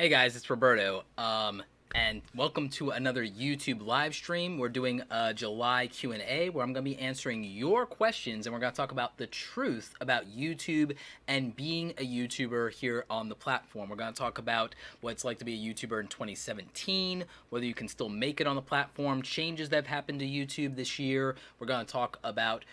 Hey guys, it's Roberto, and welcome to another YouTube live stream. We're doing a July Q&A where I'm going to be answering your questions, and we're going to talk about the truth about YouTube and being a YouTuber here on the platform. We're going to talk about what it's like to be a YouTuber in 2017, whether you can still make it on the platform, changes that have happened to YouTube this year. We're going to talk about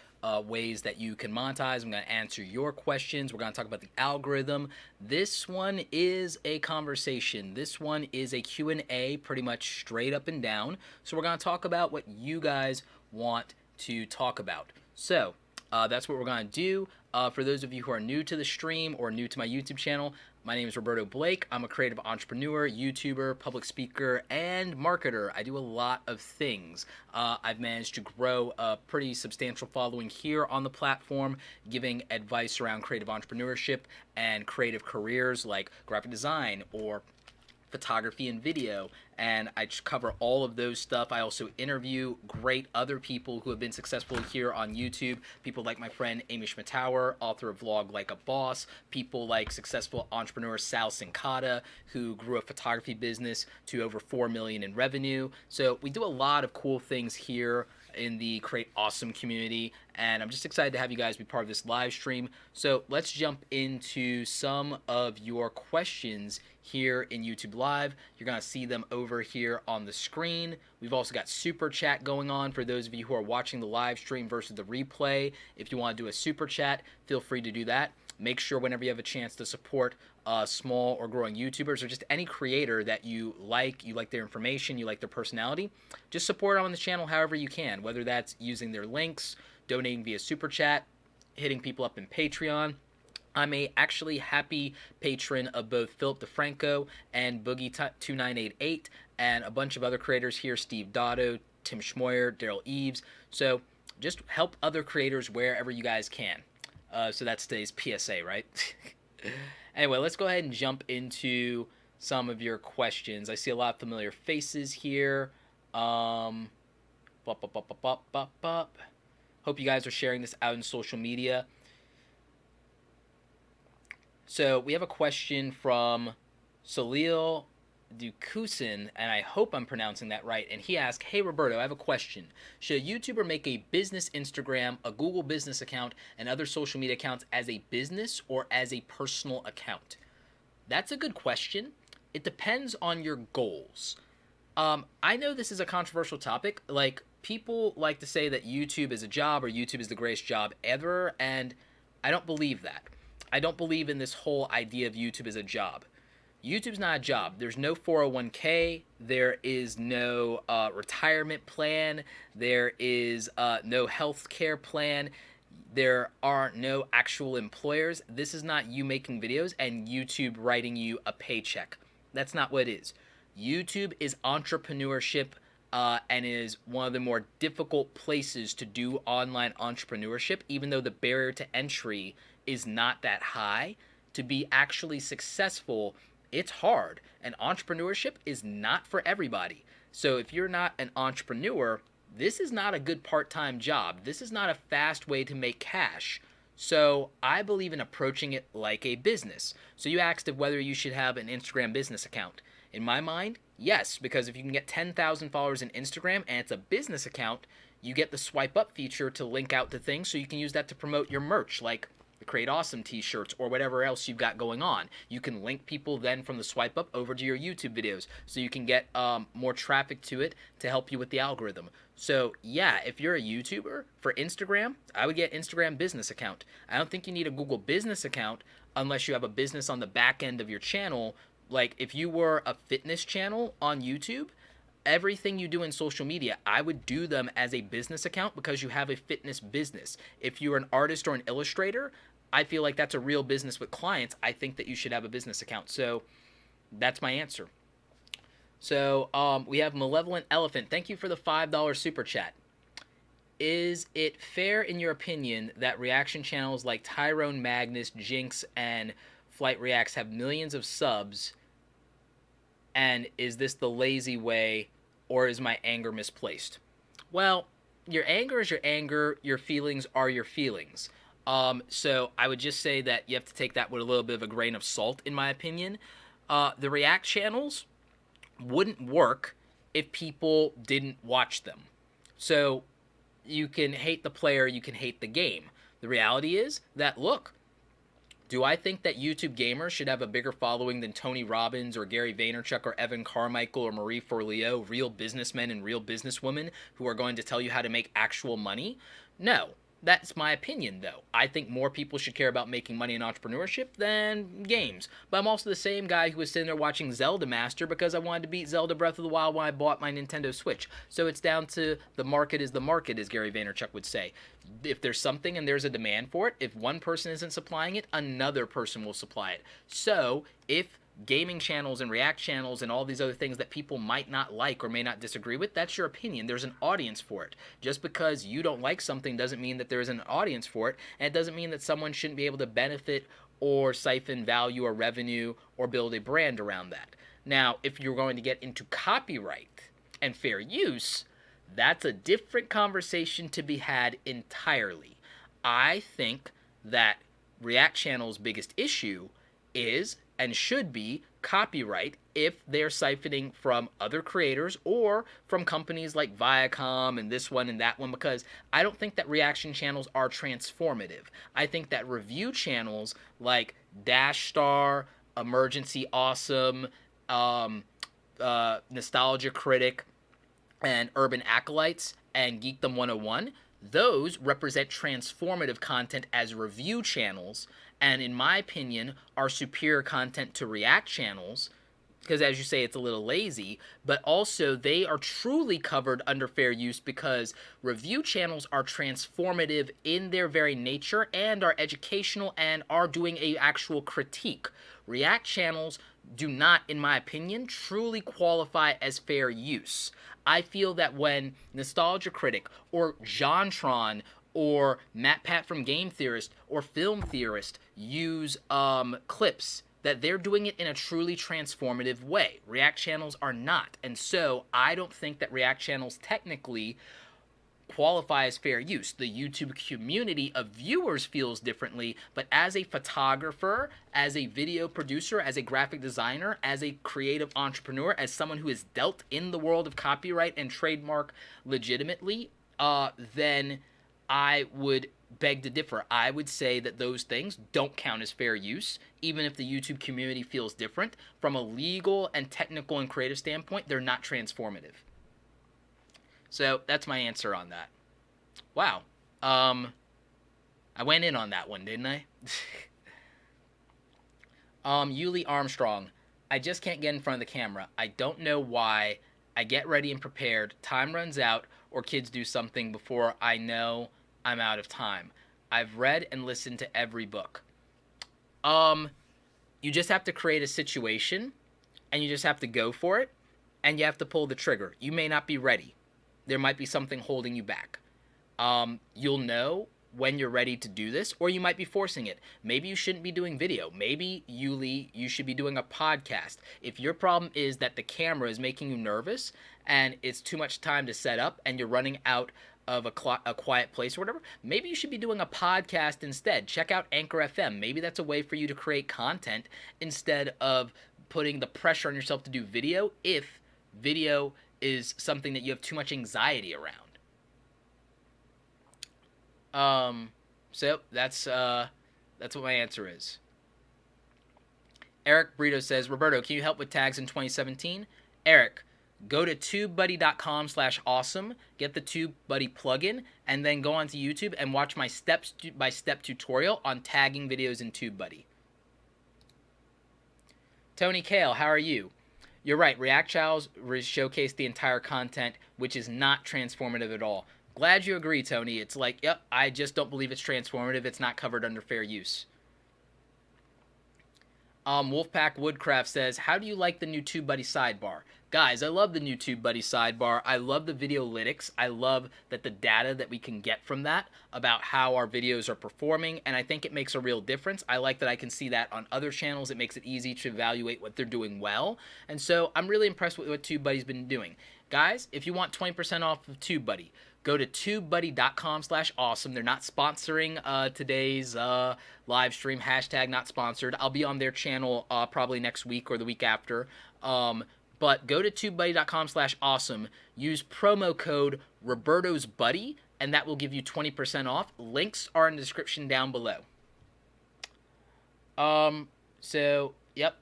ways that you can monetize. I'm going to answer your questions. We're going to talk about the algorithm. This one is a conversation. This one is a Q&A, pretty much straight up and down. So we're going to talk about what you guys want to talk about. So that's what we're going to do. For those of you who are new to the stream or new to my YouTube channel, my name is Roberto Blake. I'm a creative entrepreneur, YouTuber, public speaker, and marketer. I do a lot of things. I've managed to grow a pretty substantial following here on the platform, giving advice around creative entrepreneurship and creative careers like graphic design or photography and video, and I cover all of those stuff. I also interview great other people who have been successful here on YouTube, people like my friend Amy Schmittauer, author of Vlog Like a Boss, people like successful entrepreneur Sal Sincata, who grew a photography business to over 4 million in revenue. So we do a lot of cool things here in the Create Awesome community, and I'm just excited to have you guys be part of this live stream. So let's jump into some of your questions here in YouTube Live. You're going to see them over here on the screen. We've also got Super Chat going on for those of you who are watching the live stream versus the replay. If you want to do a Super Chat, feel free to do that. Make sure whenever you have a chance to support small or growing YouTubers or just any creator that you like their information, you like their personality, just support them on the channel however you can, whether that's using their links, donating via Super Chat, hitting people up in Patreon. I'm a actually happy patron of both Philip DeFranco and Boogie2988 and a bunch of other creators here, Steve Dotto, Tim Schmoyer, Daryl Eves. So just help other creators wherever you guys can. So that's today's PSA, right? Anyway, let's go ahead and jump into some of your questions. I see a lot of familiar faces here. Hope you guys are sharing this out in social media. So we have a question from Salil Dukusin, and I hope I'm pronouncing that right. And he asked, hey, Roberto, I have a question. Should a YouTuber make a business Instagram, a Google business account, and other social media accounts as a business or as a personal account? That's a good question. It depends on your goals. I know this is a controversial topic. Like, people like to say that YouTube is a job or YouTube is the greatest job ever, and I don't believe that. I don't believe in this whole idea of YouTube as a job. YouTube's not a job. There's no 401k. There is no retirement plan. There is no health care plan. There are no actual employers. This is not you making videos and YouTube writing you a paycheck. That's not what it is. YouTube is entrepreneurship and is one of the more difficult places to do online entrepreneurship, even though the barrier to entry is not that high. To be actually successful, it's hard, and entrepreneurship is not for everybody. So if you're not an entrepreneur, this is not a good part-time job. This is not a fast way to make cash. So I believe in approaching it like a business. So you asked if whether you should have an Instagram business account. In my mind, yes, because if you can get 10,000 followers in Instagram and it's a business account, you get the swipe up feature to link out to things, so you can use that to promote your merch, like the Create Awesome t-shirts or whatever else you've got going on. You can link people then from the swipe up over to your YouTube videos, so you can get more traffic to it to help you with the algorithm. So yeah, if you're a YouTuber for Instagram, I would get Instagram business account. I don't think you need a Google business account unless you have a business on the back end of your channel. Like if you were a fitness channel on YouTube, everything you do in social media, I would do them as a business account because you have a fitness business. If you're an artist or an illustrator, I feel like that's a real business with clients. I think that you should have a business account. So that's my answer. So we have Malevolent Elephant. Thank you for the $5 super chat. Is it fair, in your opinion, that reaction channels like Tyrone Magnus, Jinx, and Flight Reacts have millions of subs? And is this the lazy way, or is my anger misplaced? Well, your anger is your anger. Your feelings are your feelings. So I would just say that you have to take that with a little bit of a grain of salt, in my opinion. The React channels wouldn't work if people didn't watch them. So you can hate the player, you can hate the game. The reality is that, look, do I think that YouTube gamers should have a bigger following than Tony Robbins or Gary Vaynerchuk or Evan Carmichael or Marie Forleo, real businessmen and real businesswomen who are going to tell you how to make actual money? No. That's my opinion, though. I think more people should care about making money in entrepreneurship than games. But I'm also the same guy who was sitting there watching Zelda Master because I wanted to beat Zelda Breath of the Wild when I bought my Nintendo Switch. So it's down to the market is the market, as Gary Vaynerchuk would say. If there's something and there's a demand for it, if one person isn't supplying it, another person will supply it. So if gaming channels and React channels and all these other things that people might not like or may not disagree with, that's your opinion. There's an audience for it. Just because you don't like something doesn't mean that there isn't an audience for it, and it doesn't mean that someone shouldn't be able to benefit or siphon value or revenue or build a brand around that. Now, if you're going to get into copyright and fair use, that's a different conversation to be had entirely. I think that React channel's biggest issue is and should be copyright if they're siphoning from other creators or from companies like Viacom and this one and that one, because I don't think that reaction channels are transformative. I think that review channels like Dash Star, Emergency Awesome, Nostalgia Critic, and Urban Acolytes and Geekdom 101, those represent transformative content as review channels, and in my opinion are superior content to React channels, because as you say, it's a little lazy, but also they are truly covered under fair use because review channels are transformative in their very nature and are educational and are doing a actual critique. React channels do not, in my opinion, truly qualify as fair use. I feel that when Nostalgia Critic or Jontron or Matt Pat from Game Theorist or Film Theorist use clips, that they're doing it in a truly transformative way. React channels are not. And so I don't think that React channels technically qualify as fair use. The YouTube community of viewers feels differently, but as a photographer, as a video producer, as a graphic designer, as a creative entrepreneur, as someone who has dealt in the world of copyright and trademark legitimately, then I would beg to differ. I would say that those things don't count as fair use, even if the YouTube community feels different. From a legal and technical and creative standpoint, they're not transformative. So that's my answer on that. Wow. I went in on that one, didn't I? Yuli Armstrong. I just can't get in front of the camera. I don't know why. I get ready and prepared. Time runs out, or kids do something before I know I'm out of time. I've read and listened to every book. You just have to create a situation, and you just have to go for it, and you have to pull the trigger. You may not be ready. There might be something holding you back. You'll know when you're ready to do this, or you might be forcing it. Maybe you shouldn't be doing video. Maybe, Yuli, you should be doing a podcast. If your problem is that the camera is making you nervous and it's too much time to set up and you're running out of a quiet place or whatever, maybe you should be doing a podcast instead. Check out Anchor FM. Maybe that's a way for you to create content instead of putting the pressure on yourself to do video, if video is something that you have too much anxiety around. So that's what my answer is. Eric Brito says, Roberto, can you help with tags in 2017? Eric, go to tubebuddy.com/awesome, get the TubeBuddy plugin, and then go onto YouTube and watch my step-by-step tutorial on tagging videos in TubeBuddy. Tony Kale, how are you? You're right, React channels showcase the entire content, which is not transformative at all. Glad you agree, Tony. It's like, yep, I just don't believe it's transformative. It's not covered under fair use. Wolfpack Woodcraft says, how do you like the new TubeBuddy sidebar? Guys, I love the new TubeBuddy sidebar. I love the videolytics. I love that the data that we can get from that about how our videos are performing, and I think it makes a real difference. I like that I can see that on other channels. It makes it easy to evaluate what they're doing well, and so I'm really impressed with what TubeBuddy's been doing. Guys, if you want 20% off of TubeBuddy, go to tubebuddy.com/awesome. They're not sponsoring today's live stream. Hashtag not sponsored. I'll be on their channel probably next week or the week after. But go to tubebuddy.com/awesome. Use promo code Roberto's Buddy, and that will give you 20% off. Links are in the description down below. So, yep.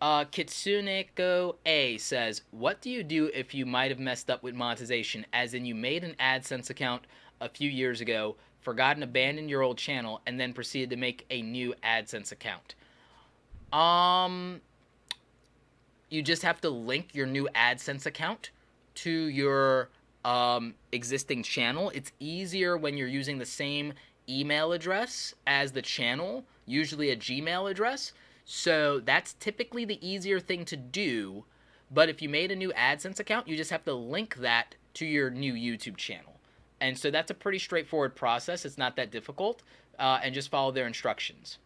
Kitsuneko A says, what do you do if you might have messed up with monetization? As in, you made an AdSense account a few years ago, forgot and abandoned your old channel, and then proceeded to make a new AdSense account. You just have to link your new AdSense account to your existing channel. It's easier when you're using the same email address as the channel, usually a Gmail address. So that's typically the easier thing to do. But if you made a new AdSense account, you just have to link that to your new YouTube channel. And so that's a pretty straightforward process. It's not that difficult. And just follow their instructions.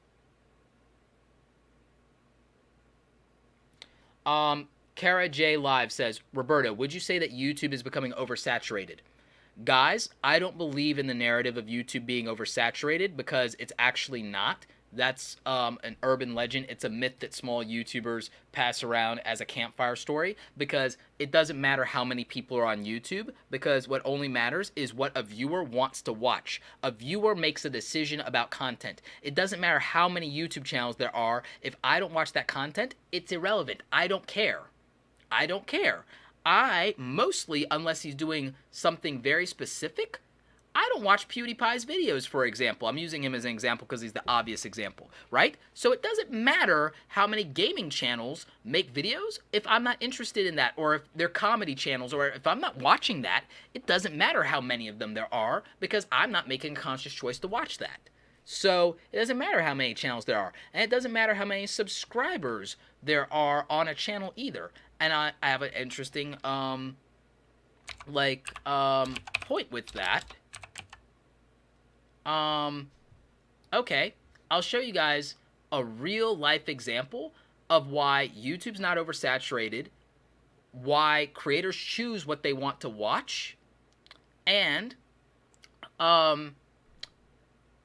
Kara J Live says, Roberto, would you say that YouTube is becoming oversaturated? Guys, I don't believe in the narrative of YouTube being oversaturated because it's actually not. That's an urban legend. It's a myth that small YouTubers pass around as a campfire story because it doesn't matter how many people are on YouTube, because what only matters is what a viewer wants to watch. A viewer makes a decision about content. It doesn't matter how many YouTube channels there are. If I don't watch that content, it's irrelevant. I don't care. I don't care. I mostly, unless he's doing something very specific, I don't watch PewDiePie's videos, for example. I'm using him as an example because he's the obvious example, right? So it doesn't matter how many gaming channels make videos if I'm not interested in that, or if they're comedy channels, or if I'm not watching that, it doesn't matter how many of them there are because I'm not making a conscious choice to watch that. So it doesn't matter how many channels there are, and it doesn't matter how many subscribers there are on a channel either. And I have an interesting point with that. Okay, I'll show you guys a real life example of why YouTube's not oversaturated, why creators choose what they want to watch, and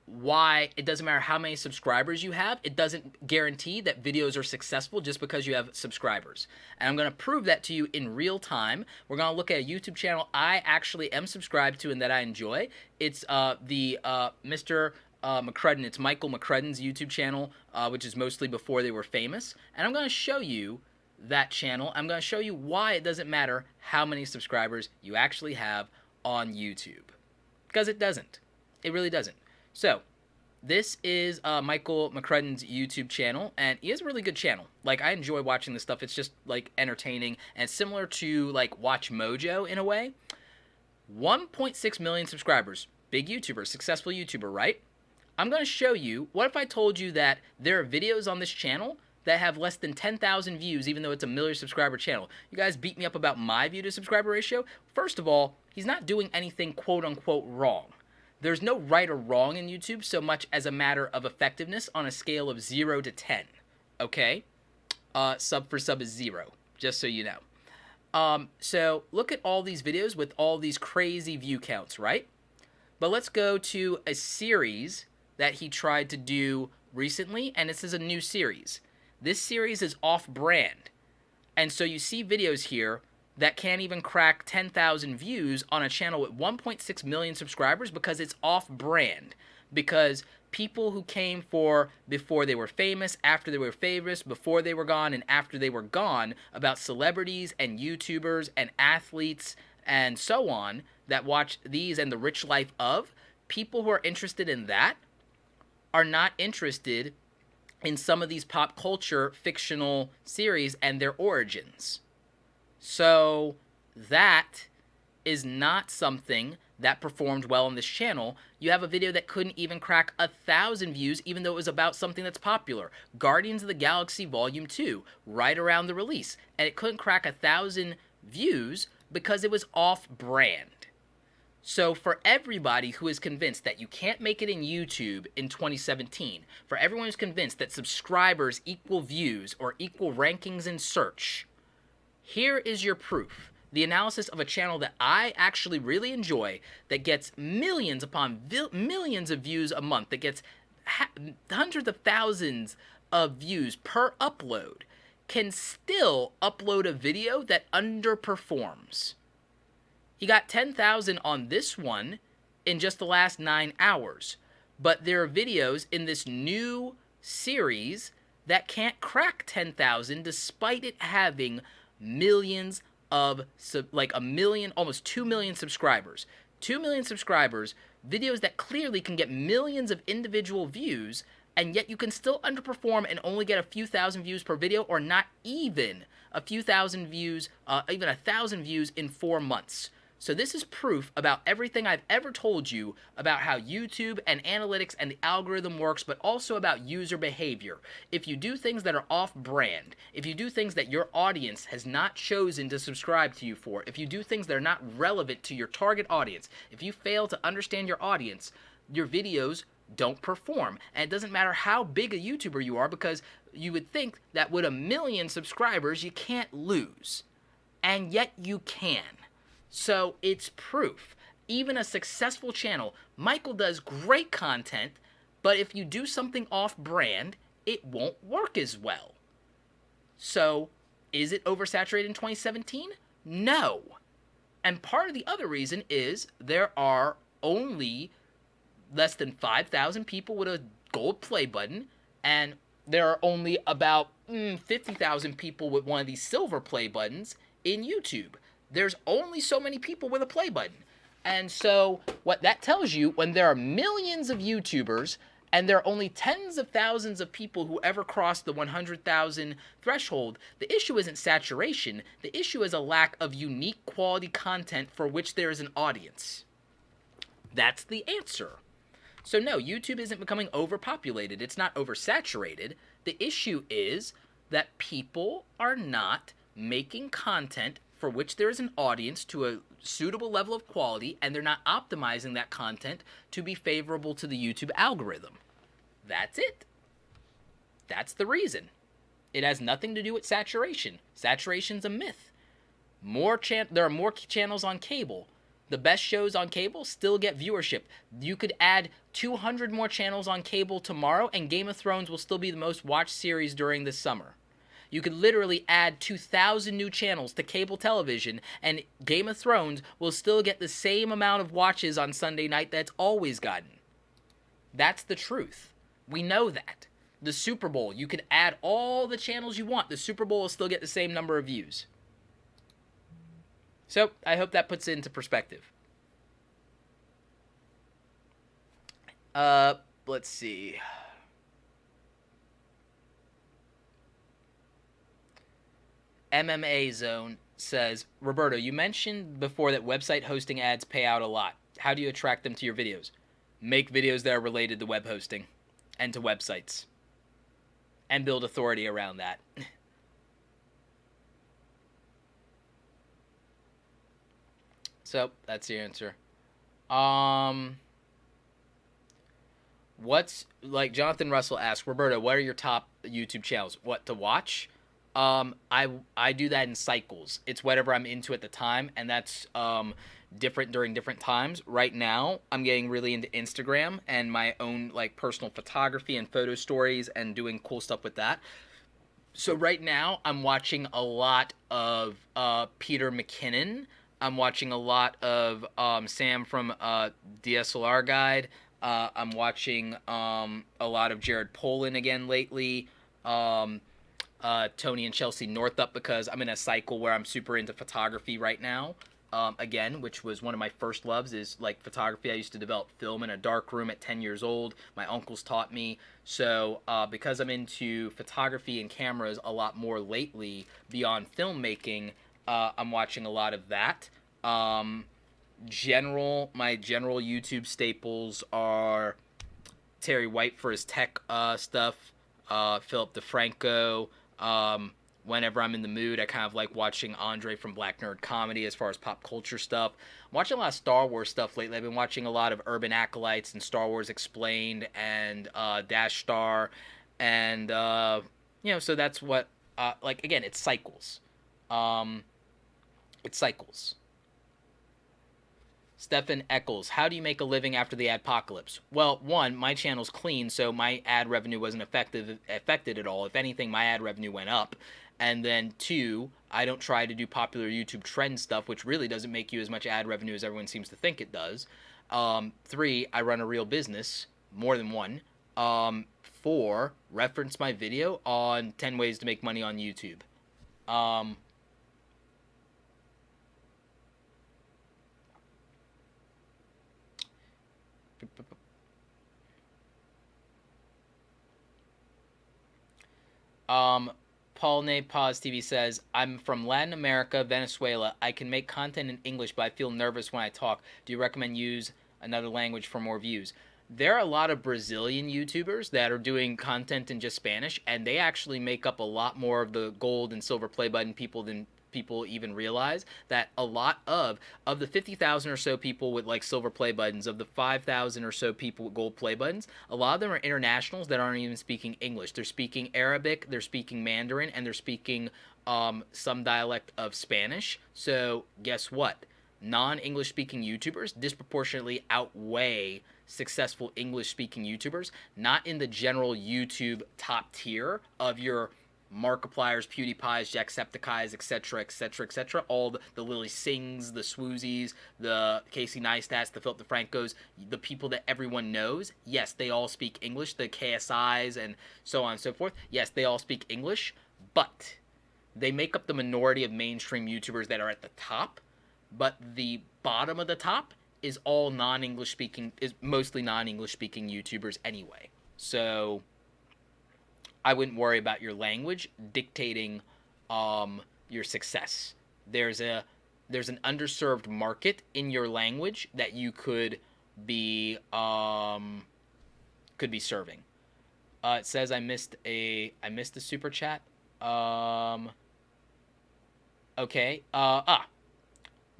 why it doesn't matter how many subscribers you have. It doesn't guarantee that videos are successful just because you have subscribers. And I'm going to prove that to you in real time. We're going to look at a YouTube channel I actually am subscribed to and that I enjoy. It's Mr. McCrudden. It's Michael McCrudden's YouTube channel, which is mostly before they were famous. And I'm going to show you that channel. I'm going to show you why it doesn't matter how many subscribers you actually have on YouTube. Because it doesn't. It really doesn't. So, this is Michael McCrudden's YouTube channel, and he has a really good channel. Like, I enjoy watching this stuff. It's just, like, entertaining, and similar to, like, Watch Mojo in a way. 1.6 million subscribers. Big YouTuber, successful YouTuber, right? I'm going to show you, what if I told you that there are videos on this channel that have less than 10,000 views, even though it's a million subscriber channel? You guys beat me up about my view to subscriber ratio. First of all, he's not doing anything quote-unquote wrong. There's no right or wrong in YouTube so much as a matter of effectiveness on a scale of 0 to 10, okay? Sub for sub is 0, just so you know. So look at all these videos with all these crazy view counts, right? But let's go to a series that he tried to do recently, and this is a new series. This series is off-brand. And so you see videos here that can't even crack 10,000 views on a channel with 1.6 million subscribers because it's off-brand. Because people who came for before they were famous, after they were famous, before they were gone, and after they were gone, about celebrities and YouTubers and athletes and so on that watch these and the rich life of, people who are interested in that are not interested in some of these pop culture fictional series and their origins. So that is not something that performed well on this channel. You have a video that couldn't even crack 1,000 views, even though it was about something that's popular. Guardians of the Galaxy Volume 2, right around the release. And it couldn't crack 1,000 views because it was off-brand. So for everybody who is convinced that you can't make it in YouTube in 2017, for everyone who's convinced that subscribers equal views or equal rankings in search, here is your proof the analysis of a channel that I actually really enjoy, that gets millions upon millions of views a month, that gets hundreds of thousands of views per upload, can still upload a video that underperforms. He got 10,000 on this one in just the last 9 hours. But there are videos in this new series that can't crack 10,000 despite it having millions of, like a million, almost 2 million subscribers. 2 million subscribers, videos that clearly can get millions of individual views, and yet you can still underperform and only get a few thousand views per video, or not even a few thousand views, even 1,000 views in 4 months. So this is proof about everything I've ever told you about how YouTube and analytics and the algorithm works, but also about user behavior. If you do things that are off-brand, if you do things that your audience has not chosen to subscribe to you for, if you do things that are not relevant to your target audience, if you fail to understand your audience, your videos don't perform. And it doesn't matter how big a YouTuber you are, because you would think that with 1 million subscribers, you can't lose. And yet you can. So it's proof. Even a successful channel, Michael does great content, but if you do something off-brand, it won't work as well. So, is it oversaturated in 2017? No. And part of the other reason is there are only less than 5,000 people with a gold play button, and there are only about 50,000 people with one of these silver play buttons in YouTube. There's only so many people with a play button. And so what that tells you, when there are millions of YouTubers and there are only tens of thousands of people who ever cross the 100,000 threshold, the issue isn't saturation. The issue is a lack of unique quality content for which there is an audience. That's the answer. So no, YouTube isn't becoming overpopulated. It's not oversaturated. The issue is that people are not making content for which there is an audience to a suitable level of quality, and they're not optimizing that content to be favorable to the YouTube algorithm. That's it. That's the reason. It has nothing to do with saturation. Saturation's a myth. There are more channels on cable. The best shows on cable still get viewership. You could add 200 more channels on cable tomorrow, and Game of Thrones will still be the most watched series during this summer. You could literally add 2,000 new channels to cable television, and Game of Thrones will still get the same amount of watches on Sunday night that it's always gotten. That's the truth. We know that. The Super Bowl, you could add all the channels you want. The Super Bowl will still get the same number of views. So, I hope that puts it into perspective. Let's see. MMA Zone says, Roberto, you mentioned before that website hosting ads pay out a lot. How do you attract them to your videos? Make videos that are related to web hosting and to websites. And build authority around that. So, that's the answer. What's, like Jonathan Russell asked, Roberto, what are your top YouTube channels? What to watch? I do that in cycles. It's whatever I'm into at the time, and that's different during different times. Right now, I'm getting really into Instagram and my own like personal photography and photo stories and doing cool stuff with that. So right now, I'm watching a lot of Peter McKinnon. I'm watching a lot of Sam from DSLR Guide. I'm watching a lot of Jared Polin again lately. Tony and Chelsea Northup, because I'm in a cycle where I'm super into photography right now. Again, which was one of my first loves, is like photography. I used to develop film in a dark room at 10 years old. My uncles taught me. So because I'm into photography and cameras a lot more lately beyond filmmaking, I'm watching a lot of that. My general YouTube staples are Terry White for his tech stuff, Philip DeFranco. Whenever I'm in the mood, I kind of like watching Andre from Black Nerd Comedy as far as pop culture stuff. I'm watching a lot of Star Wars stuff lately. I've been watching a lot of Urban Acolytes and Star Wars Explained and Dash Star. And, so that's what, like, again, it's cycles. It cycles. Stefan Eccles, how do you make a living after the adpocalypse? Well, one, my channel's clean, so my ad revenue wasn't affected at all. If anything, my ad revenue went up. And then two, I don't try to do popular YouTube trend stuff, which really doesn't make you as much ad revenue as everyone seems to think it does. Three, I run a real business, more than one. Four, reference my video on 10 ways to make money on YouTube. Paul Nay Pause TV says, I'm from Latin America, Venezuela. I can make content in English, but I feel nervous when I talk. Do you recommend use another language for more views? There are a lot of Brazilian YouTubers that are doing content in just Spanish, and they actually make up a lot more of the gold and silver play button people than people even realize. That a lot of the 50,000 or so people with like silver play buttons, of the 5,000 or so people with gold play buttons, a lot of them are internationals that aren't even speaking English. They're speaking Arabic, they're speaking Mandarin, and they're speaking some dialect of Spanish. So guess what? Non-English speaking YouTubers disproportionately outweigh successful English speaking YouTubers, not in the general YouTube top tier of your Markipliers, PewDiePies, Jacksepticeye's, etc., etc., etc. All the Lily Singhs, the Swoozies, the Casey Neistats, the Philip DeFrancos, the people that everyone knows. Yes, they all speak English. The KSIs and so on and so forth. Yes, they all speak English, but they make up the minority of mainstream YouTubers that are at the top. But the bottom of the top is all non-English speaking, is mostly non-English speaking YouTubers anyway. So I wouldn't worry about your language dictating your success. There's an underserved market in your language that you could be serving. It says I missed a super chat. Okay.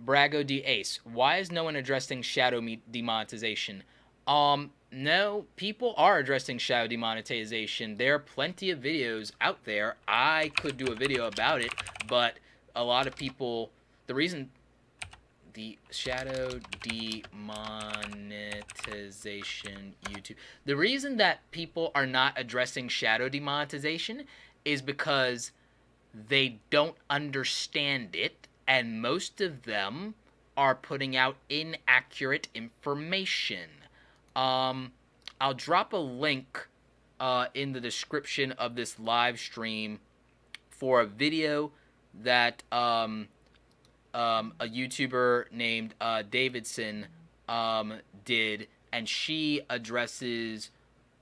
Brago D Ace. Why is no one addressing shadow demonetization? No, people are addressing shadow demonetization. There are plenty of videos out there. I could do a video about it, but a lot of people, the reason the shadow demonetization YouTube, the reason that people are not addressing shadow demonetization is because they don't understand it, and most of them are putting out inaccurate information. I'll drop a link in the description of this live stream for a video that a YouTuber named Davidson did, and she addresses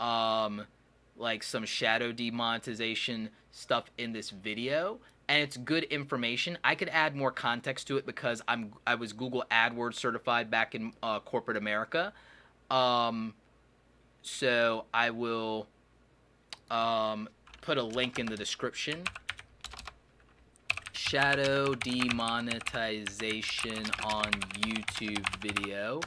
like some shadow demonetization stuff in this video, and it's good information. I could add more context to it because I was Google AdWords certified back in corporate America. So I will put a link in the description. Shadow demonetization on YouTube video,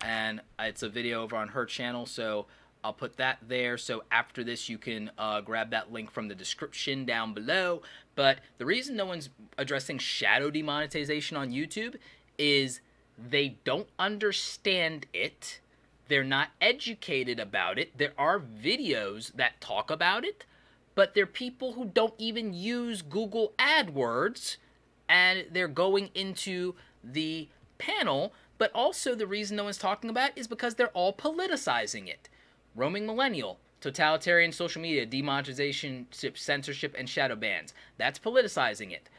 and it's a video over on her channel, so I'll put that there. So after this, you can grab that link from the description down below. But the reason no one's addressing shadow demonetization on YouTube is they don't understand it. They're not educated about it. There are videos that talk about it, but they're people who don't even use Google AdWords, and they're going into the panel. But also the reason no one's talking about it is because they're all politicizing it. Roaming Millennial, totalitarian social media, demonetization, censorship, and shadow bans. That's politicizing it.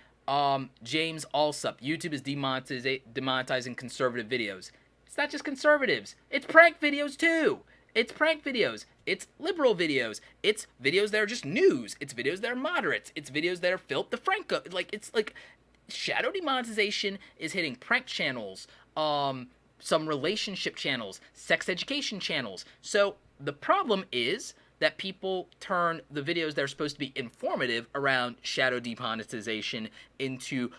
James Alsup, YouTube is demonetizing conservative videos. It's not just conservatives. It's prank videos too. It's prank videos. It's liberal videos. It's videos that are just news. It's videos that are moderates. It's videos that are Philip DeFranco. It's like shadow demonetization is hitting prank channels, some relationship channels, sex education channels. So the problem is that people turn the videos that are supposed to be informative around shadow demonetization into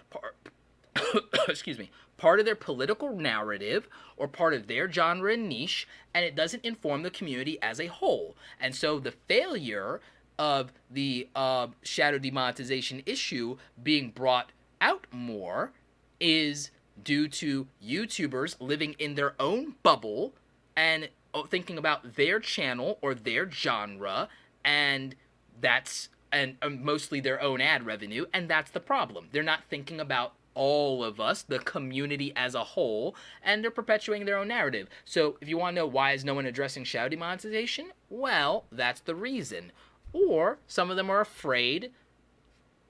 excuse me, part of their political narrative or part of their genre and niche, and it doesn't inform the community as a whole. And so the failure of the shadow demonetization issue being brought out more is due to YouTubers living in their own bubble and thinking about their channel or their genre, and that's and mostly their own ad revenue, and that's the problem. They're not thinking about all of us, the community as a whole, and they're perpetuating their own narrative. So if you want to know why is no one addressing shadow demonetization, well, that's the reason. Or some of them are afraid,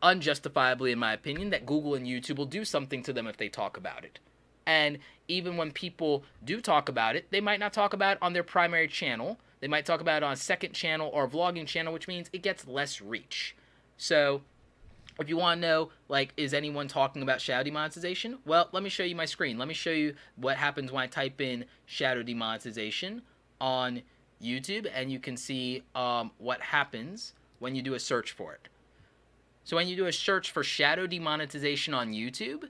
unjustifiably in my opinion, that Google and YouTube will do something to them if they talk about it. And even when people do talk about it, they might not talk about it on their primary channel. They might talk about it on a second channel or a vlogging channel, which means it gets less reach. So if you want to know, like, is anyone talking about shadow demonetization? Well, let me show you my screen. Let me show you what happens when I type in shadow demonetization on YouTube, and you can see what happens when you do a search for it. So when you do a search for shadow demonetization on YouTube,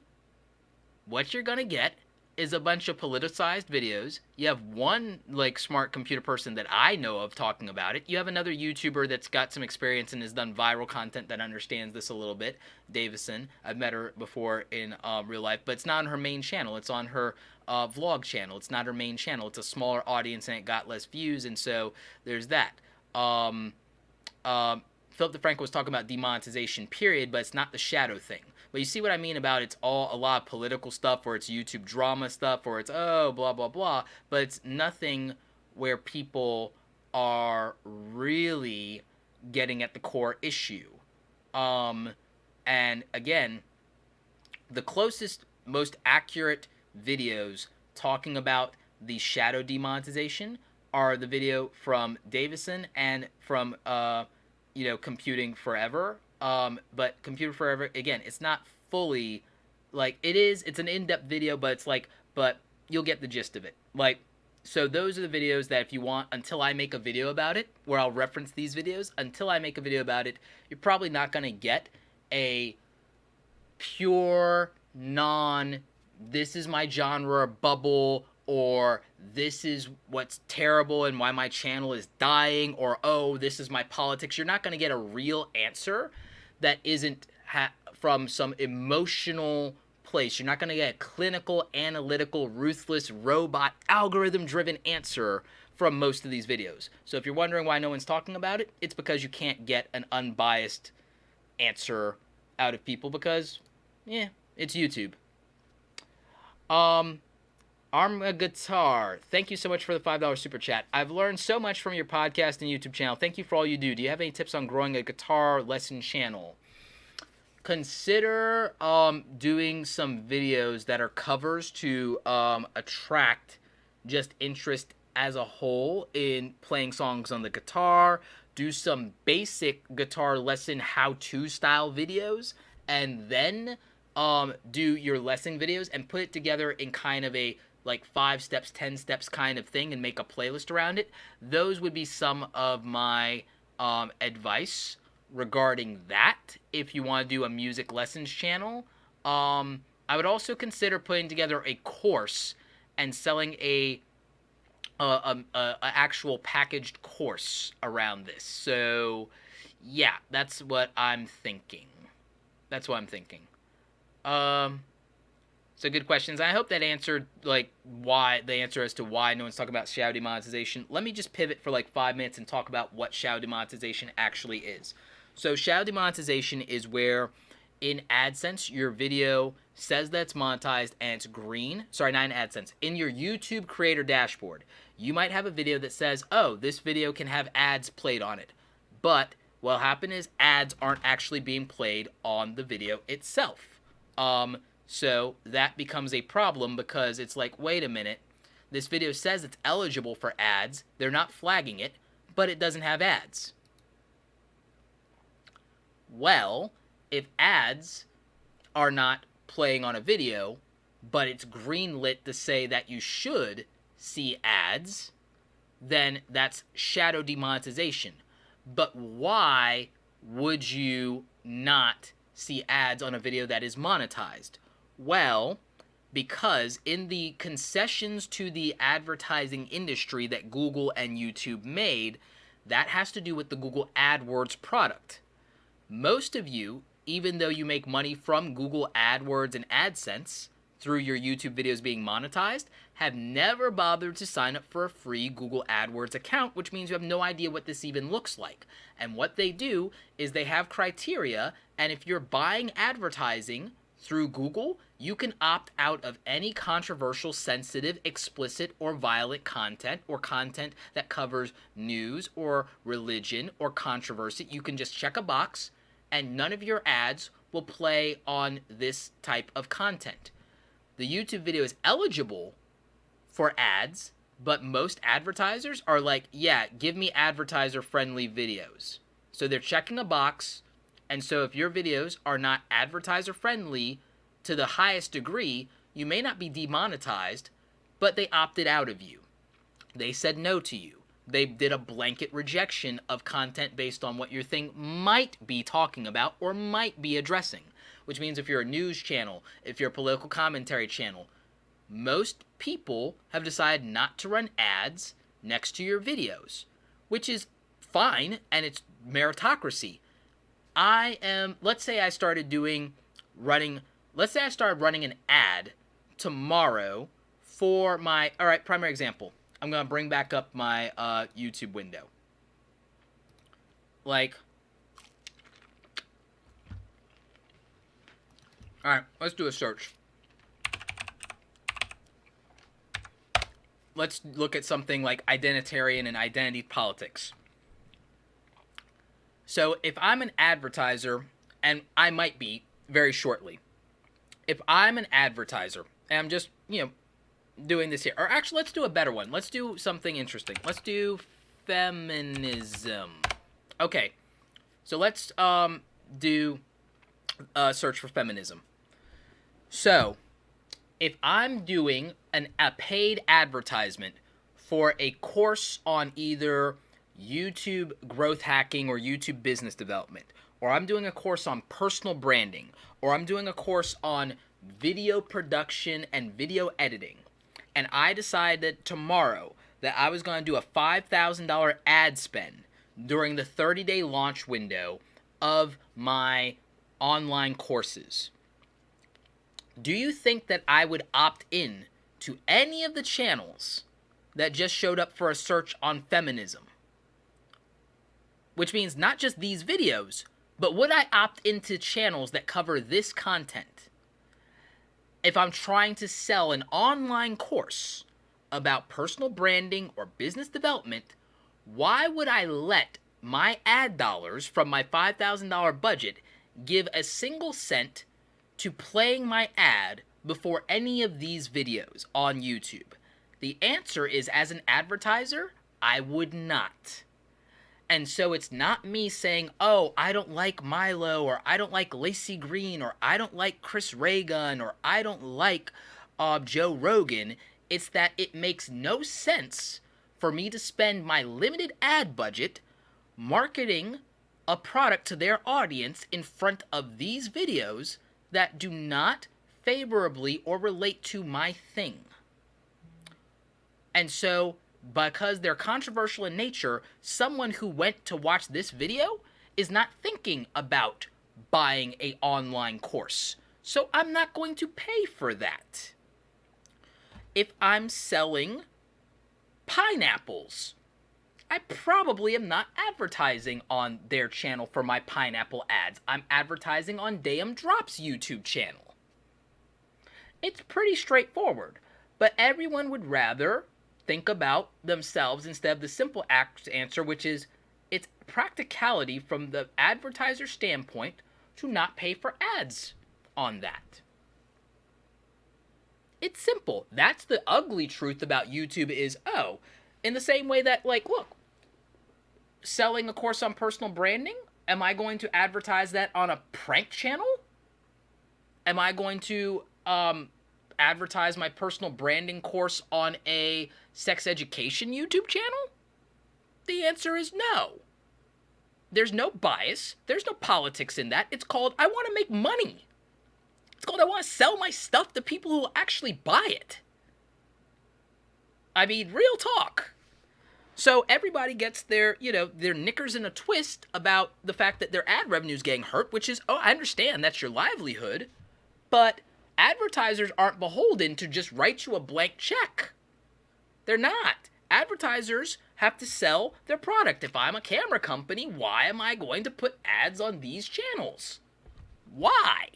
what you're going to get is a bunch of politicized videos. You have one like smart computer person that I know of talking about it. You have another YouTuber that's got some experience and has done viral content that understands this a little bit, Davison. I've met her before in real life, but it's not on her main channel. It's on her vlog channel. It's not her main channel. It's a smaller audience and it got less views, and so there's that. Philip DeFranco was talking about demonetization, period, but it's not the shadow thing. But you see what I mean about it's all a lot of political stuff, or it's YouTube drama stuff, or it's, oh, blah, blah, blah. But it's nothing where people are really getting at the core issue. And again, the closest, most accurate videos talking about the shadow demonetization are the video from Davison and from, Computing Forever. But Computer Forever, again, it's not fully, like, it's an in-depth video, but it's like, but you'll get the gist of it. Like, so those are the videos that if you want, until I make a video about it, where I'll reference these videos, until I make a video about it, you're probably not going to get a pure, this is my genre bubble, or this is what's terrible and why my channel is dying, or, oh, this is my politics. You're not going to get a real answer that isn't from some emotional place. You're not going to get a clinical, analytical, ruthless, robot, algorithm-driven answer from most of these videos. So if you're wondering why no one's talking about it, it's because you can't get an unbiased answer out of people because, it's YouTube. Arma Guitar, thank you so much for the $5 super chat. I've learned so much from your podcast and YouTube channel. Thank you for all you do. Do you have any tips on growing a guitar lesson channel? Consider doing some videos that are covers to attract just interest as a whole in playing songs on the guitar. Do some basic guitar lesson how-to style videos, and then do your lesson videos and put it together in kind of a like 5 steps, 10 steps kind of thing and make a playlist around it. Those would be some of my advice regarding that if you want to do a music lessons channel. I would also consider putting together a course and selling a actual packaged course around this. So yeah, that's what I'm thinking. So good questions. I hope that answered the answer as to why no one's talking about shadow demonetization. Let me just pivot for like 5 minutes and talk about what shadow demonetization actually is. So shadow demonetization is where in AdSense your video says that it's monetized and it's green. Sorry, not in AdSense. In your YouTube creator dashboard, you might have a video that says, oh, this video can have ads played on it. But what'll happen is ads aren't actually being played on the video itself. So that becomes a problem because it's like, wait a minute, this video says it's eligible for ads, they're not flagging it, but it doesn't have ads. Well, if ads are not playing on a video, but it's greenlit to say that you should see ads, then that's shadow demonetization. But why would you not see ads on a video that is monetized? Well, because in the concessions to the advertising industry that Google and YouTube made, that has to do with the Google AdWords product. Most of you even though you make money from Google AdWords and AdSense through your YouTube videos being monetized, have never bothered to sign up for a free Google AdWords account, which means you have no idea what this even looks like. And what they do is they have criteria, and if you're buying advertising through Google, you can opt out of any controversial, sensitive, explicit, or violent content, or content that covers news or religion or controversy. You can just check a box, and none of your ads will play on this type of content. The YouTube video is eligible for ads, but most advertisers are like, yeah, give me advertiser-friendly videos. So they're checking a box, and so if your videos are not advertiser-friendly to the highest degree, you may not be demonetized, but they opted out of you. They said no to you. They did a blanket rejection of content based on what your thing might be talking about or might be addressing. Which means if you're a news channel, if you're a political commentary channel, most people have decided not to run ads next to your videos, which is fine, and it's meritocracy. Let's say I started running an ad tomorrow for my, all right, primary example. I'm going to bring back up my YouTube window. Like, all right, let's do a search. Let's look at something like identitarian and identity politics. So if I'm an advertiser, and I might be very shortly, if I'm an advertiser, and I'm just, doing this here, or actually, let's do a better one. Let's do something interesting. Let's do feminism. Okay, so let's do a search for feminism. So, if I'm doing a paid advertisement for a course on either YouTube growth hacking or YouTube business development, or I'm doing a course on personal branding, or I'm doing a course on video production and video editing, and I decided tomorrow that I was going to do a $5,000 ad spend during the 30-day launch window of my online courses, do you think that I would opt in to any of the channels that just showed up for a search on feminism? Which means not just these videos, but would I opt into channels that cover this content? If I'm trying to sell an online course about personal branding or business development, why would I let my ad dollars from my $5,000 budget give a single cent to playing my ad before any of these videos on YouTube? The answer is, as an advertiser, I would not. And so it's not me saying, oh, I don't like Milo, or I don't like Lacey Green, or I don't like Chris Reagan, or I don't like Joe Rogan. It's that it makes no sense for me to spend my limited ad budget marketing a product to their audience in front of these videos that do not favorably or relate to my thing. And so, because they're controversial in nature, someone who went to watch this video is not thinking about buying an online course. So I'm not going to pay for that. If I'm selling pineapples, I probably am not advertising on their channel for my pineapple ads. I'm advertising on Damn Drop's YouTube channel. It's pretty straightforward, but everyone would rather think about themselves instead of the simple answer, which is it's practicality from the advertiser standpoint to not pay for ads on that. It's simple. That's the ugly truth about YouTube is, oh, in the same way that, like, look, selling a course on personal branding, am I going to advertise that on a prank channel? Am I going to advertise my personal branding course on a sex education YouTube channel? The answer is no. There's no bias. There's no politics in that. It's called, I want to make money. It's called, I want to sell my stuff to people who will actually buy it. I mean, real talk. So everybody gets their, their knickers in a twist about the fact that their ad revenue is getting hurt, which is, I understand that's your livelihood, but advertisers aren't beholden to just write you a blank check. They're not. Advertisers have to sell their product. If I'm a camera company, why am I going to put ads on these channels? Why?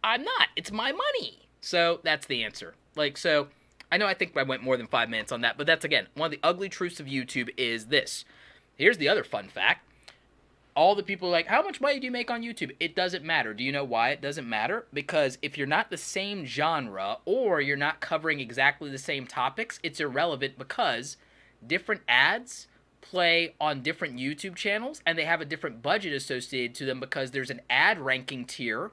I'm not. It's my money. So that's the answer. So I know I think I went more than 5 minutes on that, but that's, again, one of the ugly truths of YouTube is this. Here's the other fun fact. All the people are like, how much money do you make on YouTube? It doesn't matter. Do you know why it doesn't matter? Because if you're not the same genre or you're not covering exactly the same topics, it's irrelevant because different ads play on different YouTube channels and they have a different budget associated to them because there's an ad ranking tier.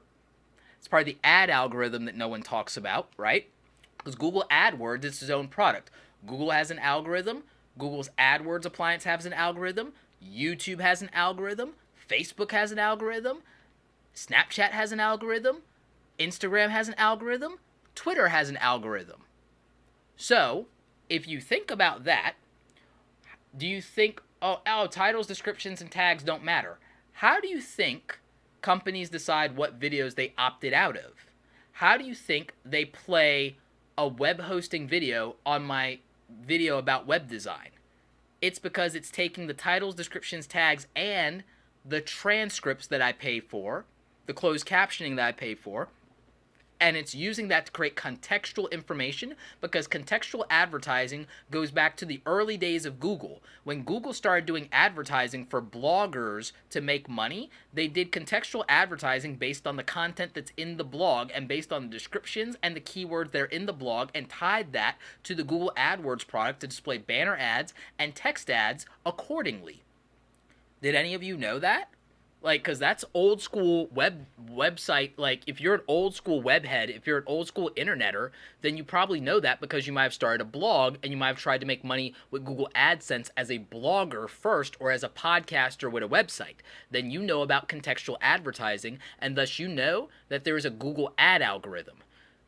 It's part of the ad algorithm that no one talks about, right? Because Google AdWords is its own product. Google has an algorithm. Google's AdWords appliance has an algorithm. YouTube has an algorithm. Facebook has an algorithm. Snapchat has an algorithm. Instagram has an algorithm. Twitter has an algorithm. So, if you think about that, do you think, titles, descriptions, and tags don't matter? How do you think companies decide what videos they opted out of? How do you think they play a web hosting video on my video about web design? It's because it's taking the titles, descriptions, tags, and the transcripts that I pay for, the closed captioning that I pay for, and it's using that to create contextual information, because contextual advertising goes back to the early days of Google. When Google started doing advertising for bloggers to make money, they did contextual advertising based on the content that's in the blog and based on the descriptions and the keywords that are in the blog, and tied that to the Google AdWords product to display banner ads and text ads accordingly. Did any of you know that? Because that's old school website. If you're an old school webhead, if you're an old school interneter, then you probably know that because you might have started a blog and you might have tried to make money with Google AdSense as a blogger first, or as a podcaster with a website. Then you know about contextual advertising, and thus you know that there is a Google ad algorithm.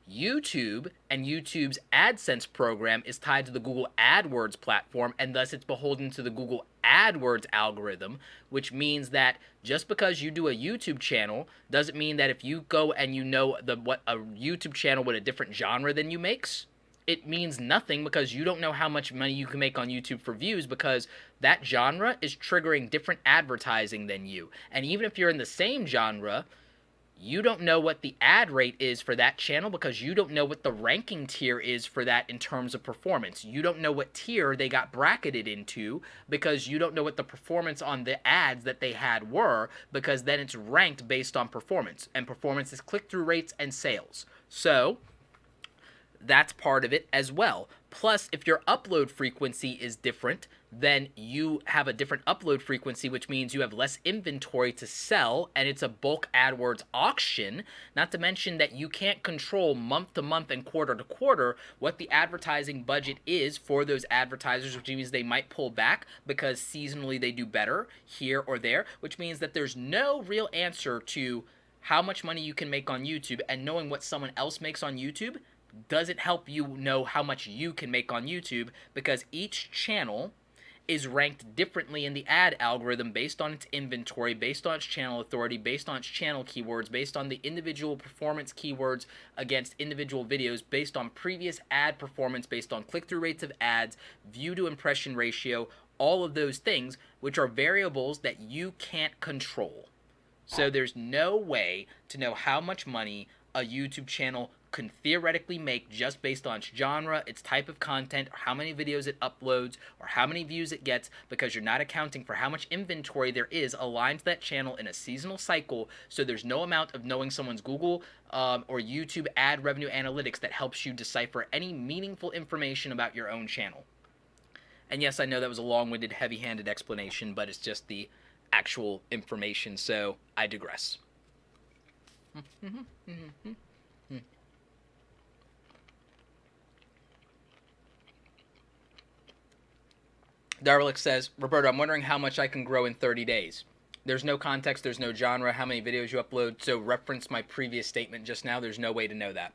YouTube and YouTube's AdSense program is tied to the Google AdWords platform, and thus it's beholden to the Google AdWords algorithm, which means that just because you do a YouTube channel doesn't mean that if you go and you know what a YouTube channel with a different genre than you makes, it means nothing, because you don't know how much money you can make on YouTube for views, because that genre is triggering different advertising than you. And even if you're in the same genre, you don't know what the ad rate is for that channel, because you don't know what the ranking tier is for that in terms of performance. You don't know what tier they got bracketed into, because you don't know what the performance on the ads that they had were, because then it's ranked based on performance. And performance is click-through rates and sales. So that's part of it as well. Plus, if your upload frequency is different, then you have a different upload frequency, which means you have less inventory to sell, and it's a bulk AdWords auction. Not to mention that you can't control month to month and quarter to quarter what the advertising budget is for those advertisers, which means they might pull back because seasonally they do better here or there, which means that there's no real answer to how much money you can make on YouTube, and knowing what someone else makes on YouTube doesn't help you know how much you can make on YouTube, because each channel is ranked differently in the ad algorithm based on its inventory, based on its channel authority, based on its channel keywords, based on the individual performance keywords against individual videos, based on previous ad performance, based on click-through rates of ads, view to impression ratio, all of those things, which are variables that you can't control. So there's no way to know how much money a YouTube channel can theoretically make just based on its genre, its type of content, or how many videos it uploads, or how many views it gets, because you're not accounting for how much inventory there is aligned to that channel in a seasonal cycle. So there's no amount of knowing someone's Google or YouTube ad revenue analytics that helps you decipher any meaningful information about your own channel. And yes, I know that was a long-winded, heavy-handed explanation, but it's just the actual information, so I digress. Darlick says, Roberto, I'm wondering how much I can grow in 30 days. There's no context, there's no genre, how many videos you upload, so reference my previous statement just now. There's no way to know that.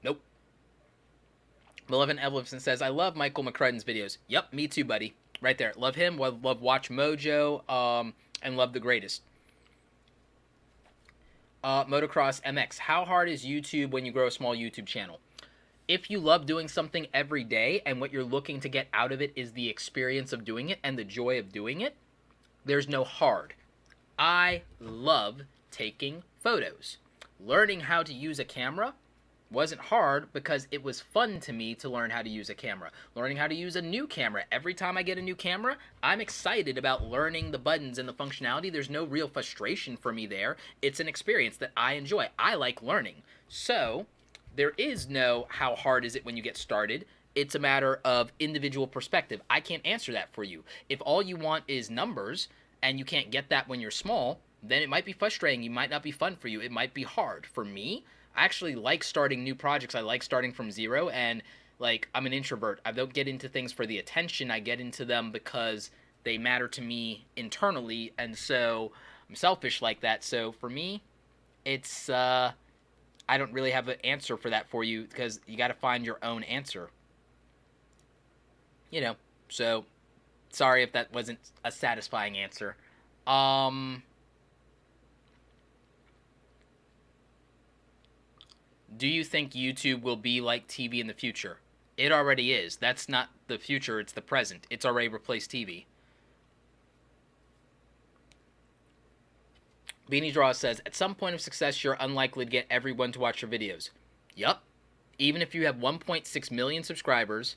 Nope. Malevolent Evelyn says, I love Michael McCrudden's videos. Yep, me too, buddy. Right there. Love him. Love Watch Mojo. And love The Greatest. Motocross MX. How hard is YouTube when you grow a small YouTube channel? If you love doing something every day and what you're looking to get out of it is the experience of doing it and the joy of doing it, there's no hard. I love taking photos. Learning how to use a camera wasn't hard because it was fun to me to learn how to use a camera. Learning how to use a new camera. Every time I get a new camera, I'm excited about learning the buttons and the functionality. There's no real frustration for me there. It's an experience that I enjoy. I like learning. So there is no how hard is it when you get started. It's a matter of individual perspective. I can't answer that for you. If all you want is numbers and you can't get that when you're small, then it might be frustrating. It might not be fun for you. It might be hard. For me, I actually like starting new projects. I like starting from zero, and like I'm an introvert. I don't get into things for the attention. I get into them because they matter to me internally, and so I'm selfish like that. So for me, it's I don't really have an answer for that for you because you got to find your own answer. You know, so sorry if that wasn't a satisfying answer. Do you think YouTube will be like TV in the future? It already is. That's not the future, it's the present. It's already replaced TV. Beanie Draw says, at some point of success, you're unlikely to get everyone to watch your videos. Yup. Even if you have 1.6 million subscribers,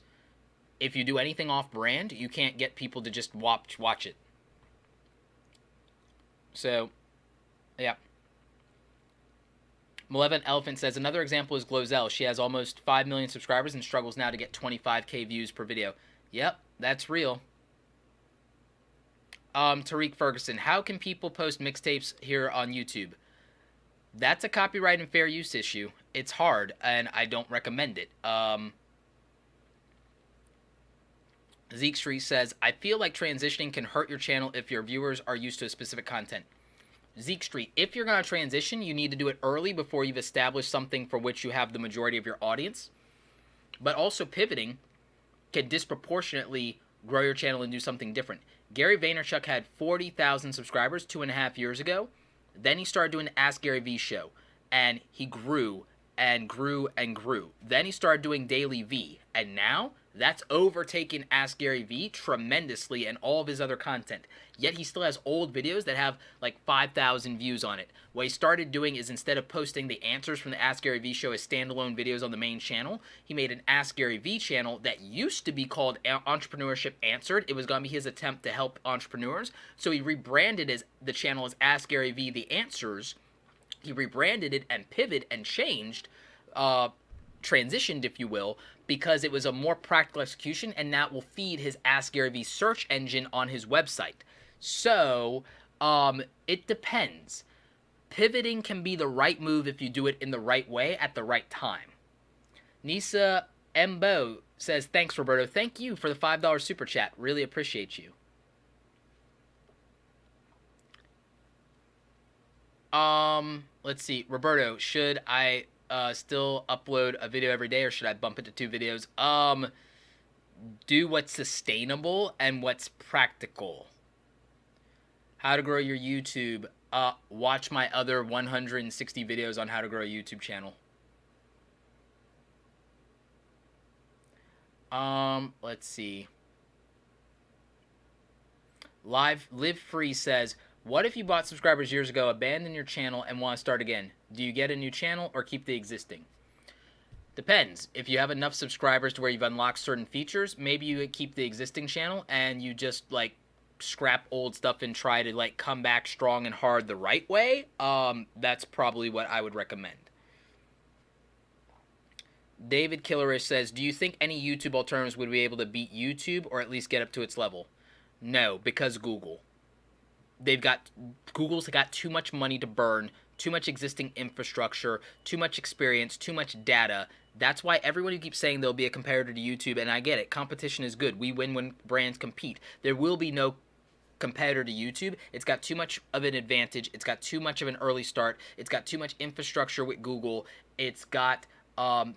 if you do anything off-brand, you can't get people to just watch it. So, yeah. Malevolent Elephant says, another example is Glozell. She has almost 5 million subscribers and struggles now to get 25k views per video. Yep, that's real. Tariq Ferguson, how can people post mixtapes here on YouTube? That's a copyright and fair use issue. It's hard, and I don't recommend it. Zeke Street says, I feel like transitioning can hurt your channel if your viewers are used to a specific content. Zeke Street, if you're going to transition, you need to do it early before you've established something for which you have the majority of your audience. But also pivoting can disproportionately grow your channel and do something different. Gary Vaynerchuk had 40,000 subscribers 2.5 years ago. Then he started doing the Ask Gary V show, and he grew and grew and grew. Then he started doing Daily V, and now that's overtaken Ask Gary V tremendously and all of his other content. Yet he still has old videos that have like 5,000 views on it. What he started doing is instead of posting the answers from the Ask Gary V show as standalone videos on the main channel, he made an Ask Gary V channel that used to be called Entrepreneurship Answered. It was going to be his attempt to help entrepreneurs. So he rebranded the channel as Ask Gary V The Answers. He rebranded it and pivoted and changed, transitioned, if you will, because it was a more practical execution, and that will feed his Ask Gary V search engine on his website. So, it depends. Pivoting can be the right move if you do it in the right way at the right time. Nisa Mbo says, thanks, Roberto. Thank you for the $5 super chat. Really appreciate you. Let's see. Roberto, should I still upload a video every day, or should I bump it to 2 videos? Do what's sustainable and what's practical. How to grow your YouTube. Watch my other 160 videos on how to grow a YouTube channel. Let's see. Live Free says, what if you bought subscribers years ago, abandon your channel, and want to start again? Do you get a new channel or keep the existing? Depends. If you have enough subscribers to where you've unlocked certain features, maybe you keep the existing channel and you just like scrap old stuff and try to like come back strong and hard the right way. That's probably what I would recommend. David Killerish says, do you think any YouTube alternatives would be able to beat YouTube or at least get up to its level? No, because Google's got too much money to burn, too much existing infrastructure, too much experience, too much data. That's why everyone who keeps saying there'll be a competitor to YouTube, and I get it, competition is good. We win when brands compete. There will be no competitor to YouTube. It's got too much of an advantage. It's got too much of an early start. It's got too much infrastructure with Google. It's got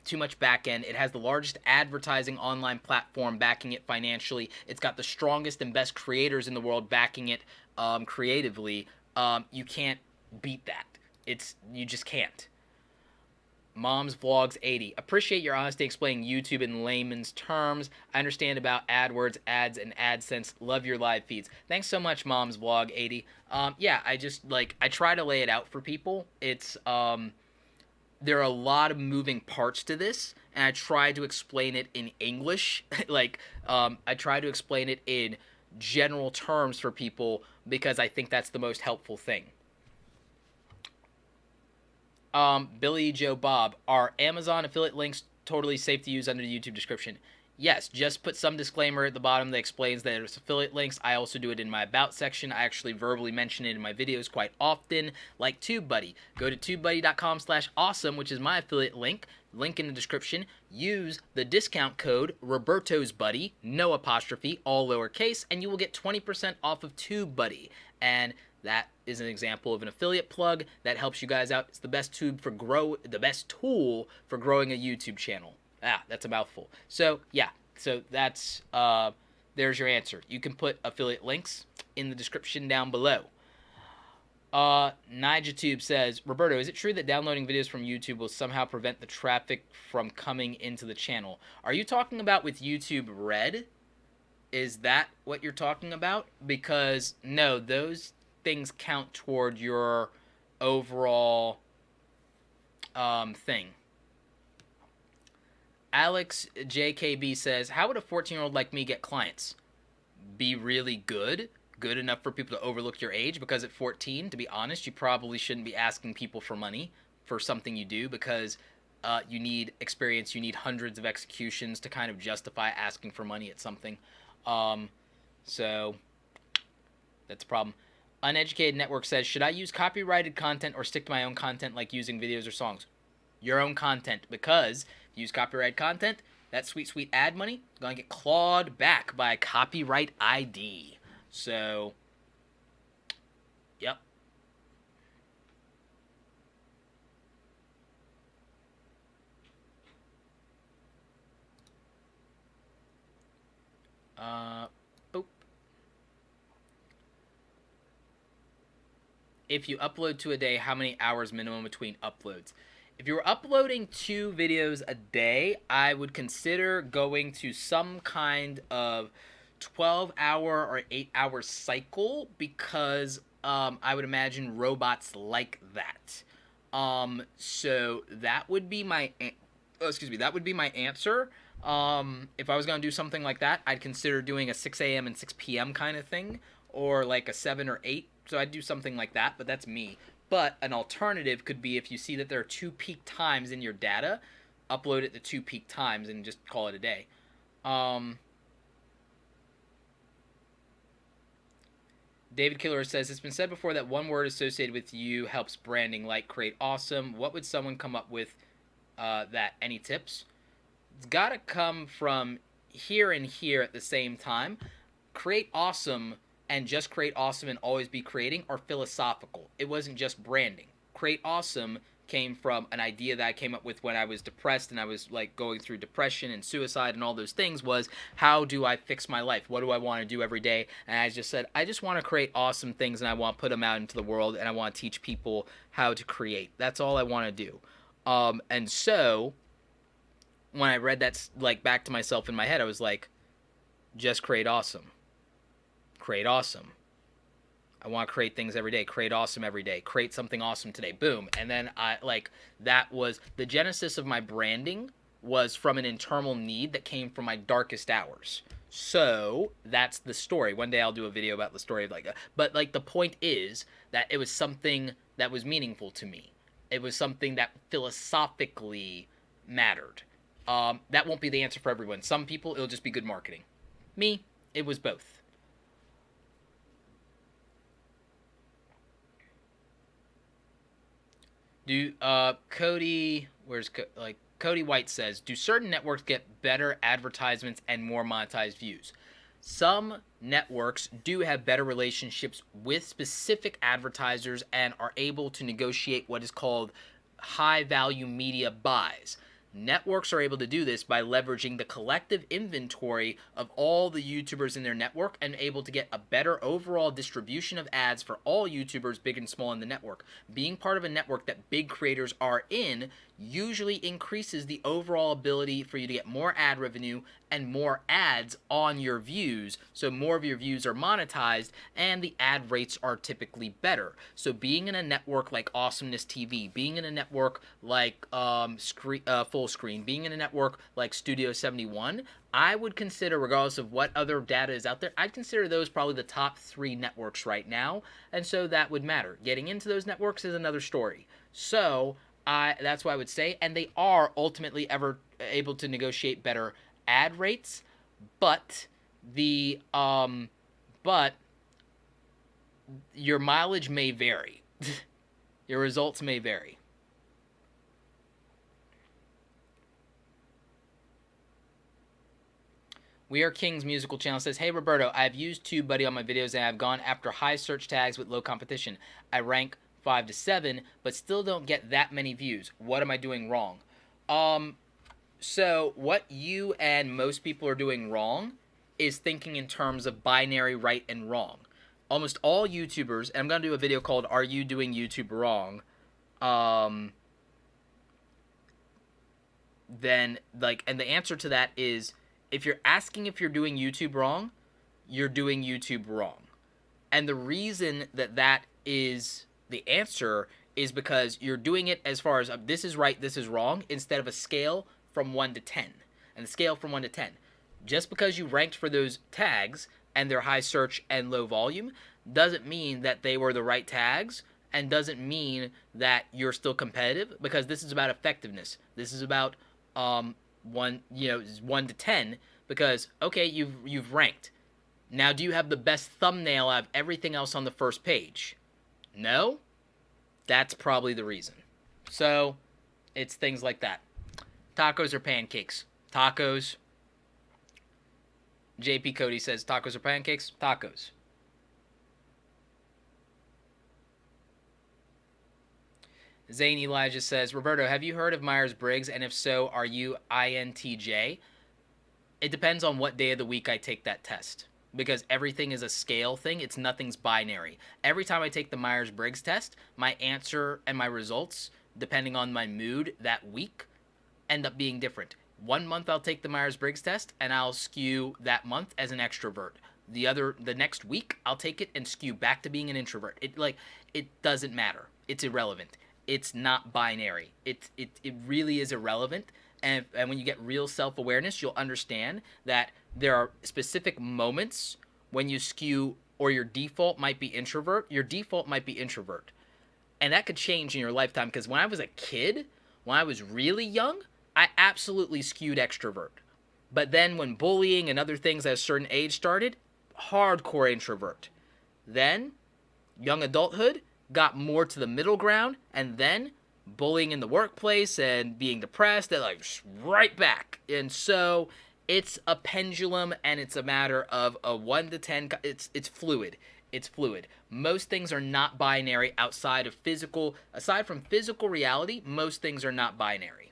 too much back end. It has the largest advertising online platform backing it financially. It's got the strongest and best creators in the world backing it creatively. You can't beat that. You just can't. Mom's Vlogs 80. Appreciate your honesty explaining YouTube in layman's terms. I understand about AdWords, ads, and AdSense. Love your live feeds. Thanks so much, Mom's Vlog 80. Yeah, I try to lay it out for people. There are a lot of moving parts to this, and I try to explain it in English. I try to explain it in general terms for people because I think that's the most helpful thing. Billy Joe Bob, are Amazon affiliate links totally safe to use under the YouTube description? Yes, just put some disclaimer at the bottom that explains that it's affiliate links. I also do it in my About section. I actually verbally mention it in my videos quite often, like TubeBuddy. Go to tubebuddy.com/awesome, which is my affiliate link. Link in the description. Use the discount code Roberto's Buddy, no apostrophe, all lowercase, and you will get 20% off of TubeBuddy. And that is an example of an affiliate plug that helps you guys out. It's the best tool for growing a YouTube channel. That's a mouthful. So yeah, that's there's your answer. You can put affiliate links in the description down below. NijaTube says, Roberto, is it true that downloading videos from YouTube will somehow prevent the traffic from coming into the channel? Are you talking about with YouTube Red? Is that what you're talking about? Because no, those things count toward your overall thing. Alex JKB says, how would a 14-year-old like me get clients? Be really good enough for people to overlook your age, because at 14, to be honest, you probably shouldn't be asking people for money for something you do, because you need experience, you need hundreds of executions to kind of justify asking for money at something. So that's a problem. Uneducated Network says, should I use copyrighted content or stick to my own content like using videos or songs? Your own content, because if you use copyrighted content, that sweet, sweet ad money is going to get clawed back by copyright ID. So, yep. If you upload 2 a day, how many hours minimum between uploads? If you were uploading 2 videos a day, I would consider going to some kind of 12-hour or 8-hour cycle, because I would imagine robots like that. So that would be my answer. If I was going to do something like that, I'd consider doing a 6 a.m. and 6 p.m. kind of thing, or like a 7 or 8. So I'd do something like that, but that's me. But an alternative could be, if you see that there are 2 peak times in your data, upload it to 2 peak times and just call it a day. David Killer says, it's been said before that one word associated with you helps branding, like create awesome. What would someone come up with that? Any tips? It's got to come from here and here at the same time. Create awesome and just create awesome and always be creating are philosophical. It wasn't just branding. Create awesome came from an idea that I came up with when I was depressed and I was like going through depression and suicide and all those things, was how do I fix my life? What do I want to do every day? And I just said, I just want to create awesome things and I want to put them out into the world and I want to teach people how to create. That's all I want to do. And so when I read that like back to myself in my head, I was like, just create awesome. Create awesome. I want to create things every day. Create awesome every day. Create something awesome today. Boom. And then that was the genesis of my branding, was from an internal need that came from my darkest hours. So that's the story. One day I'll do a video about the story of but the point is that it was something that was meaningful to me. It was something that philosophically mattered. That won't be the answer for everyone. Some people, it'll just be good marketing. Me, it was both. Cody White says, do certain networks get better advertisements and more monetized views? Some networks do have better relationships with specific advertisers and are able to negotiate what is called high value media buys. Networks are able to do this by leveraging the collective inventory of all the YouTubers in their network and able to get a better overall distribution of ads for all YouTubers, big and small, in the network. Being part of a network that big creators are in usually increases the overall ability for you to get more ad revenue and more ads on your views, so more of your views are monetized and the ad rates are typically better. So being in a network like Awesomeness TV, being in a network like Full Screen, being in a network like Studio 71, I would consider, regardless of what other data is out there, I'd consider those probably the top 3 networks right now, and so that would matter. Getting into those networks is another story. So that's what I would say, and they are ultimately ever able to negotiate better ad rates, but but your mileage may vary. Your results may vary. We Are King's musical channel says, "Hey Roberto, I've used TubeBuddy on my videos and I've gone after high search tags with low competition. I rank 5 to 7, but still don't get that many views. What am I doing wrong?" So what you and most people are doing wrong is thinking in terms of binary right and wrong. Almost all YouTubers, and I'm going to do a video called "Are You Doing YouTube Wrong?" Then, and the answer to that is, if you're asking if you're doing YouTube wrong, you're doing YouTube wrong. And the reason that is the answer is because you're doing it as far as this is right, this is wrong, instead of a scale from 1 to 10. And the scale from 1 to 10. Just because you ranked for those tags and they're high search and low volume doesn't mean that they were the right tags, and doesn't mean that you're still competitive, because this is about effectiveness. This is about 1 to 10, because okay, you've ranked. Now, do you have the best thumbnail out of everything else on the first page? No? That's probably the reason. So, it's things like that. Tacos or pancakes? Tacos. JP Cody says, tacos or pancakes? Tacos. Zane Elijah says, "Roberto, have you heard of Myers-Briggs? And if so, are you INTJ?" It depends on what day of the week I take that test, because everything is a scale thing. Nothing's binary. Every time I take the Myers-Briggs test, my answer and my results, depending on my mood that week, end up being different. One month I'll take the Myers-Briggs test and I'll skew that month as an extrovert. The next week I'll take it and skew back to being an introvert. It doesn't matter. It's irrelevant. It's not binary. It really is irrelevant. And when you get real self-awareness, you'll understand that there are specific moments when you skew, or your default might be introvert. Your default might be introvert. And that could change in your lifetime, because when I was a kid, when I was really young, I absolutely skewed extrovert. But then when bullying and other things at a certain age started, hardcore introvert. Then, young adulthood, got more to the middle ground, and then bullying in the workplace and being depressed, they're right back. And so it's a pendulum, and it's a matter of a 1 to 10. It's fluid. It's fluid. Most things are not binary aside from physical reality. Most things are not binary.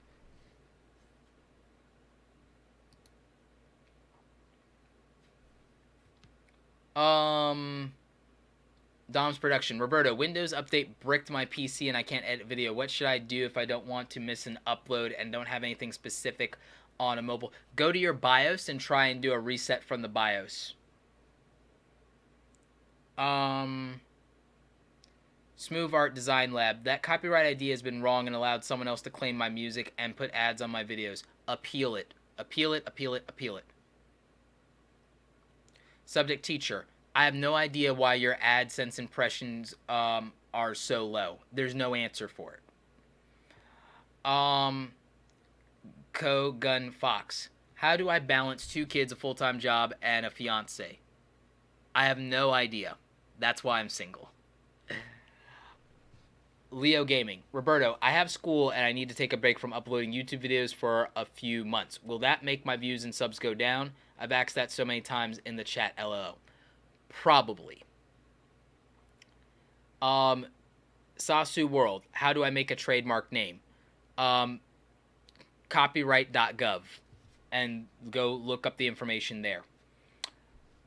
Dom's Production. "Roberto, Windows Update bricked my PC and I can't edit video. What should I do if I don't want to miss an upload and don't have anything specific on a mobile?" Go to your BIOS and try and do a reset from the BIOS. Smooth Art Design Lab. "That copyright idea has been wrong and allowed someone else to claim my music and put ads on my videos. Appeal it. Appeal it, appeal it, appeal it." Subject Teacher. "I have no idea why your AdSense impressions are so low. There's no answer for it." Gun Fox. "How do I balance 2 kids, a full-time job, and a fiance?" I have no idea. That's why I'm single. Leo Gaming. "Roberto, I have school and I need to take a break from uploading YouTube videos for a few months. Will that make my views and subs go down? I've asked that so many times in the chat, LOL." Probably. Sasu World. "How do I make a trademark name?" copyright.gov and go look up the information there.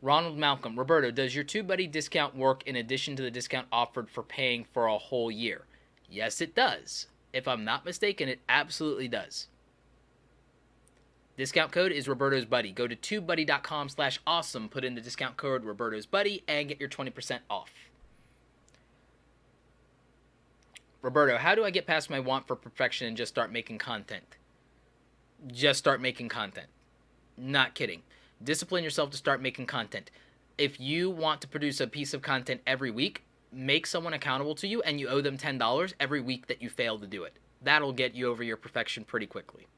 Ronald Malcolm, Roberto, does your TubeBuddy discount work in addition to the discount offered for paying for a whole year? Yes, it does. If I'm not mistaken, it absolutely does. Discount code is Roberto's Buddy. Go to tubebuddy.com/awesome, put in the discount code Roberto's Buddy, and get your 20% off. Roberto, how do I get past my want for perfection and just start making content? Just start making content. Not kidding. Discipline yourself to start making content. If you want to produce a piece of content every week, make someone accountable to you and you owe them $10 every week that you fail to do it. That'll get you over your perfection pretty quickly.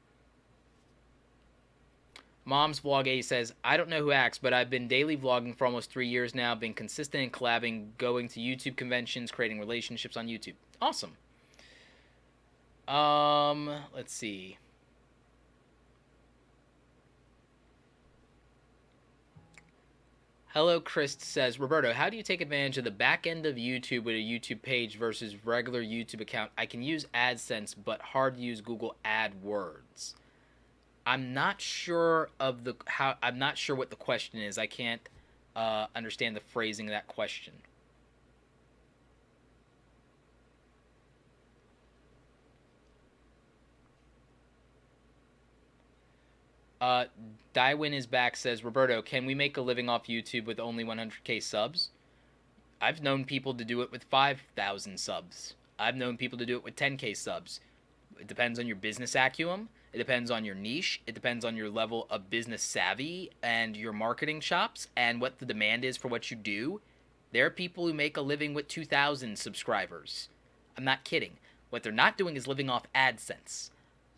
Mom's Vlog A says, I don't know who asked, but I've been daily vlogging for almost 3 years now, been consistent in collabing, going to YouTube conventions, creating relationships on YouTube. Awesome. Let's see. Hello Chris says, Roberto, how do you take advantage of the back end of YouTube with a YouTube page versus regular YouTube account? I can use AdSense, but hard to use Google AdWords. I'm not sure of I'm not sure what the question is. I can't understand the phrasing of that question. Dywin is back, says, Roberto, can we make a living off YouTube with only 100K subs? I've known people to do it with 5,000 subs. I've known people to do it with 10K subs. It depends on your business acumen. It depends on your niche. It depends on your level of business savvy and your marketing chops and what the demand is for what you do. There are people who make a living with 2,000 subscribers. I'm not kidding. What they're not doing is living off AdSense.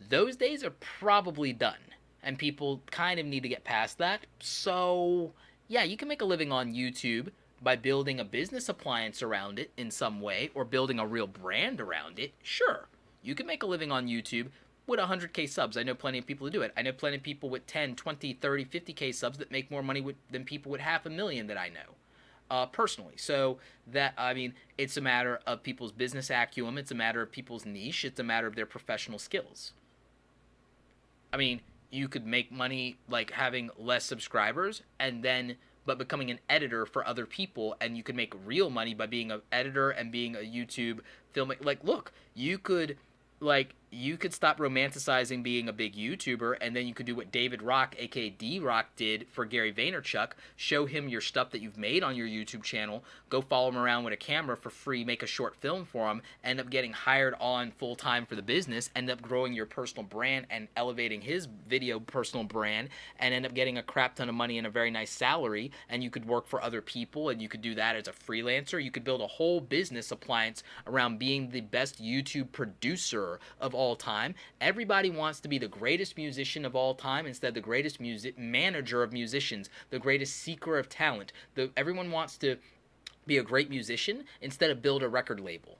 Those days are probably done. And people kind of need to get past that. So, yeah, you can make a living on YouTube by building a business appliance around it in some way or building a real brand around it. Sure, you can make a living on YouTube with 100K subs. I know plenty of people who do it. I know plenty of people with 10, 20, 30, 50K subs that make more money than people with 500,000 that I know. Personally. So that, I mean, it's a matter of people's business acumen. It's a matter of people's niche. It's a matter of their professional skills. I mean, you could make money like having less subscribers but becoming an editor for other people, and you could make real money by being an editor and being a YouTube filmmaker. Like, look, you could stop romanticizing being a big YouTuber, and then you could do what David Rock, aka D-Rock, did for Gary Vaynerchuk. Show him your stuff that you've made on your YouTube channel. Go follow him around with a camera for free. Make a short film for him. End up getting hired on full-time for the business. End up growing your personal brand and elevating his video personal brand. And end up getting a crap ton of money and a very nice salary. And you could work for other people, and you could do that as a freelancer. You could build a whole business appliance around being the best YouTube producer of all time. Everybody wants to be the greatest musician of all time instead of the greatest manager of musicians, the greatest seeker of talent. Everyone wants to be a great musician instead of build a record label.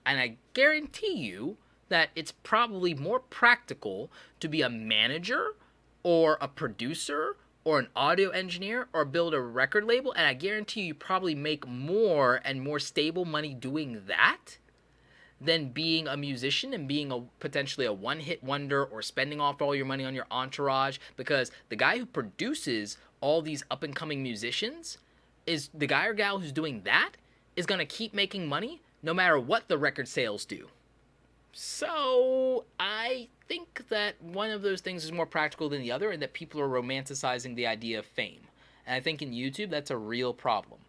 And I guarantee you that it's probably more practical to be a manager or a producer or an audio engineer or build a record label, and I guarantee you probably make more and more stable money doing that than being a musician and being potentially a one-hit wonder or spending off all your money on your entourage, because the guy who produces all these up-and-coming musicians is the guy or gal who's doing that is going to keep making money no matter what the record sales do. So I think that one of those things is more practical than the other, and that people are romanticizing the idea of fame. And I think in YouTube that's a real problem.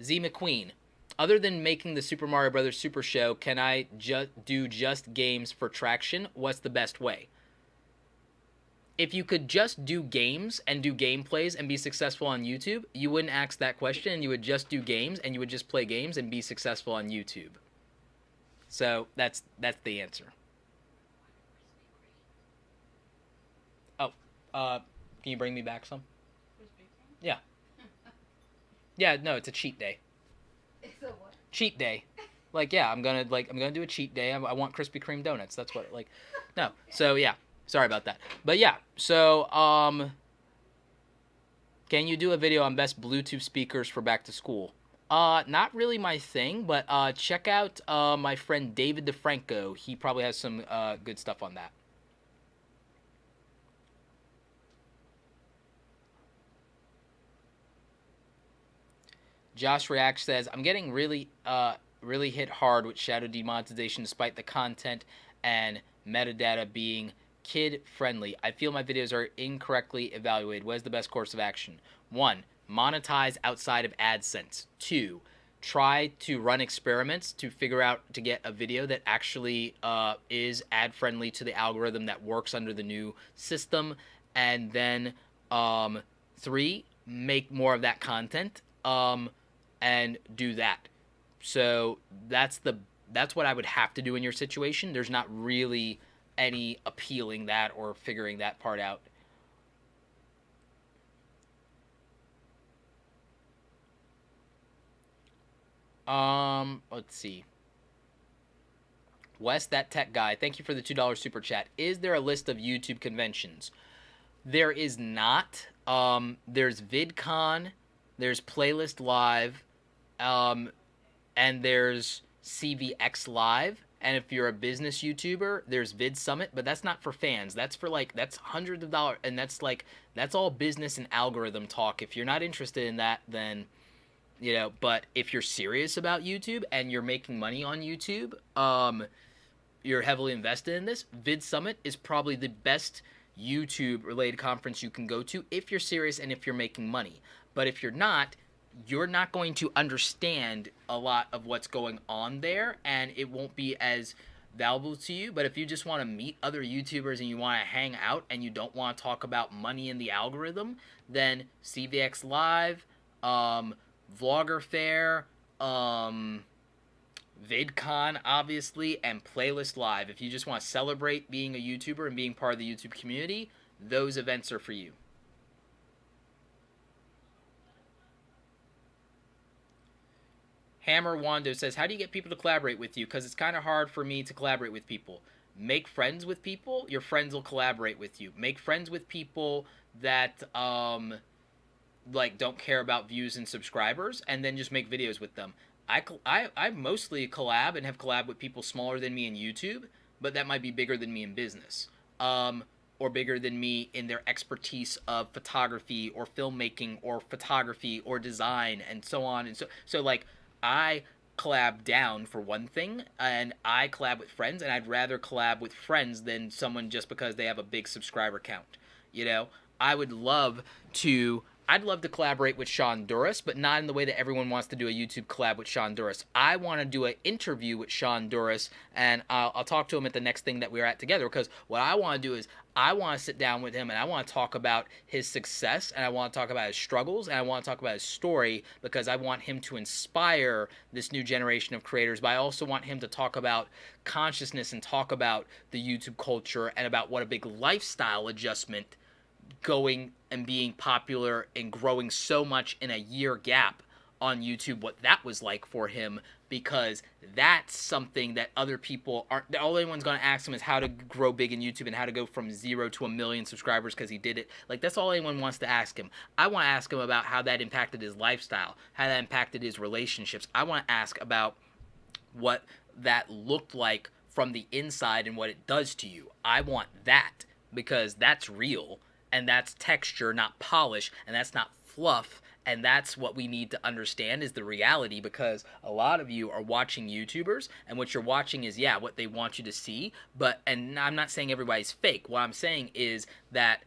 Z McQueen, other than making the Super Mario Brothers Super Show, can I do just games for traction? What's the best way? If you could just do games and do gameplays and be successful on YouTube, you wouldn't ask that question. You would just do games and you would just play games and be successful on YouTube. So that's the answer. Oh, can you bring me back some? Yeah. Yeah, no, it's a cheat day. It's a what? Cheat day. Like, yeah, I'm gonna do a cheat day. I want Krispy Kreme donuts. That's what, like, no. So yeah, sorry about that. But yeah, so can you do a video on best Bluetooth speakers for back to school? Not really my thing, but check out my friend David DeFranco. He probably has some good stuff on that. Josh React says, I'm getting really hit hard with shadow demonetization despite the content and metadata being kid friendly. I feel my videos are incorrectly evaluated. What is the best course of action? 1. Monetize outside of AdSense. 2. Try to run experiments to figure out to get a video that actually is ad friendly to the algorithm that works under the new system. And then 3. Make more of that content. And do that. So that's what I would have to do in your situation. There's not really any appealing that or figuring that part out. Let's see. Wes, that tech guy, thank you for the $2 super chat. Is there a list of YouTube conventions? There is not. There's VidCon, there's Playlist Live, um, and there's CVX Live. And if you're a business YouTuber, there's Vid Summit, but that's not for fans. That's for that's hundreds of dollars, and that's all business and algorithm talk. If you're not interested in that, then But if you're serious about YouTube and you're making money on YouTube, you're heavily invested in this. Vid Summit is probably the best YouTube related conference you can go to if you're serious and if you're making money. But if you're not going to understand a lot of what's going on there, and it won't be as valuable to you. But if you just want to meet other YouTubers and you want to hang out and you don't want to talk about money in the algorithm, then CVX Live, Vlogger Fair, VidCon, obviously, and Playlist Live. If you just want to celebrate being a YouTuber and being part of the YouTube community, those events are for you. Hammer Wando says, how do you get people to collaborate with you? Because it's kind of hard for me to collaborate with people. Make friends with people. Your friends will collaborate with you. Make friends with people that don't care about views and subscribers, and then just make videos with them. I mostly collab and have collab with people smaller than me in YouTube, but that might be bigger than me in business, or bigger than me in their expertise of photography or filmmaking or photography or design and so on and so I collab down for one thing, and I collab with friends, and I'd rather collab with friends than someone just because they have a big subscriber count. You know, I would love to I'd love to collaborate with Sean Duras, but not in the way that everyone wants to do a YouTube collab with Sean Duras. I want to do an interview with Sean Duras, and I'll talk to him at the next thing that we're at together, because what I want to do is I want to sit down with him and I want to talk about his success, and I want to talk about his struggles, and I want to talk about his story, because I want him to inspire this new generation of creators, but I also want him to talk about consciousness and talk about the YouTube culture and about what a big lifestyle adjustment going and being popular and growing so much in a year gap on YouTube, what that was like for him, because that's something that other people aren't. All anyone's going to ask him is how to grow big in YouTube and how to go from 0 to 1 million subscribers, because he did it. That's all anyone wants to ask him. I want to ask him about how that impacted his lifestyle, how that impacted his relationships. I want to ask about what that looked like from the inside and what it does to you. I want that, because that's real, and that's texture, not polish, and that's not fluff, and that's what we need to understand is the reality, because a lot of you are watching YouTubers, and what you're watching is, what they want you to see, and I'm not saying everybody's fake. What I'm saying is that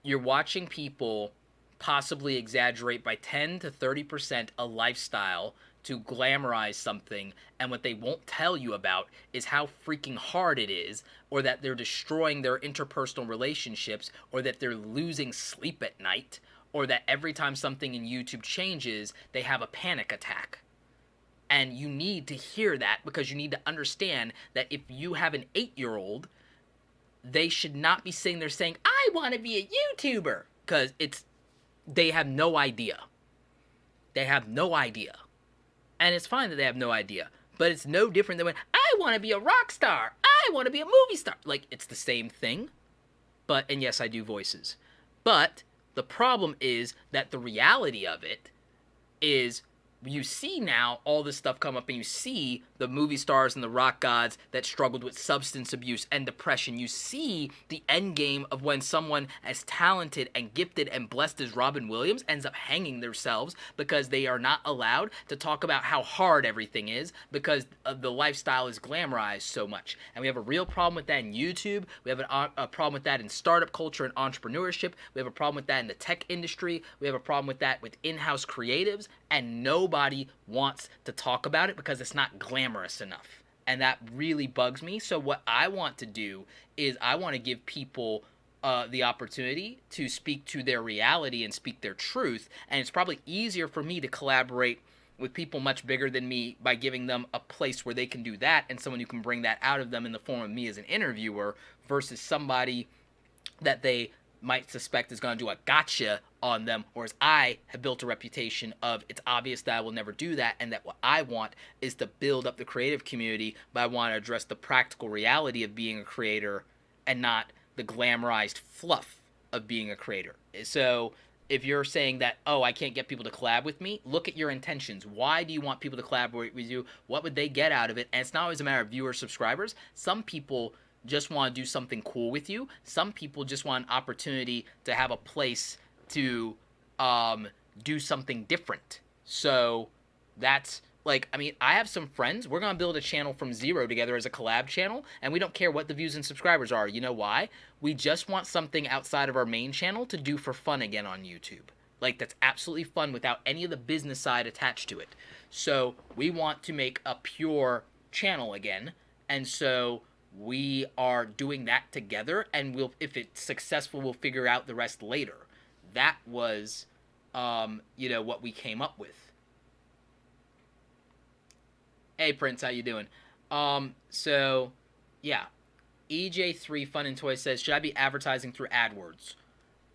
you're watching people possibly exaggerate by 10 to 30% a lifestyle to glamorize something, and what they won't tell you about is how freaking hard it is, or that they're destroying their interpersonal relationships, or that they're losing sleep at night, or that every time something in YouTube changes, they have a panic attack. And you need to hear that, because you need to understand that if you have an 8-year-old, they should not be sitting there saying, I want to be a YouTuber, because they have no idea. They have no idea. And it's fine that they have no idea, but it's no different than when I want to be a rock star. I want to be a movie star. It's the same thing. And yes, I do voices. But the problem is that the reality of it is you see now all this stuff come up, and you see the movie stars and the rock gods that struggled with substance abuse and depression. You see the end game of when someone as talented and gifted and blessed as Robin Williams ends up hanging themselves because they are not allowed to talk about how hard everything is because the lifestyle is glamorized so much. And we have a real problem with that in YouTube. We have a problem with that in startup culture and entrepreneurship. We have a problem with that in the tech industry. We have a problem with that with in-house creatives, and nobody wants to talk about it because it's not glamorous enough. And that really bugs me. So what I want to do is I want to give people the opportunity to speak to their reality and speak their truth. And it's probably easier for me to collaborate with people much bigger than me by giving them a place where they can do that and someone who can bring that out of them in the form of me as an interviewer versus somebody that they might suspect is going to do a gotcha on them, whereas I have built a reputation of it's obvious that I will never do that, and that what I want is to build up the creative community, but I want to address the practical reality of being a creator and not the glamorized fluff of being a creator. So if you're saying that, oh, I can't get people to collab with me, look at your intentions. Why do you want people to collaborate with you? What would they get out of it? And it's not always a matter of viewers, subscribers. Some people just want to do something cool with you. Some people just want an opportunity to have a place to do something different. So that's like, I mean, I have some friends. We're going to build a channel from zero together as a collab channel, and we don't care what the views and subscribers are. You know why? We just want something outside of our main channel to do for fun again on YouTube. Like, that's absolutely fun without any of the business side attached to it. So we want to make a pure channel again, and so we are doing that together, and we'll, if it's successful, we'll figure out the rest later. That was, what we came up with. Hey, Prince, how you doing? So, yeah. EJ3 Fun and Toys says, should I be advertising through AdWords?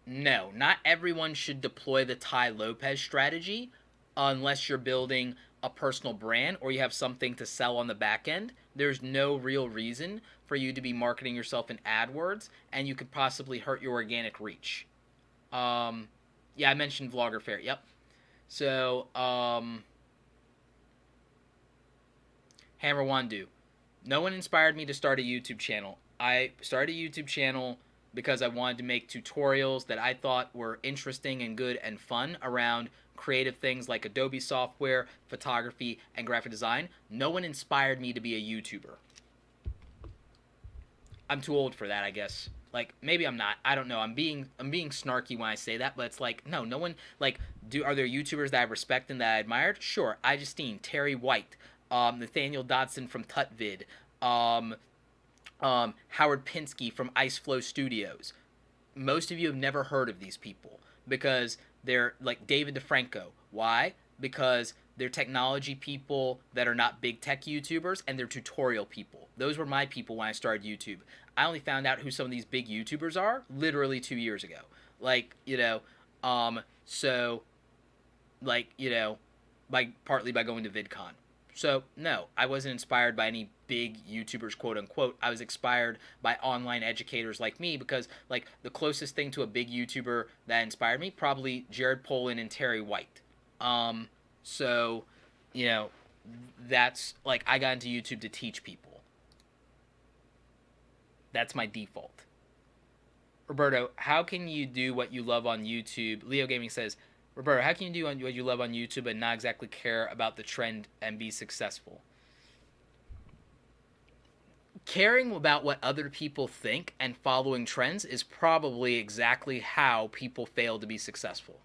No, not everyone should deploy the Ty Lopez strategy unless you're building a personal brand or you have something to sell on the back end. There's no real reason for you to be marketing yourself in AdWords, and you could possibly hurt your organic reach. Yeah, I mentioned Vlogger Fair. Yep. So, Hammer Wandu. No one inspired me to start a YouTube channel. I started a YouTube channel because I wanted to make tutorials that I thought were interesting and good and fun around creative things like Adobe software, photography, and graphic design. No one inspired me to be a YouTuber. I'm too old for that, I guess. Like, maybe I'm not. I don't know. I'm being snarky when I say that, but it's like, no one, like, are there YouTubers that I respect and that I admired? Sure. iJustine, Terry White, Nathaniel Dodson from Tutvid, Howard Pinsky from Iceflow Studios. Most of you have never heard of these people because they're like David DeFranco. Why? Because they're technology people that are not big tech YouTubers, and they're tutorial people. Those were my people when I started YouTube. I only found out who some of these big YouTubers are literally 2 years ago. Partly by going to VidCon. So, no, I wasn't inspired by any big YouTubers, quote unquote. I was inspired by online educators like me because, like, the closest thing to a big YouTuber that inspired me, probably Jared Polin and Terry White. That's, like, I got into YouTube to teach people. That's my default. Roberto, how can you do what you love on YouTube? Leo Gaming says, Roberto, how can you do what you love on YouTube and not exactly care about the trend and be successful? Caring about what other people think and following trends is probably exactly how people fail to be successful.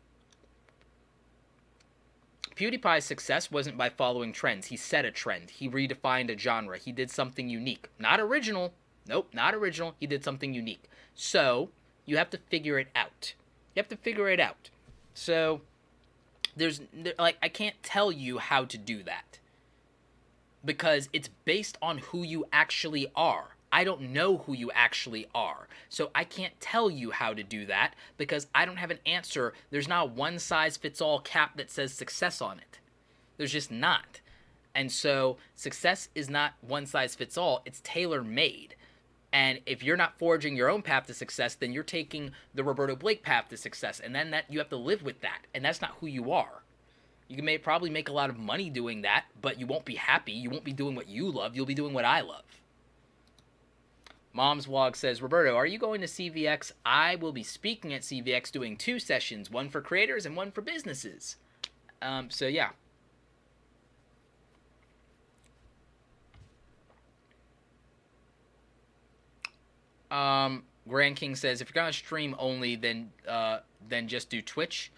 PewDiePie's success wasn't by following trends. He set a trend. He redefined a genre. He did something unique. Not original. Nope, not original. He did something unique. So, you have to figure it out. So, I can't tell you how to do that because it's based on who you actually are. I don't know who you actually are. So I can't tell you how to do that because I don't have an answer. There's not a one-size-fits-all cap that says success on it. There's just not. And so success is not one-size-fits-all. It's tailor-made. And if you're not forging your own path to success, then you're taking the Roberto Blake path to success. And then that you have to live with that. And that's not who you are. You can probably make a lot of money doing that, but you won't be happy. You won't be doing what you love. You'll be doing what I love. Mom's Vlog says, Roberto, are you going to CVX? I will be speaking at CVX doing 2 sessions, one for creators and one for businesses. So yeah. Grand King says, if you're gonna stream only, then just do Twitch.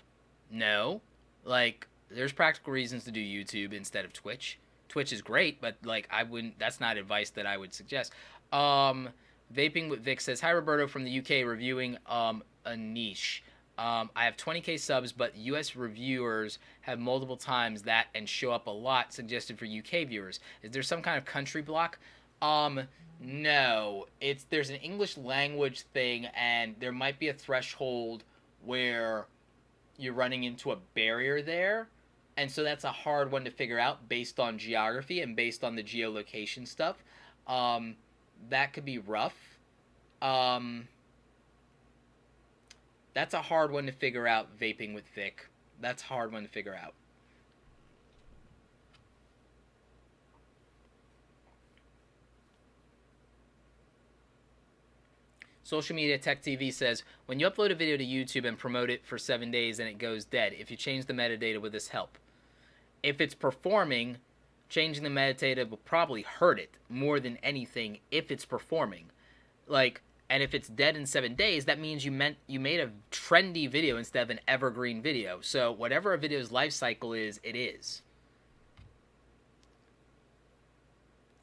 No, like there's practical reasons to do YouTube instead of Twitch. Twitch is great, but like I wouldn't. That's not advice that I would suggest. Vaping with Vic says, hi Roberto from the UK reviewing a niche. I have 20k subs, but US reviewers have multiple times that and show up a lot suggested for UK viewers. Is there some kind of country block? No. There's an English language thing, and there might be a threshold where you're running into a barrier there. And so that's a hard one to figure out based on geography and based on the geolocation stuff. That could be rough. That's a hard one to figure out, vaping with Vic. That's a hard one to figure out. Social Media Tech TV says, when you upload a video to YouTube and promote it for 7 days and it goes dead, if you change the metadata, will this help? If it's performing, changing the metadata will probably hurt it more than anything if it's performing. Like, and if it's dead in 7 days, that means you made a trendy video instead of an evergreen video. So whatever a video's life cycle is, it is.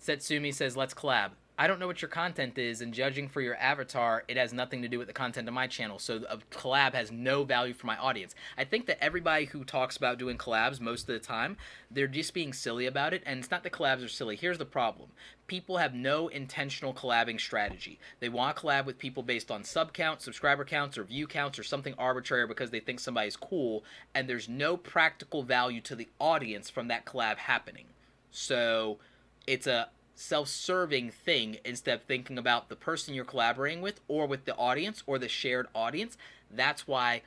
Setsumi says, let's collab. I don't know what your content is, and judging for your avatar, it has nothing to do with the content of my channel, so a collab has no value for my audience. I think that everybody who talks about doing collabs most of the time, they're just being silly about it, and it's not that collabs are silly. Here's the problem. People have no intentional collabing strategy. They want to collab with people based on sub counts, subscriber counts, or view counts, or something arbitrary because they think somebody's cool, and there's no practical value to the audience from that collab happening. So it's a self-serving thing instead of thinking about the person you're collaborating with or with the audience or the shared audience. That's why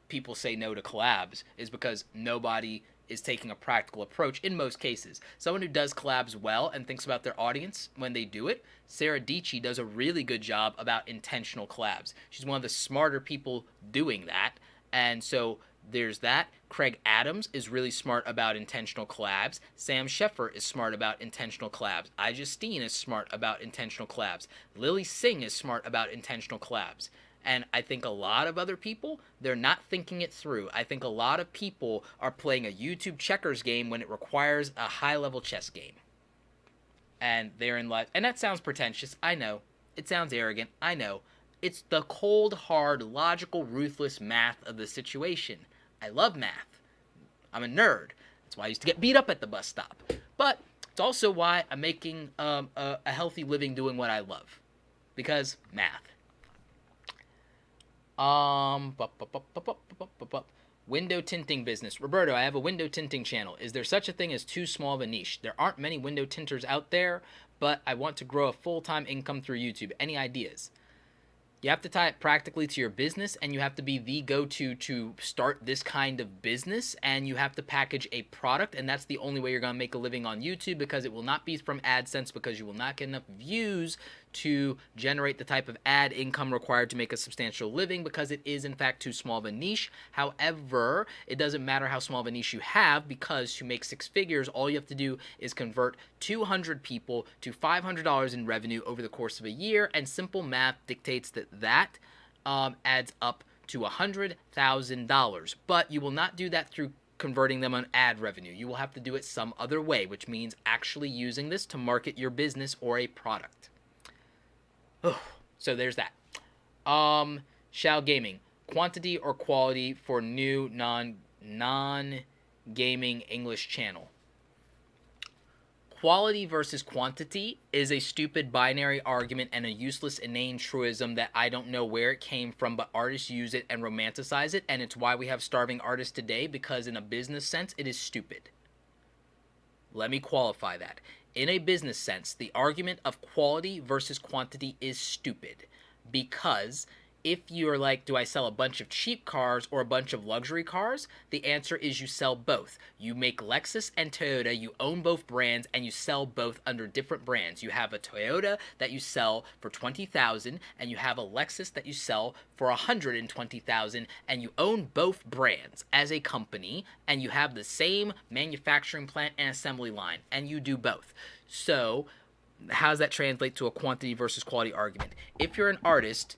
people say no to collabs, is because nobody is taking a practical approach in most cases. Someone who does collabs well and thinks about their audience when they do it, Sarah Dietschy does a really good job about intentional collabs. She's one of the smarter people doing that, and so there's that. Craig Adams is really smart about intentional collabs. Sam Sheffer is smart about intentional collabs. iJustine is smart about intentional collabs. Lily Singh is smart about intentional collabs. And I think a lot of other people, they're not thinking it through. I think a lot of people are playing a YouTube checkers game when it requires a high-level chess game. And therein lies... And that sounds pretentious, I know. It sounds arrogant, I know. It's the cold, hard, logical, ruthless math of the situation. I love math. I'm a nerd. That's why I used to get beat up at the bus stop. But it's also why I'm making a healthy living doing what I love. Because math. Window tinting business. Roberto, I have a window tinting channel. Is there such a thing as too small of a niche? There aren't many window tinters out there, but I want to grow a full-time income through YouTube. Any ideas? You have to tie it practically to your business, and you have to be the go-to to start this kind of business, and you have to package a product, and that's the only way you're going to make a living on YouTube, because it will not be from AdSense, because you will not get enough views to generate the type of ad income required to make a substantial living, because it is in fact too small of a niche. However, it doesn't matter how small of a niche you have, because to make 6 figures, all you have to do is convert 200 people to $500 in revenue over the course of a year, and simple math dictates that adds up to $100,000. But you will not do that through converting them on ad revenue. You will have to do it some other way, which means actually using this to market your business or a product. So there's that. Shao Gaming. Quantity or quality for new non-gaming English channel? Quality versus quantity is a stupid binary argument and a useless inane truism that I don't know where it came from, but artists use it and romanticize it, and it's why we have starving artists today, because in a business sense, it is stupid. Let me qualify that. In a business sense, the argument of quality versus quantity is stupid, because If you're like, do I sell a bunch of cheap cars or a bunch of luxury cars? The answer is you sell both. You make Lexus and Toyota, you own both brands, and you sell both under different brands. You have a Toyota that you sell for $20,000, and you have a Lexus that you sell for $120,000, and you own both brands as a company, and you have the same manufacturing plant and assembly line, and you do both. So how does that translate to a quantity versus quality argument? If you're an artist,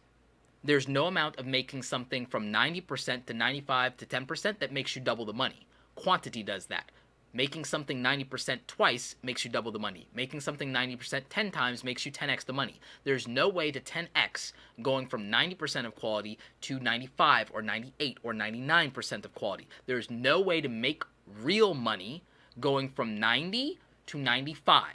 there's no amount of making something from 90% to 95 to 10% that makes you double the money. Quantity does that. Making something 90% twice makes you double the money. Making something 90% 10 times makes you 10x the money. There's no way to 10x going from 90% of quality to 95 or 98 or 99% of quality. There's no way to make real money going from 90 to 95.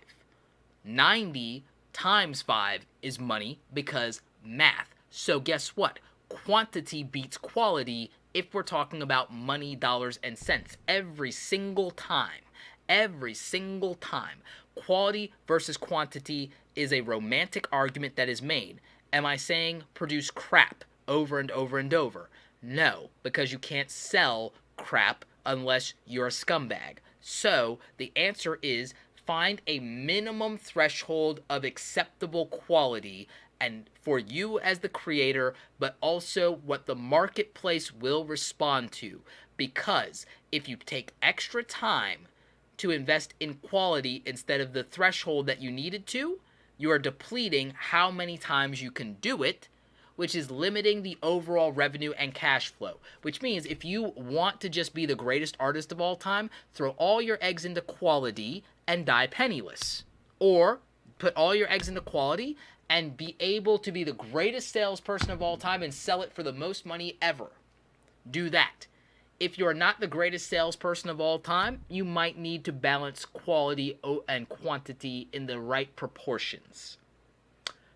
90 times 5 is money because math. So guess what? Quantity beats quality if we're talking about money, dollars, and cents. Every single time. Every single time. Quality versus quantity is a romantic argument that is made. Am I saying produce crap over and over and over? No, because you can't sell crap unless you're a scumbag. So the answer is find a minimum threshold of acceptable quality, and for you as the creator, but also what the marketplace will respond to. Because if you take extra time to invest in quality instead of the threshold that you needed to, you are depleting how many times you can do it, which is limiting the overall revenue and cash flow. Which means if you want to just be the greatest artist of all time, throw all your eggs into quality and die penniless. Or put all your eggs into quality and be able to be the greatest salesperson of all time and sell it for the most money ever. Do that. If you're not the greatest salesperson of all time, you might need to balance quality and quantity in the right proportions.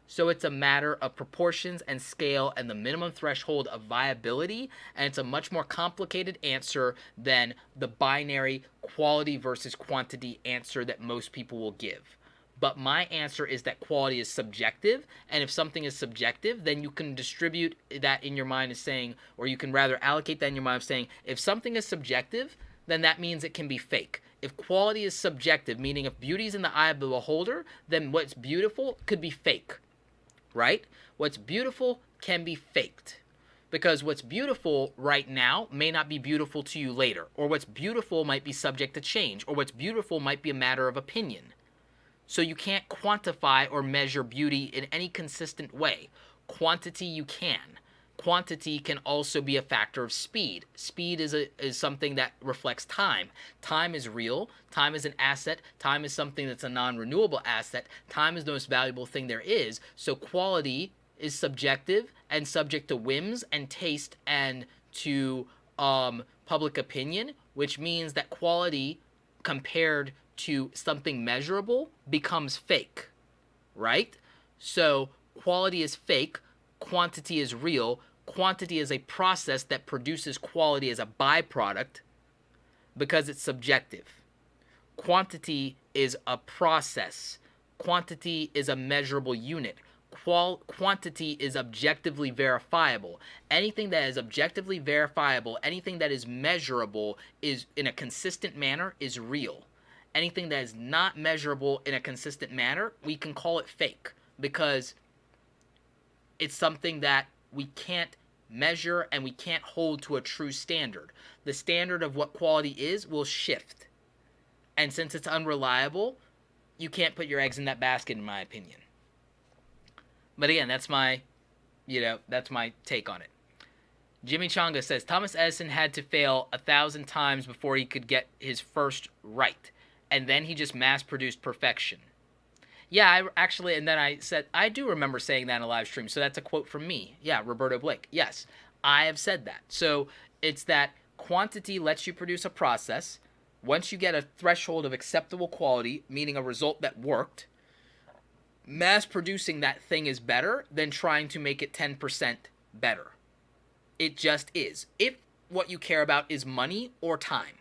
So it's a matter of proportions and scale and the minimum threshold of viability, and it's a much more complicated answer than the binary quality versus quantity answer that most people will give. But my answer is that quality is subjective, and if something is subjective, then you can distribute that in your mind as saying, or you can rather allocate that in your mind of saying, if something is subjective, then that means it can be fake. If quality is subjective, meaning if beauty is in the eye of the beholder, then what's beautiful could be fake, right? What's beautiful can be faked. Because what's beautiful right now may not be beautiful to you later, or what's beautiful might be subject to change, or what's beautiful might be a matter of opinion. So you can't quantify or measure beauty in any consistent way. Quantity you can. Quantity can also be a factor of speed. Speed is something that reflects time. Time is real. Time is an asset. Time is something that's a non-renewable asset. Time is the most valuable thing there is. So quality is subjective and subject to whims and taste and to public opinion, which means that quality compared to something measurable becomes fake, right? So quality is fake, quantity is real. Quantity is a process that produces quality as a byproduct because it's subjective. Quantity is a process. Quantity is a measurable unit. Quantity is objectively verifiable. Anything that is objectively verifiable, anything that is measurable is in a consistent manner is real. Anything that is not measurable in a consistent manner, we can call it fake because it's something that we can't measure and we can't hold to a true standard. The standard of what quality is will shift. And since it's unreliable, you can't put your eggs in that basket, in my opinion. But again, that's my take on it. Jimmy Changa says, Thomas Edison had to fail 1,000 times before he could get his first right. And then he just mass-produced perfection. Yeah, and then I said, I do remember saying that in a live stream, so that's a quote from me. Yeah, Roberto Blake. Yes, I have said that. So it's that quantity lets you produce a process. Once you get a threshold of acceptable quality, meaning a result that worked, mass-producing that thing is better than trying to make it 10% better. It just is. If what you care about is money or time.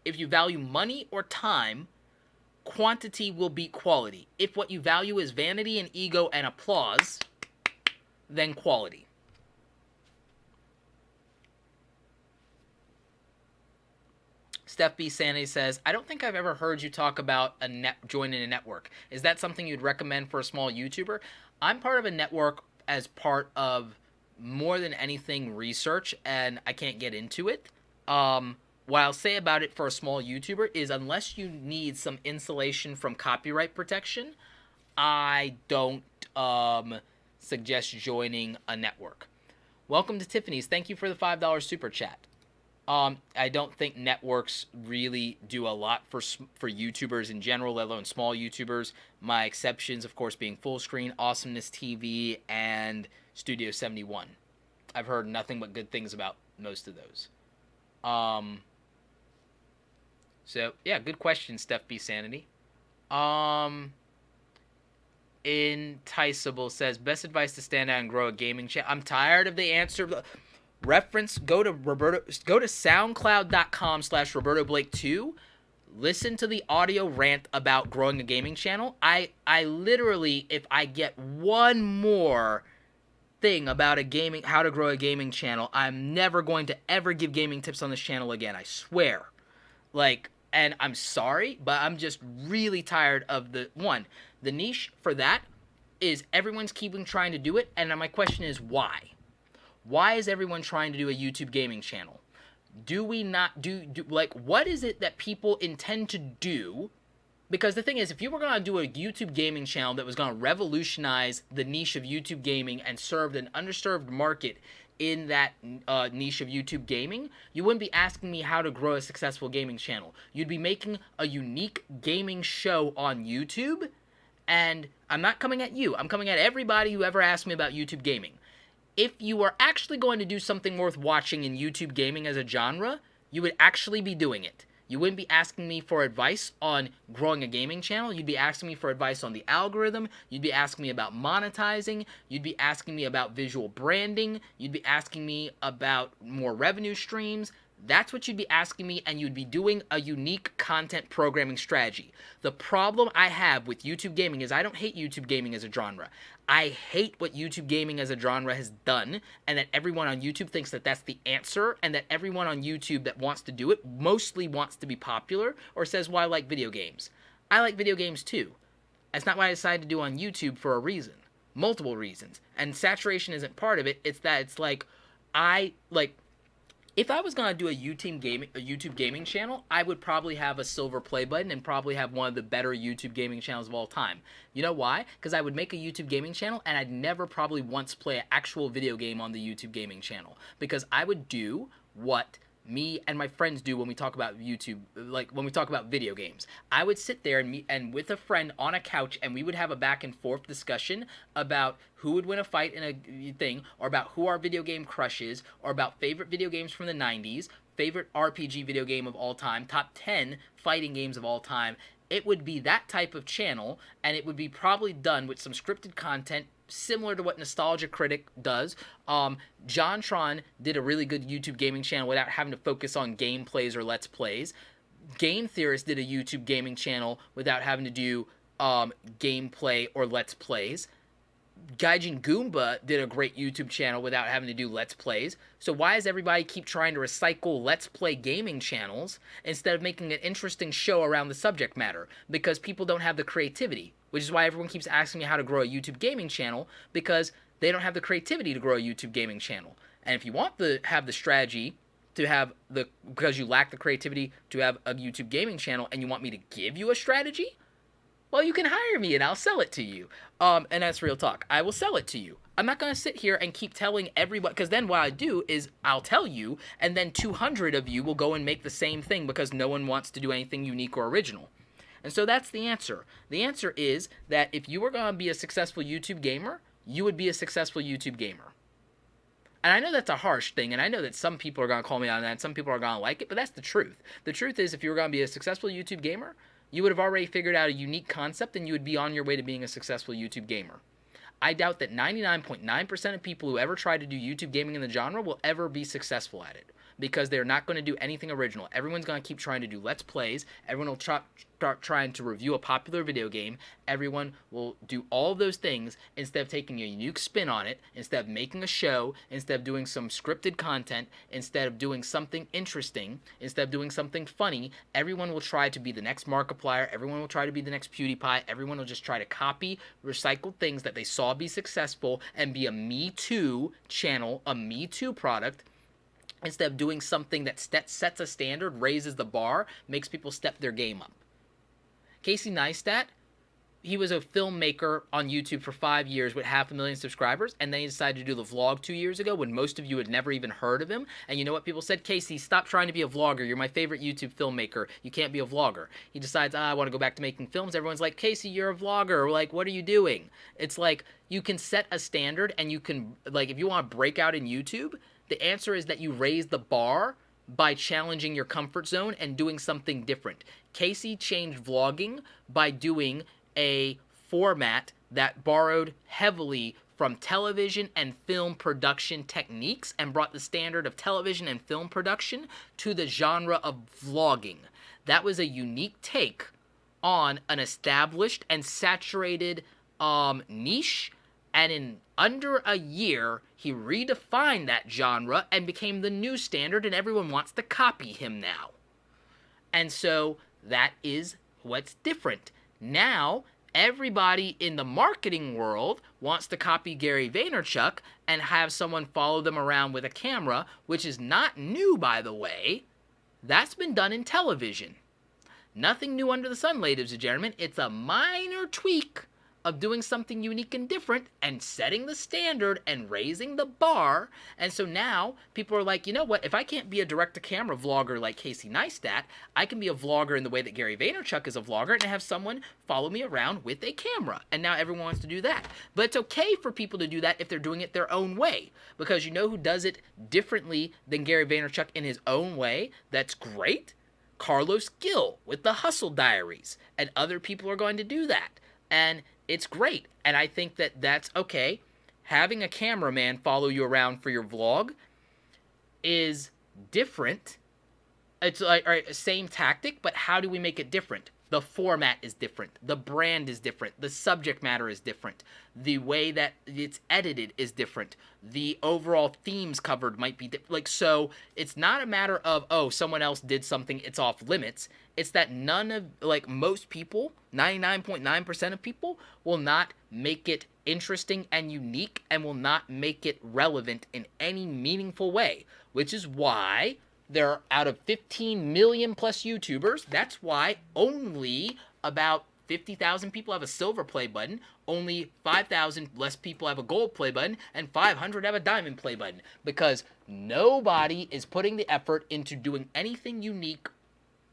If you value money or time, quantity will beat quality. If what you value is vanity and ego and applause, then quality. Steph B. Sandy says, I don't think I've ever heard you talk about joining a network. Is that something you'd recommend for a small YouTuber? I'm part of a network as part of more than anything research, and I can't get into it. What I'll say about it for a small YouTuber is unless you need some insulation from copyright protection, I don't suggest joining a network. Welcome to Tiffany's. Thank you for the $5 super chat. I don't think networks really do a lot for YouTubers in general, let alone small YouTubers. My exceptions, of course, being Fullscreen, Awesomeness TV, and Studio 71. I've heard nothing but good things about most of those. So, yeah, good question, Steph B. Sanity. Enticeable says, best advice to stand out and grow a gaming channel. I'm tired of the answer. Reference, go to soundcloud.com/RobertoBlake2. Listen to the audio rant about growing a gaming channel. I literally, if I get one more thing about how to grow a gaming channel, I'm never going to ever give gaming tips on this channel again. I swear. And I'm sorry, but I'm just really tired of the niche for that is everyone's keeping trying to do it, and my question is why? Why is everyone trying to do a YouTube gaming channel? Do we not what is it that people intend to do? Because the thing is, if you were going to do a YouTube gaming channel that was going to revolutionize the niche of YouTube gaming and served an underserved market in that niche of YouTube gaming, you wouldn't be asking me how to grow a successful gaming channel. You'd be making a unique gaming show on YouTube, and I'm not coming at you. I'm coming at everybody who ever asked me about YouTube gaming. If you are actually going to do something worth watching in YouTube gaming as a genre, you would actually be doing it. You wouldn't be asking me for advice on growing a gaming channel. You'd be asking me for advice on the algorithm. You'd be asking me about monetizing. You'd be asking me about visual branding. You'd be asking me about more revenue streams. That's what you'd be asking me, and you'd be doing a unique content programming strategy. The problem I have with YouTube gaming is I don't hate YouTube gaming as a genre. I hate what YouTube gaming as a genre has done, and that everyone on YouTube thinks that that's the answer, and that everyone on YouTube that wants to do it mostly wants to be popular or says, well, I like video games. I like video games too. That's not what I decided to do on YouTube for a reason. Multiple reasons. And saturation isn't part of it. It's that it's if I was going to do a YouTube gaming channel, I would probably have a silver play button and probably have one of the better YouTube gaming channels of all time. You know why? Because I would make a YouTube gaming channel and I'd never probably once play an actual video game on the YouTube gaming channel. Because I would do what me and my friends do when we talk about YouTube, like when we talk about video games. I would sit there and with a friend on a couch, and we would have a back and forth discussion about who would win a fight in a thing, or about who our video game crush is, or about favorite video games from the 90s, favorite RPG video game of all time, top 10 fighting games of all time. It would be that type of channel, and it would be probably done with some scripted content similar to what Nostalgia Critic does. JonTron did a really good YouTube gaming channel without having to focus on gameplays or Let's Plays. Game Theorist did a YouTube gaming channel without having to do gameplay or Let's Plays. Gaijin Goomba did a great YouTube channel without having to do Let's Plays. So why does everybody keep trying to recycle Let's Play gaming channels instead of making an interesting show around the subject matter? Because people don't have the creativity, which is why everyone keeps asking me how to grow a YouTube gaming channel, because they don't have the creativity to grow a YouTube gaming channel. And if you want to have the strategy because you lack the creativity to have a YouTube gaming channel and you want me to give you a strategy, well, you can hire me and I'll sell it to you. And that's real talk. I will sell it to you. I'm not going to sit here and keep telling everybody, because then what I do is I'll tell you, and then 200 of you will go and make the same thing because no one wants to do anything unique or original. And so that's the answer. The answer is that if you were going to be a successful YouTube gamer, you would be a successful YouTube gamer. And I know that's a harsh thing, and I know that some people are going to call me on that, and some people are going to like it, but that's the truth. The truth is, if you were going to be a successful YouTube gamer, you would have already figured out a unique concept, and you would be on your way to being a successful YouTube gamer. I doubt that 99.9% of people who ever try to do YouTube gaming in the genre will ever be successful at it, because they're not going to do anything original. Everyone's going to keep trying to do Let's Plays. Everyone will start trying to review a popular video game. Everyone will do all those things instead of taking a unique spin on it, instead of making a show, instead of doing some scripted content, instead of doing something interesting, instead of doing something funny. Everyone will try to be the next Markiplier. Everyone will try to be the next PewDiePie. Everyone will just try to copy recycled things that they saw be successful and be a Me Too channel, a Me Too product, instead of doing something that sets a standard, raises the bar, makes people step their game up. Casey Neistat, he was a filmmaker on YouTube for 5 years with 500,000 subscribers, and then he decided to do the vlog 2 years ago when most of you had never even heard of him. And you know what people said? Casey, stop trying to be a vlogger. You're my favorite YouTube filmmaker. You can't be a vlogger. He decides, I want to go back to making films. Everyone's like, Casey, you're a vlogger. Like, what are you doing? It's like, you can set a standard, and you can, like, if you want to break out in YouTube, the answer is that you raise the bar by challenging your comfort zone and doing something different. Casey changed vlogging by doing a format that borrowed heavily from television and film production techniques and brought the standard of television and film production to the genre of vlogging. That was a unique take on an established and saturated niche, and in under a year, he redefined that genre and became the new standard, and everyone wants to copy him now. And so that is what's different. Now, everybody in the marketing world wants to copy Gary Vaynerchuk and have someone follow them around with a camera, which is not new, by the way. That's been done in television. Nothing new under the sun, ladies and gentlemen. It's a minor tweak of doing something unique and different and setting the standard and raising the bar. And so now people are like, you know what? If I can't be a direct-to-camera vlogger like Casey Neistat, I can be a vlogger in the way that Gary Vaynerchuk is a vlogger and have someone follow me around with a camera. And now everyone wants to do that. But it's okay for people to do that if they're doing it their own way. Because you know who does it differently than Gary Vaynerchuk in his own way? That's great. Carlos Gill with the Hustle Diaries. And other people are going to do that. And it's great, and I think that that's okay. Having a cameraman follow you around for your vlog is different. It's like, all right, same tactic, but how do we make it different? The format is different. The brand is different. The subject matter is different. The way that it's edited is different. The overall themes covered might be different. Like, so it's not a matter of, oh, someone else did something, it's off limits. It's that most people, 99.9% of people, will not make it interesting and unique and will not make it relevant in any meaningful way, which is why there are, out of 15 million plus YouTubers, that's why only about 50,000 people have a silver play button, only 5,000 less people have a gold play button, and 500 have a diamond play button. Because nobody is putting the effort into doing anything unique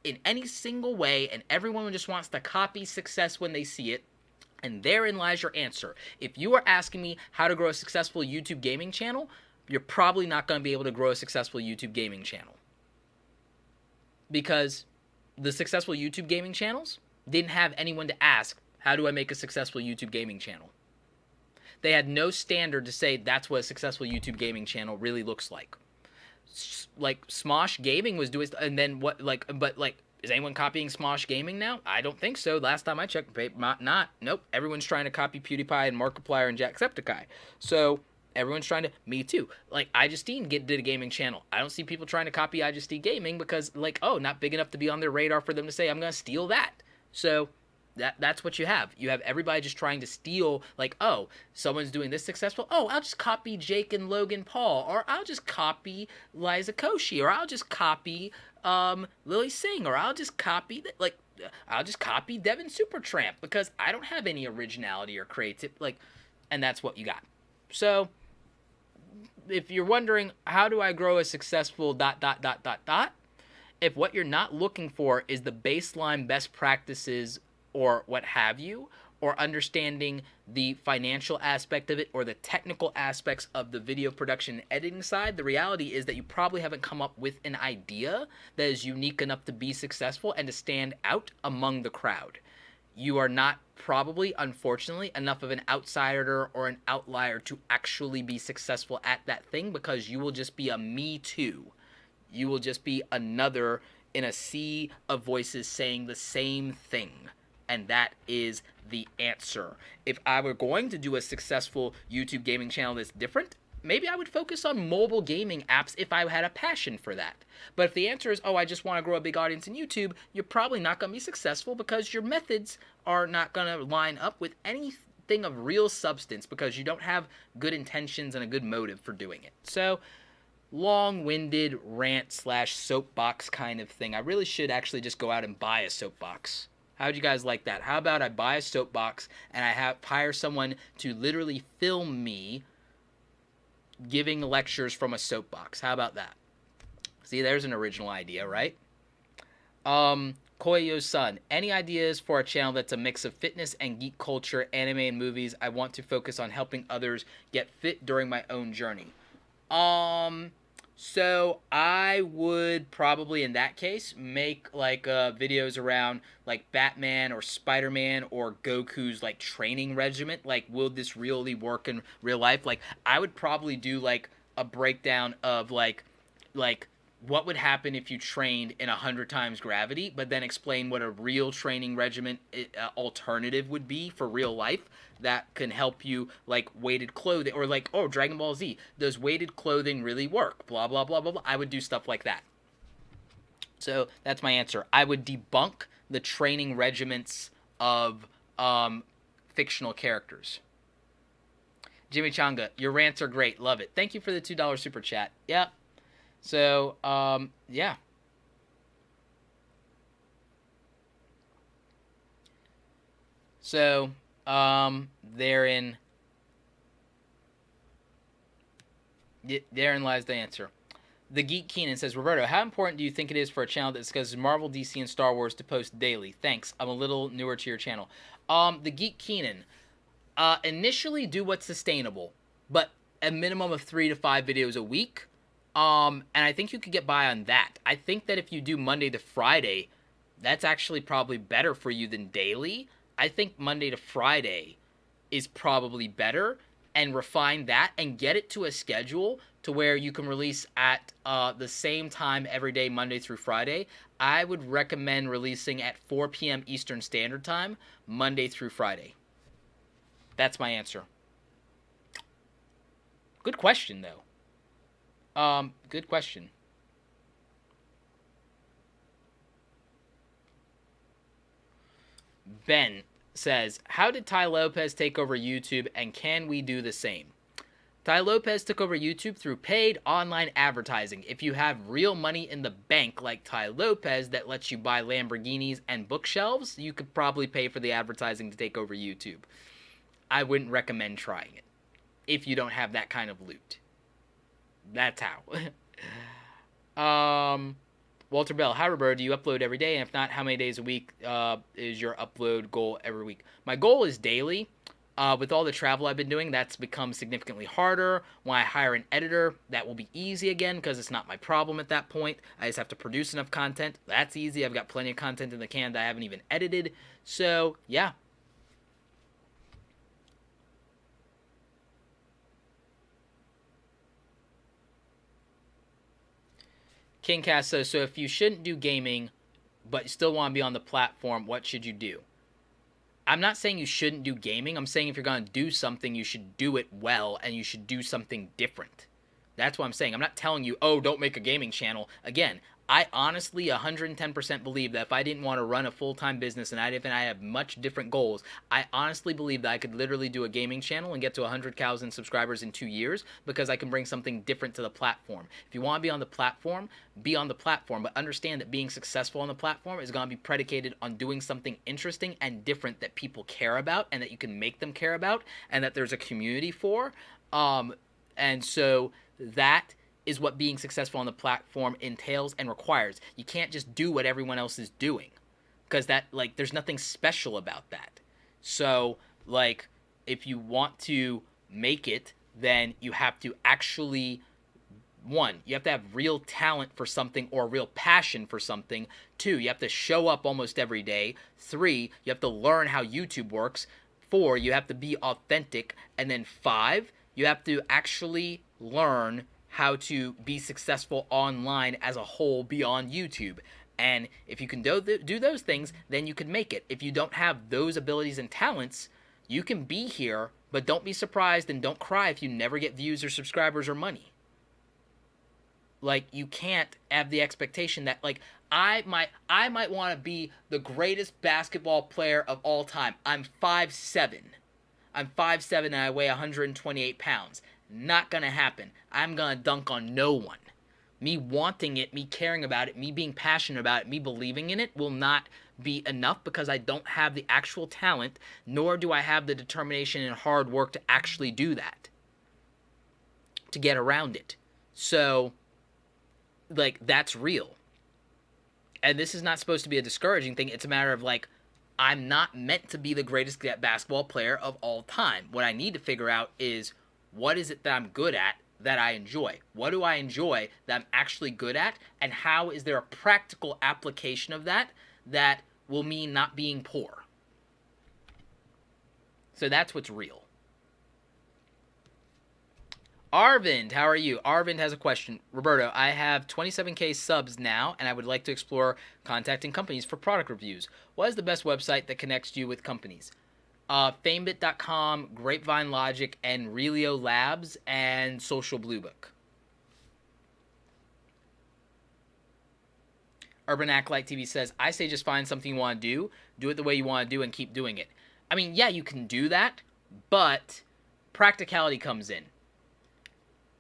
in any single way, and everyone just wants to copy success when they see it. And therein lies your answer. If you are asking me how to grow a successful YouTube gaming channel, you're probably not going to be able to grow a successful YouTube gaming channel. Because the successful YouTube gaming channels didn't have anyone to ask, how do I make a successful YouTube gaming channel? They had no standard to say that's what a successful YouTube gaming channel really looks like. Like, Smosh Gaming was doing, and then what, like, but, like, is anyone copying Smosh Gaming now? I don't think so. Last time I checked, not. Nope. Everyone's trying to copy PewDiePie and Markiplier and Jacksepticeye. So everyone's trying to, me too. Like, iJustine did a gaming channel. I don't see people trying to copy iJustine Gaming because, like, oh, not big enough to be on their radar for them to say, I'm going to steal that. So that's what you have. You have everybody just trying to steal, like, oh, someone's doing this successful. Oh, I'll just copy Jake and Logan Paul, or I'll just copy Liza Koshy, or I'll just copy Lily Singh, or I'll just copy Devin Supertramp because I don't have any originality or creativity, like, and that's what you got. So if you're wondering, how do I grow a successful ... if what you're not looking for is the baseline best practices or what have you, or understanding the financial aspect of it or the technical aspects of the video production and editing side, the reality is that you probably haven't come up with an idea that is unique enough to be successful and to stand out among the crowd. You are not probably, unfortunately, enough of an outsider or an outlier to actually be successful at that thing because you will just be a me too. You will just be another in a sea of voices saying the same thing. And that is the answer. If I were going to do a successful YouTube gaming channel that's different, maybe I would focus on mobile gaming apps if I had a passion for that. But if the answer is, oh, I just want to grow a big audience in YouTube, you're probably not going to be successful because your methods are not going to line up with anything of real substance because you don't have good intentions and a good motive for doing it. So, long-winded rant slash soapbox kind of thing. I really should actually just go out and buy a soapbox. How'd you guys like that? How about I buy a soapbox and I hire someone to literally film me giving lectures from a soapbox? How about that? See, there's an original idea, right? Koyo's son, any ideas for a channel that's a mix of fitness and geek culture, anime and movies? I want to focus on helping others get fit during my own journey. So I would probably in that case make like videos around like Batman or Spider-Man or Goku's like training regimen. Like, will this really work in real life? Like, I would probably do like a breakdown of like what would happen if you trained in 100 times gravity, but then explain what a real training regimen alternative would be for real life that can help you, like weighted clothing, or like, oh, Dragon Ball Z, does weighted clothing really work? Blah, blah, blah, blah, blah. I would do stuff like that. So that's my answer. I would debunk the training regiments of fictional characters. Jimmy Changa, your rants are great. Love it. Thank you for the $2 super chat. Yep. So, yeah. So, therein lies the answer. The Geek Keenan says, Roberto, how important do you think it is for a channel that discusses Marvel, DC, and Star Wars to post daily? Thanks. I'm a little newer to your channel. The Geek Keenan, initially do what's sustainable, but a minimum of 3 to 5 videos a week. And I think you could get by on that. I think that if you do Monday to Friday, that's actually probably better for you than daily. I think Monday to Friday is probably better, and refine that and get it to a schedule to where you can release at the same time every day, Monday through Friday. I would recommend releasing at 4 p.m. Eastern Standard Time, Monday through Friday. That's my answer. Good question, though. Good question. Ben says, how did Tai Lopez take over YouTube, and can we do the same? Tai Lopez took over YouTube through paid online advertising. If you have real money in the bank like Tai Lopez that lets you buy Lamborghinis and bookshelves, you could probably pay for the advertising to take over YouTube. I wouldn't recommend trying it if you don't have that kind of loot. That's how. Walter Bell, hi Roberto, do you upload every day? And if not, how many days a week is your upload goal every week? My goal is daily. With all the travel I've been doing, that's become significantly harder. When I hire an editor, that will be easy again because it's not my problem at that point. I just have to produce enough content. That's easy. I've got plenty of content in the can that I haven't even edited. So, yeah. King Cass says, so if you shouldn't do gaming, but you still want to be on the platform, what should you do? I'm not saying you shouldn't do gaming. I'm saying if you're going to do something, you should do it well, and you should do something different. That's what I'm saying. I'm not telling you, oh, don't make a gaming channel. Again, I honestly 110% believe that if I didn't want to run a full-time business and I have much different goals, I honestly believe that I could literally do a gaming channel and get to 100,000 subscribers in 2 years because I can bring something different to the platform. If you want to be on the platform, but understand that being successful on the platform is going to be predicated on doing something interesting and different that people care about and that you can make them care about and that there's a community for. And so that is what being successful on the platform entails and requires. You can't just do what everyone else is doing because that, like, there's nothing special about that. So, like, if you want to make it, then you have to actually, one, you have to have real talent for something or real passion for something. 2, you have to show up almost every day. 3, you have to learn how YouTube works. 4, you have to be authentic. And then 5, you have to actually learn how to be successful online as a whole beyond YouTube. And if you can do those things, then you can make it. If you don't have those abilities and talents, you can be here, but don't be surprised and don't cry if you never get views or subscribers or money. Like, you can't have the expectation that, like, I might want to be the greatest basketball player of all time. I'm 5'7". I'm 5'7" and I weigh 128 pounds. Not gonna happen. I'm gonna dunk on no one. Me wanting it, me caring about it, me being passionate about it, me believing in it will not be enough because I don't have the actual talent, nor do I have the determination and hard work to actually do that, to get around it. So, like, that's real. And this is not supposed to be a discouraging thing. It's a matter of, like, I'm not meant to be the greatest basketball player of all time. What I need to figure out is, what is it that I'm good at that I enjoy? What do I enjoy that I'm actually good at? And how is there a practical application of that that will mean not being poor? So that's what's real. Arvind, how are you? Arvind has a question. Roberto, I have 27K subs now, and I would like to explore contacting companies for product reviews. What is the best website that connects you with companies? Famebit.com, Grapevine Logic, and Relio Labs, and Social Blue Book. Urban Acolyte TV says, I say just find something you want to do it the way you want to do, and keep doing it. I mean, yeah, you can do that, but practicality comes in.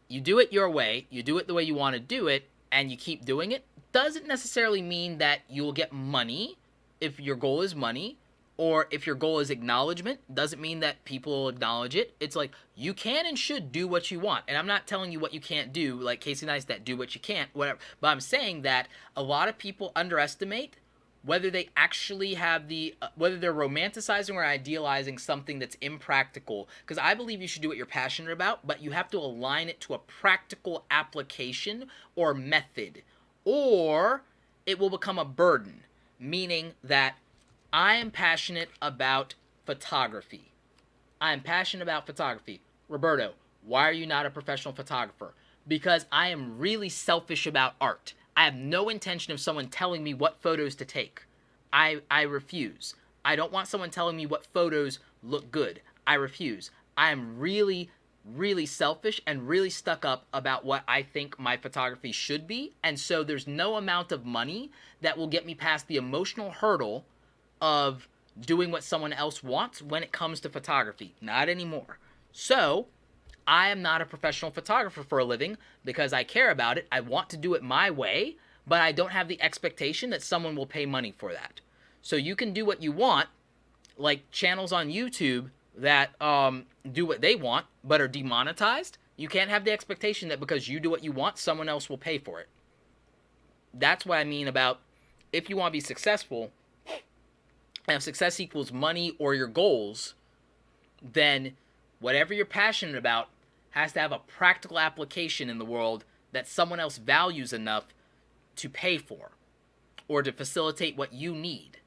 You do it your way, you do it the way you want to do it, and you keep doing it. Doesn't necessarily mean that you'll get money if your goal is money, or if your goal is acknowledgement. Doesn't mean that people will acknowledge it. It's like, you can and should do what you want. And I'm not telling you what you can't do, like Casey Neistat, do what you can't, whatever. But I'm saying that a lot of people underestimate whether they actually have whether they're romanticizing or idealizing something that's impractical. Because I believe you should do what you're passionate about, but you have to align it to a practical application or method, or it will become a burden. Meaning that I am passionate about photography. I am passionate about photography. Roberto, why are you not a professional photographer? Because I am really selfish about art. I have no intention of someone telling me what photos to take. I refuse. I don't want someone telling me what photos look good. I refuse. I am really, really selfish and really stuck up about what I think my photography should be. And so there's no amount of money that will get me past the emotional hurdle of doing what someone else wants when it comes to photography. Not anymore. So I am not a professional photographer for a living because I care about it. I want to do it my way, but I don't have the expectation that someone will pay money for that. So you can do what you want, like channels on YouTube that do what they want but are demonetized. You can't have the expectation that because you do what you want, someone else will pay for it. That's what I mean about, if you want to be successful, and if success equals money or your goals, then whatever you're passionate about has to have a practical application in the world that someone else values enough to pay for or to facilitate what you need.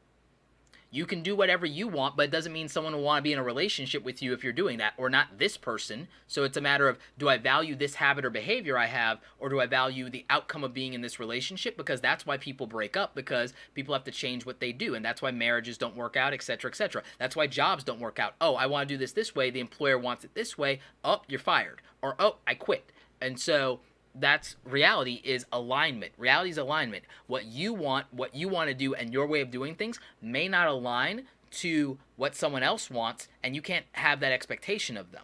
You can do whatever you want, but it doesn't mean someone will want to be in a relationship with you if you're doing that, or not this person. So it's a matter of, do I value this habit or behavior I have, or do I value the outcome of being in this relationship? Because that's why people break up, because people have to change what they do, and that's why marriages don't work out, etc., etc. That's why jobs don't work out. Oh, I want to do this way, the employer wants it this way. Oh, you're fired. Or, oh, I quit. And so that's reality, is alignment. Reality is alignment. What you want to do, and your way of doing things may not align to what someone else wants, and you can't have that expectation of them.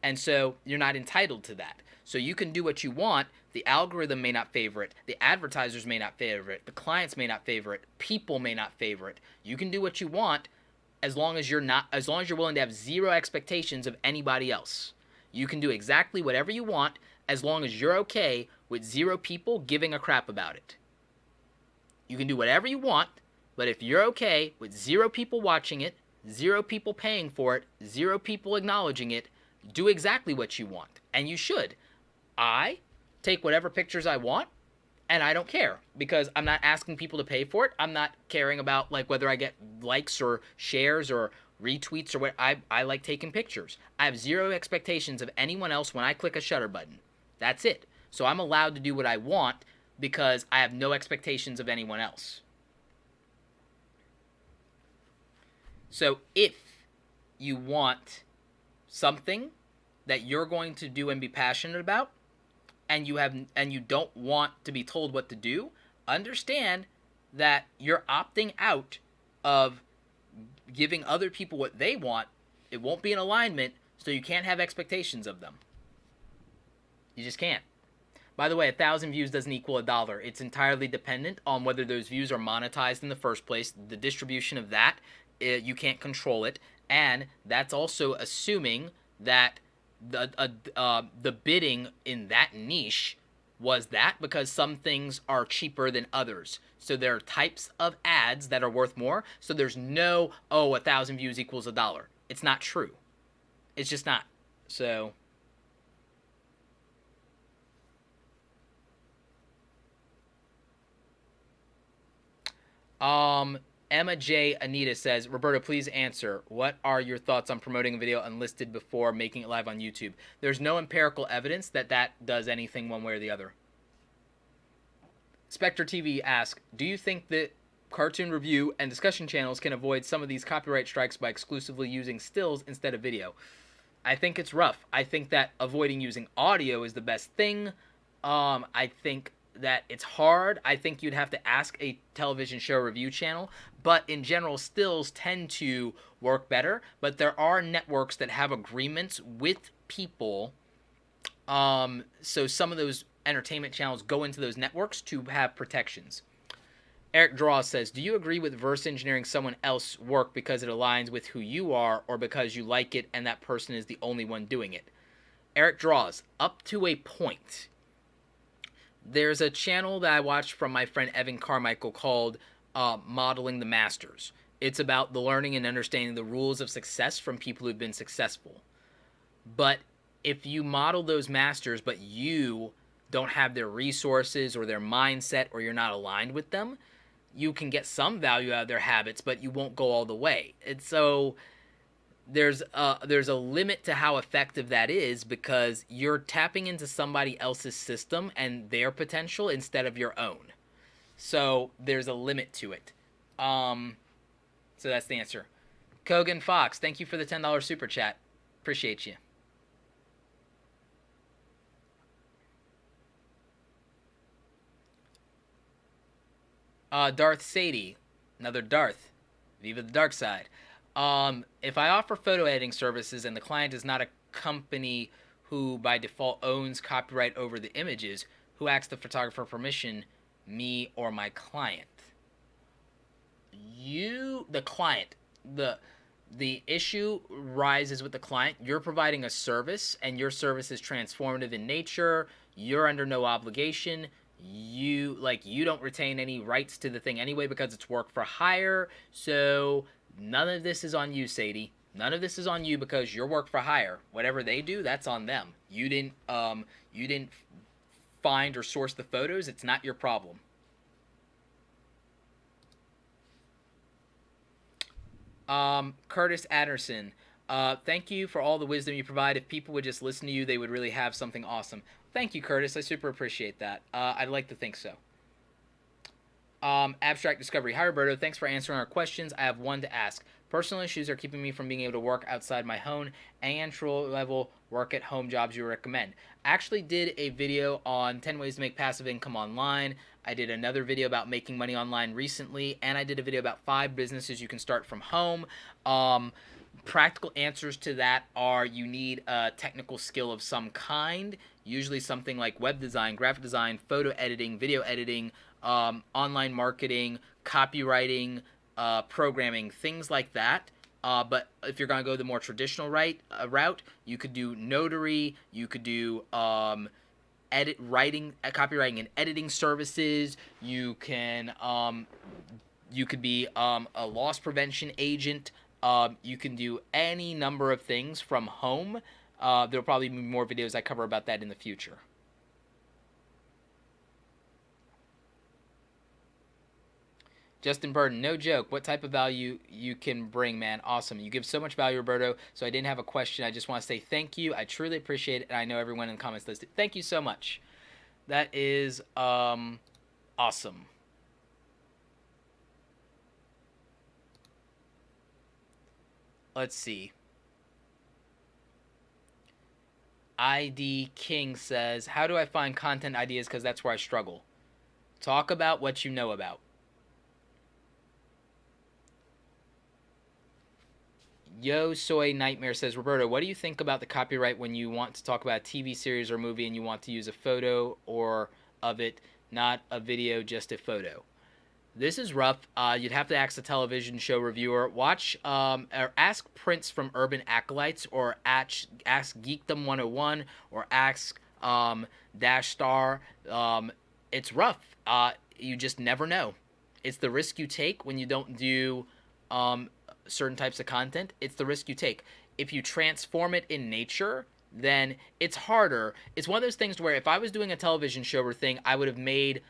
And so you're not entitled to that. So you can do what you want. The algorithm may not favor it. The advertisers may not favor it. The clients may not favor it. People may not favor it. You can do what you want as long as you're willing to have zero expectations of anybody else. You can do exactly whatever you want as long as you're okay with zero people giving a crap about it. You can do whatever you want, but if you're okay with zero people watching it, zero people paying for it, zero people acknowledging it, do exactly what you want. And you should. I take whatever pictures I want, and I don't care, because I'm not asking people to pay for it. I'm not caring about like whether I get likes or shares or retweets or what. I like taking pictures. I have zero expectations of anyone else when I click a shutter button. That's it. So I'm allowed to do what I want because I have no expectations of anyone else. So if you want something that you're going to do and be passionate about, and you don't want to be told what to do, understand that you're opting out of giving other people what they want. It won't be in alignment, so you can't have expectations of them. You just can't. By the way, 1,000 views doesn't equal $1. It's entirely dependent on whether those views are monetized in the first place. The distribution of that, you can't control it, and that's also assuming that the bidding in that niche was that, because some things are cheaper than others. So there are types of ads that are worth more. So there's no, 1,000 views equals $1. It's not true. It's just not. So Emma J. Anita says, Roberto, please answer. What are your thoughts on promoting a video unlisted before making it live on YouTube? There's no empirical evidence that does anything one way or the other. Spectre TV asks, do you think that cartoon review and discussion channels can avoid some of these copyright strikes by exclusively using stills instead of video? I think it's rough. I think that avoiding using audio is the best thing. I think that it's hard. I think you'd have to ask a television show review channel, but in general, stills tend to work better. But there are networks that have agreements with people. So some of those entertainment channels go into those networks to have protections. Eric Draw says, do you agree with reverse engineering someone else's work because it aligns with who you are, or because you like it and that person is the only one doing it? Eric Draws, up to a point. There's a channel that I watched from my friend Evan Carmichael called Modeling the Masters. It's about the learning and understanding the rules of success from people who've been successful. But if you model those masters, but you don't have their resources or their mindset, or you're not aligned with them, you can get some value out of their habits, but you won't go all the way. And so there's a limit to how effective that is, because you're tapping into somebody else's system and their potential instead of your own. So there's a limit to it. So that's the answer. Kogan Fox, thank you for the $10 super chat. Appreciate you. Darth Sadie, another Darth, Viva the dark side. If I offer photo editing services and the client is not a company who by default owns copyright over the images, who asks the photographer permission, me or my client? You, the client. The issue rises with the client. You're providing a service, and your service is transformative in nature. You're under no obligation. You don't retain any rights to the thing anyway, because it's work for hire. So none of this is on you, Sadie. None of this is on you, because your work for hire. Whatever they do, that's on them. You didn't find or source the photos. It's not your problem. Curtis Anderson, thank you for all the wisdom you provide. If people would just listen to you, they would really have something awesome. Thank you, Curtis. I super appreciate that. I'd like to think so. Abstract Discovery. Hi, Roberto. Thanks for answering our questions. I have one to ask. Personal issues are keeping me from being able to work outside my home. Any entry-level work-at-home jobs you recommend? I actually did a video on 10 ways to make passive income online. I did another video about making money online recently, and I did a video about 5 businesses you can start from home. Practical answers to that are you need a technical skill of some kind, usually something like web design, graphic design, photo editing, video editing, online marketing, copywriting, programming, things like that. But if you're going to go the more traditional route, you could do notary, you could do copywriting and editing services. You could be a loss prevention agent. You can do any number of things from home. There'll probably be more videos I cover about that in the future. Justin Burden, no joke. What type of value you can bring, man? Awesome. You give so much value, Roberto. So I didn't have a question. I just want to say thank you. I truly appreciate it. And I know everyone in the comments does too. Thank you so much. That is awesome. Let's see. ID King says, "How do I find content ideas? Because that's where I struggle. Talk about what you know about." Yo Soy Nightmare says, "Roberto, what do you think about the copyright when you want to talk about a TV series or movie and you want to use a photo or of it, not a video, just a photo?" This is rough. You'd have to ask the television show reviewer. Watch or ask Prince from Urban Acolytes, or ask Geekdom 101, or ask Dash Star. It's rough. You just never know. It's the risk you take when you don't do um, certain types of content. It's the risk you take. If you transform it in nature, then it's harder. It's one of those things where if I was doing a television show or thing, I would have made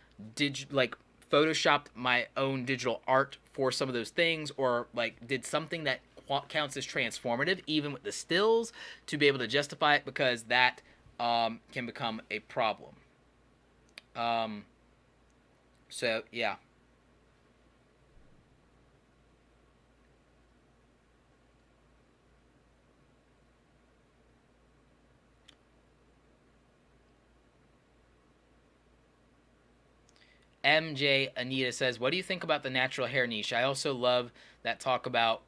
like photoshopped my own digital art for some of those things, or like did something that counts as transformative, even with the stills, to be able to justify it, because that can become a problem. Um, so yeah. MJ Anita says, "What do you think about the natural hair niche? I also love that talk about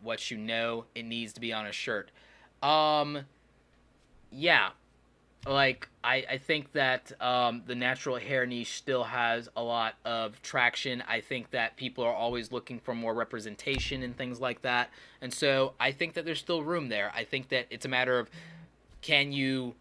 what you know it needs to be on a shirt." Um, yeah, like I think that the natural hair niche still has a lot of traction. I think that people are always looking for more representation and things like that, and so I think that there's still room there. I think that it's a matter of, can you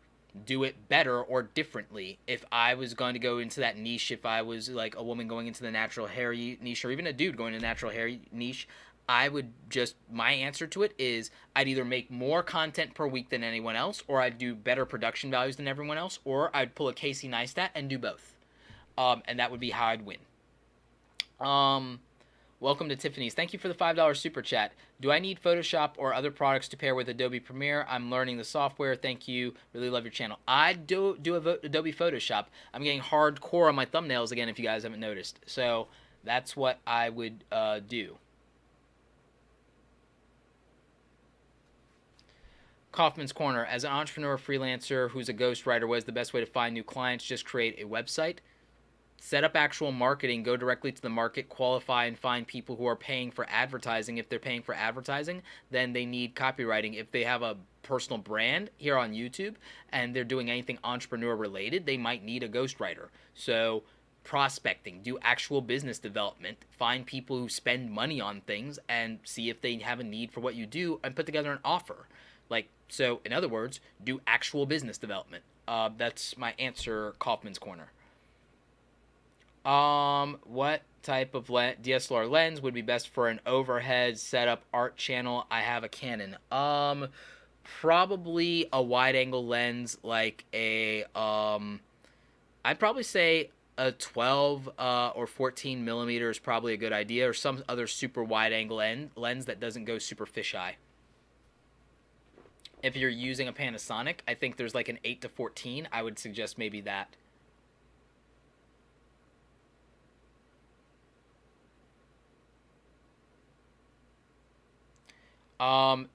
do it better or differently? If I was going to go into that niche, if I was like a woman going into the natural hair niche, or even a dude going to natural hair niche, I would just, my answer to it is, I'd either make more content per week than anyone else, or I'd do better production values than everyone else, or I'd pull a Casey Neistat and do both. And that would be how I'd win. Um, Welcome to Tiffany's. Thank you for the $5 super chat. Do I need Photoshop or other products to pair with Adobe Premiere? I'm learning the software. Thank you. Really love your channel. I do Adobe Photoshop. I'm getting hardcore on my thumbnails again, if you guys haven't noticed. So that's what I would do. Kaufman's Corner. As an entrepreneur freelancer who's a ghostwriter, what is the best way to find new clients? Just create a website. Set up actual marketing, go directly to the market, qualify and find people who are paying for advertising. If they're paying for advertising, then they need copywriting. If they have a personal brand here on YouTube and they're doing anything entrepreneur related, they might need a ghostwriter. So prospecting, do actual business development, find people who spend money on things and see if they have a need for what you do, and put together an offer. Like, so in other words, do actual business development. That's my answer, Kaufman's Corner. What type of DSLR lens would be best for an overhead setup art channel? I have a Canon. Probably a wide angle lens, like I'd probably say a 12 or 14 millimeter is probably a good idea, or some other super wide angle lens that doesn't go super fisheye. If you're using a Panasonic, I think there's like an 8 to 14. I would suggest maybe that.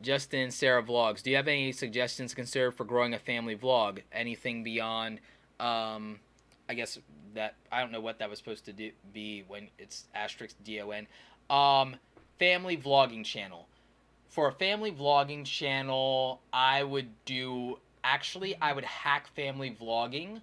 Justin Sarah Vlogs. Do you have any suggestions considered for growing a family vlog? Anything beyond, I guess that I don't know what that was supposed to be when it's asterisk DON. Family vlogging channel. For a family vlogging channel, I would do, actually I would hack family vlogging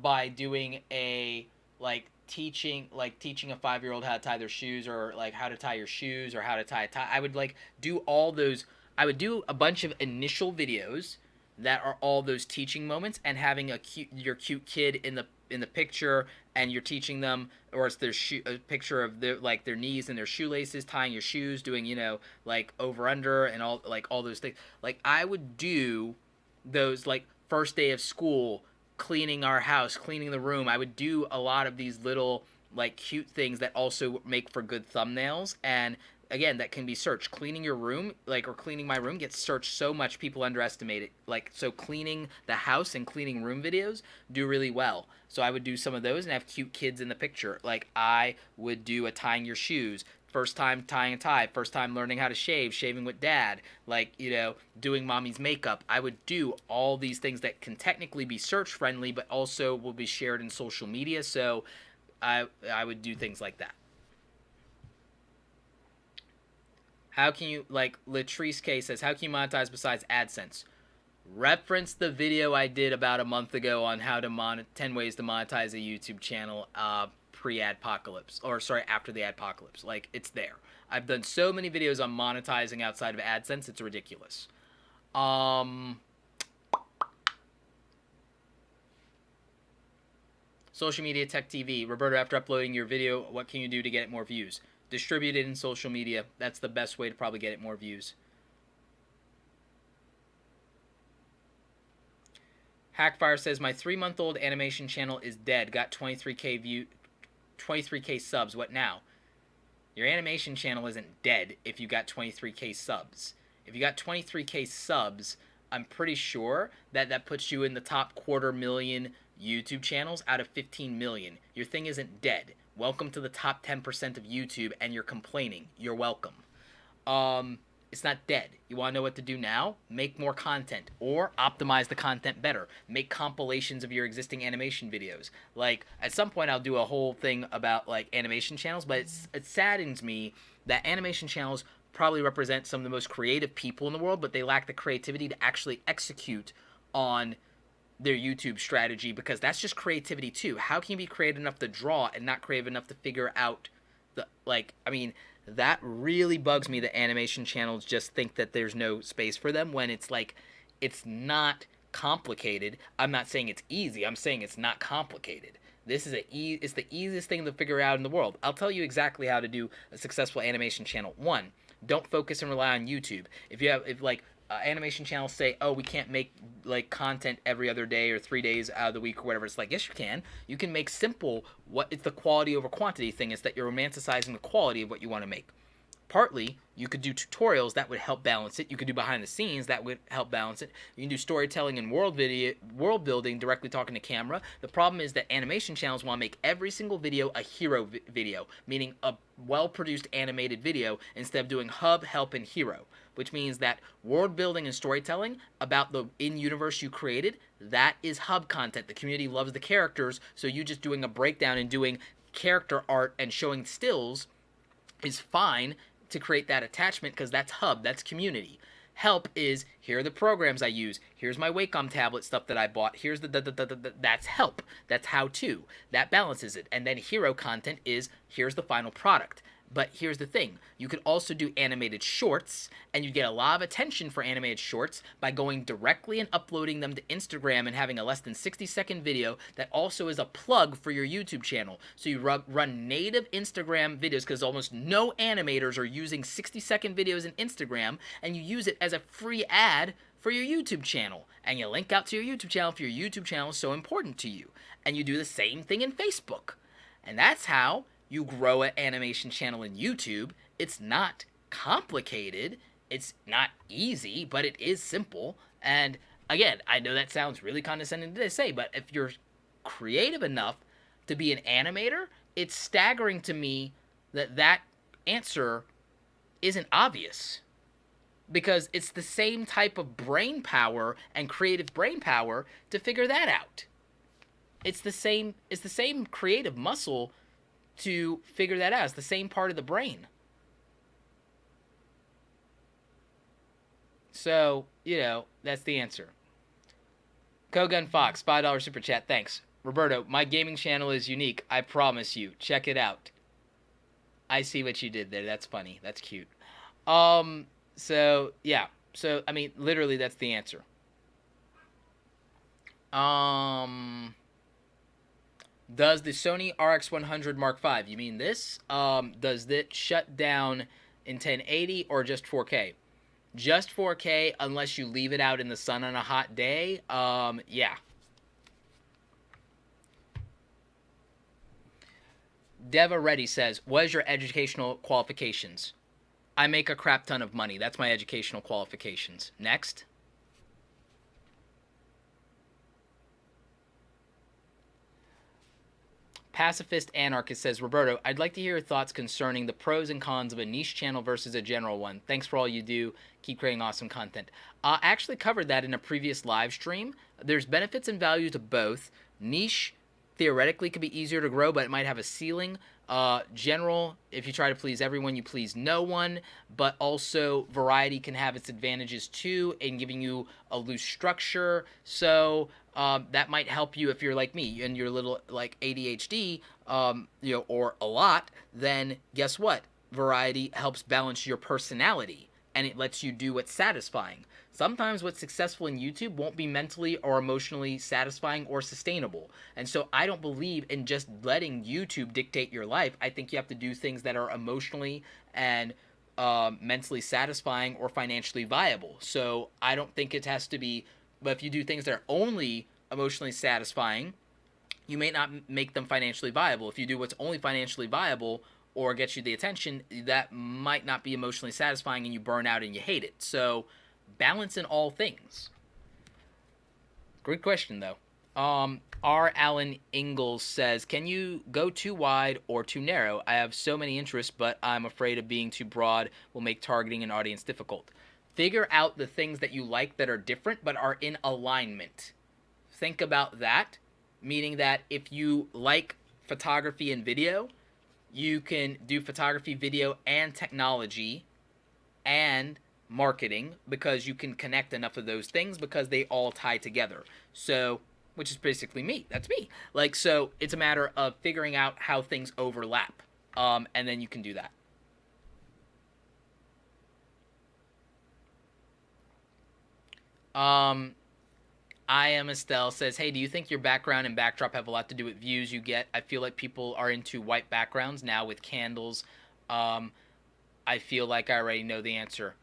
by doing a, like teaching a 5-year old how to tie their shoes, or like how to tie your shoes, or how to tie a tie. I would like do all those. I would do a bunch of initial videos that are all those teaching moments, and having your cute kid in the picture, and you're teaching them, or it's a picture of their, like their knees and their shoelaces, tying your shoes, doing, like over under and all those things. Like I would do those, like first day of school, cleaning our house, cleaning the room. I would do a lot of these little like cute things that also make for good thumbnails, and again, that can be searched. Cleaning your room, like, or cleaning my room, gets searched so much people underestimate it. Like, so cleaning the house and cleaning room videos do really well. So I would do some of those and have cute kids in the picture. Like, I would do a tying your shoes, first time tying a tie, first time learning how to shave, shaving with dad, like, doing mommy's makeup. I would do all these things that can technically be search friendly, but also will be shared in social media. So I would do things like that. How can you, like, Latrice K says, how can you monetize besides AdSense? Reference the video I did about a month ago on how to 10 ways to monetize a YouTube channel pre-adpocalypse, or sorry, after the adpocalypse. Like, it's there. I've done so many videos on monetizing outside of AdSense, it's ridiculous. Social Media Tech TV. Roberto, after uploading your video, what can you do to get it more views? Distribute it in social media. That's the best way to probably get it more views. Hackfire says, my 3-month-old animation channel is dead. Got 23K subs. What now? Your animation channel isn't dead if you got 23K subs. If you got 23K subs, I'm pretty sure that puts you in the top 250,000 YouTube channels out of 15 million. Your thing isn't dead. Welcome to the top 10% of YouTube, and you're complaining. You're welcome. It's not dead. You want to know what to do now? Make more content, or optimize the content better. Make compilations of your existing animation videos. Like, at some point I'll do a whole thing about, like, animation channels, but it saddens me that animation channels probably represent some of the most creative people in the world, but they lack the creativity to actually execute on their YouTube strategy, because that's just creativity too. How can you be creative enough to draw and not creative enough to figure out that really bugs me that animation channels just think that there's no space for them, when it's like, it's not complicated. I'm not saying it's easy. I'm saying it's not complicated. This is it's the easiest thing to figure out in the world. I'll tell you exactly how to do a successful animation channel. One, don't focus and rely on YouTube. If animation channels say, oh, we can't make, like, content every other day or 3 days out of the week or whatever, it's like, yes, you can. You can make simple. What it's the quality over quantity thing, is that you're romanticizing the quality of what you want to make. Partly, you could do tutorials that would help balance it. You could do behind the scenes that would help balance it. You can do storytelling and world building directly talking to camera. The problem is that animation channels want to make every single video a hero video, meaning a well-produced animated video, instead of doing hub, help, and hero, which means that world building and storytelling about the in-universe you created, that is hub content. The community loves the characters, so you just doing a breakdown and doing character art and showing stills is fine to create that attachment, because that's hub, that's community. Help is, here are the programs I use, here's my Wacom tablet stuff that I bought, here's that's help, that's how to, that balances it. And then hero content is, here's the final product. But here's the thing, you could also do animated shorts, and you get a lot of attention for animated shorts by going directly and uploading them to Instagram and having a less than 60-second video that also is a plug for your YouTube channel. So you run native Instagram videos, because almost no animators are using 60-second videos in Instagram, and you use it as a free ad for your YouTube channel. And you link out to your YouTube channel if your YouTube channel is so important to you. And you do the same thing in Facebook. And that's how you grow an animation channel in YouTube. It's not complicated. It's not easy, but it is simple. And again, I know that sounds really condescending to say, but if you're creative enough to be an animator, it's staggering to me that answer isn't obvious. Because it's the same type of brain power and creative brain power to figure that out. It's the same creative muscle to figure that out. It's the same part of the brain. So, that's the answer. Kogun Fox, $5 super chat, thanks. Roberto, my gaming channel is unique, I promise you. Check it out. I see what you did there. That's funny. That's cute. So, yeah. So, I mean, literally, that's the answer. Does the Sony RX100 Mark V, you mean this? Does it shut down in 1080 or just 4K? Just 4K unless you leave it out in the sun on a hot day. Yeah. Deva Reddy says, what is your educational qualifications? I make a crap ton of money. That's my educational qualifications. Next. Pacifist Anarchist says, Roberto, I'd like to hear your thoughts concerning the pros and cons of a niche channel versus a general one. Thanks for all you do. Keep creating awesome content. I actually covered that in a previous live stream. There's benefits and value to both. Niche theoretically could be easier to grow, but it might have a ceiling. General, if you try to please everyone, you please no one. But also, variety can have its advantages too in giving you a loose structure. So that might help you if you're like me and you're a little like ADHD, or a lot. Then guess what? Variety helps balance your personality, and it lets you do what's satisfying. Sometimes what's successful in YouTube won't be mentally or emotionally satisfying or sustainable. And so I don't believe in just letting YouTube dictate your life. I think you have to do things that are emotionally and mentally satisfying or financially viable. So I don't think it has to be, but if you do things that are only emotionally satisfying, you may not make them financially viable. If you do what's only financially viable or gets you the attention, that might not be emotionally satisfying and you burn out and you hate it. So balance in all things. Great question, though. R. Alan Ingalls says, can you go too wide or too narrow? I have so many interests, but I'm afraid of being too broad will make targeting an audience difficult. Figure out the things that you like that are different but are in alignment. Think about that, meaning that if you like photography and video, you can do photography, video, and technology and marketing because you can connect enough of those things because they all tie together. So, which is basically me. That's me. Like, so it's a matter of figuring out how things overlap. And then you can do that. I am Estelle says, hey, do you think your background and backdrop have a lot to do with views you get? I feel like people are into white backgrounds now with candles. I feel like I already know the answer.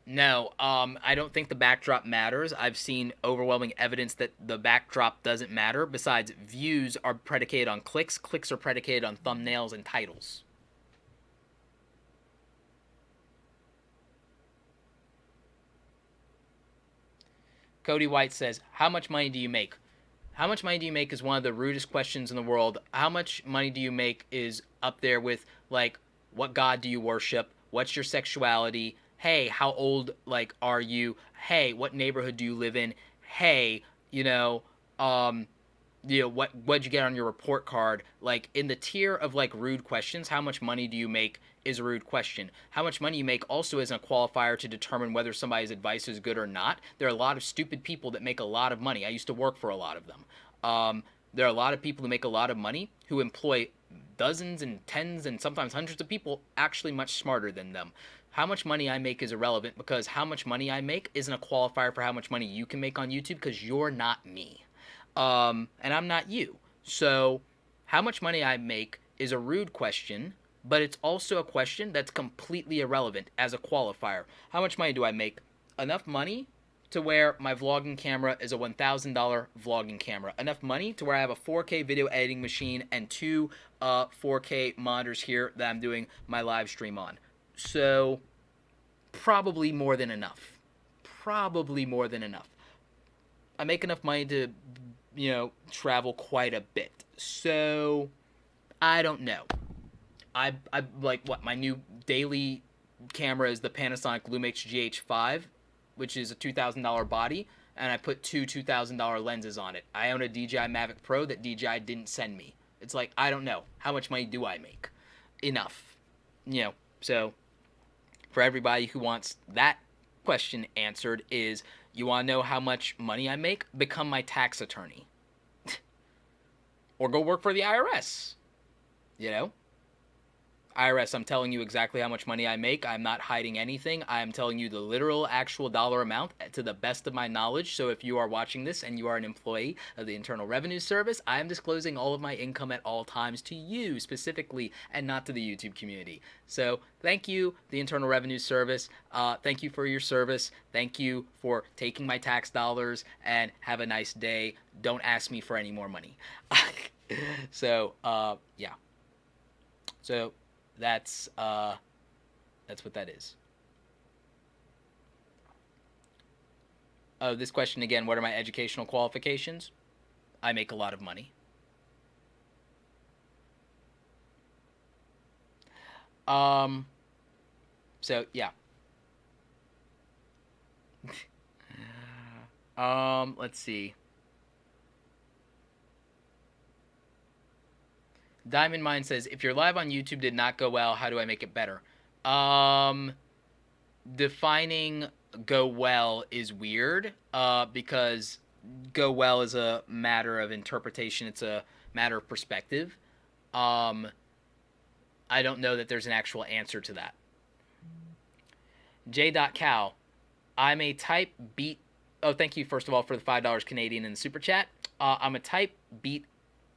No, I don't think the backdrop matters. I've seen overwhelming evidence that the backdrop doesn't matter. Besides, views are predicated on clicks. Clicks are predicated on thumbnails and titles. Cody White says, how much money do you make? How much money do you make is one of the rudest questions in the world. How much money do you make is up there with, like, what God do you worship? What's your sexuality? Hey, how old, like, are you? Hey, what neighborhood do you live in? Hey, um, what'd you get on your report card? Like, in the tier of, like, rude questions, how much money do you make is a rude question. How much money you make also isn't a qualifier to determine whether somebody's advice is good or not. There are a lot of stupid people that make a lot of money. I used to work for a lot of them. There are a lot of people who make a lot of money who employ dozens and tens and sometimes hundreds of people actually much smarter than them. How much money I make is irrelevant because how much money I make isn't a qualifier for how much money you can make on YouTube because you're not me. And I'm not you. So, how much money I make is a rude question, but it's also a question that's completely irrelevant as a qualifier. How much money do I make? Enough money to where my vlogging camera is a $1,000 vlogging camera. Enough money to where I have a 4K video editing machine and two 4K monitors here that I'm doing my live stream on. So, probably more than enough. Probably more than enough. I make enough money to, travel quite a bit. So, I don't know. I like what my new daily camera is the Panasonic Lumix GH5, which is a $2,000 body, and I put two $2,000 lenses on it. I own a DJI Mavic Pro that DJI didn't send me. It's like, I don't know. How much money do I make? Enough. So for everybody who wants that question answered is, you want to know how much money I make? Become my tax attorney. Or go work for the IRS. IRS, I'm telling you exactly how much money I make. I'm not hiding anything. I am telling you the literal actual dollar amount to the best of my knowledge. So if you are watching this and you are an employee of the Internal Revenue Service, I am disclosing all of my income at all times to you specifically and not to the YouTube community. So thank you, the Internal Revenue Service. Thank you for your service. Thank you for taking my tax dollars and have a nice day. Don't ask me for any more money. So, yeah. So that's That's what that is. Oh, this question again, what are my educational qualifications? I make a lot of money. Um, so yeah. Let's see. Diamond Mine says, if your live on YouTube did not go well, how do I make it better? Um, Defining go well is weird, because go well is a matter of interpretation. It's a matter of perspective. Um, I don't know that there's an actual answer to that. J.Cal, I'm a type beat. Oh, thank you, first of all, for the $5 Canadian in the super chat. I'm a type beat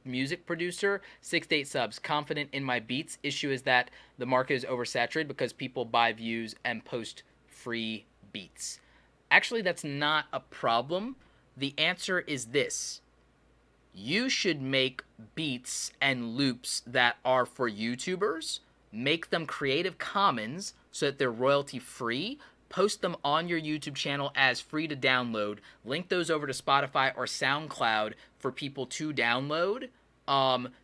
music producer, 6 to 8 subs, confident in my beats. Issue is that the market is oversaturated because people buy views and post free beats. Actually, that's not a problem. The answer is this: you should make beats and loops that are for YouTubers, make them Creative Commons so that they're royalty free, post them on your YouTube channel as free to download, link those over to Spotify or SoundCloud for people to download.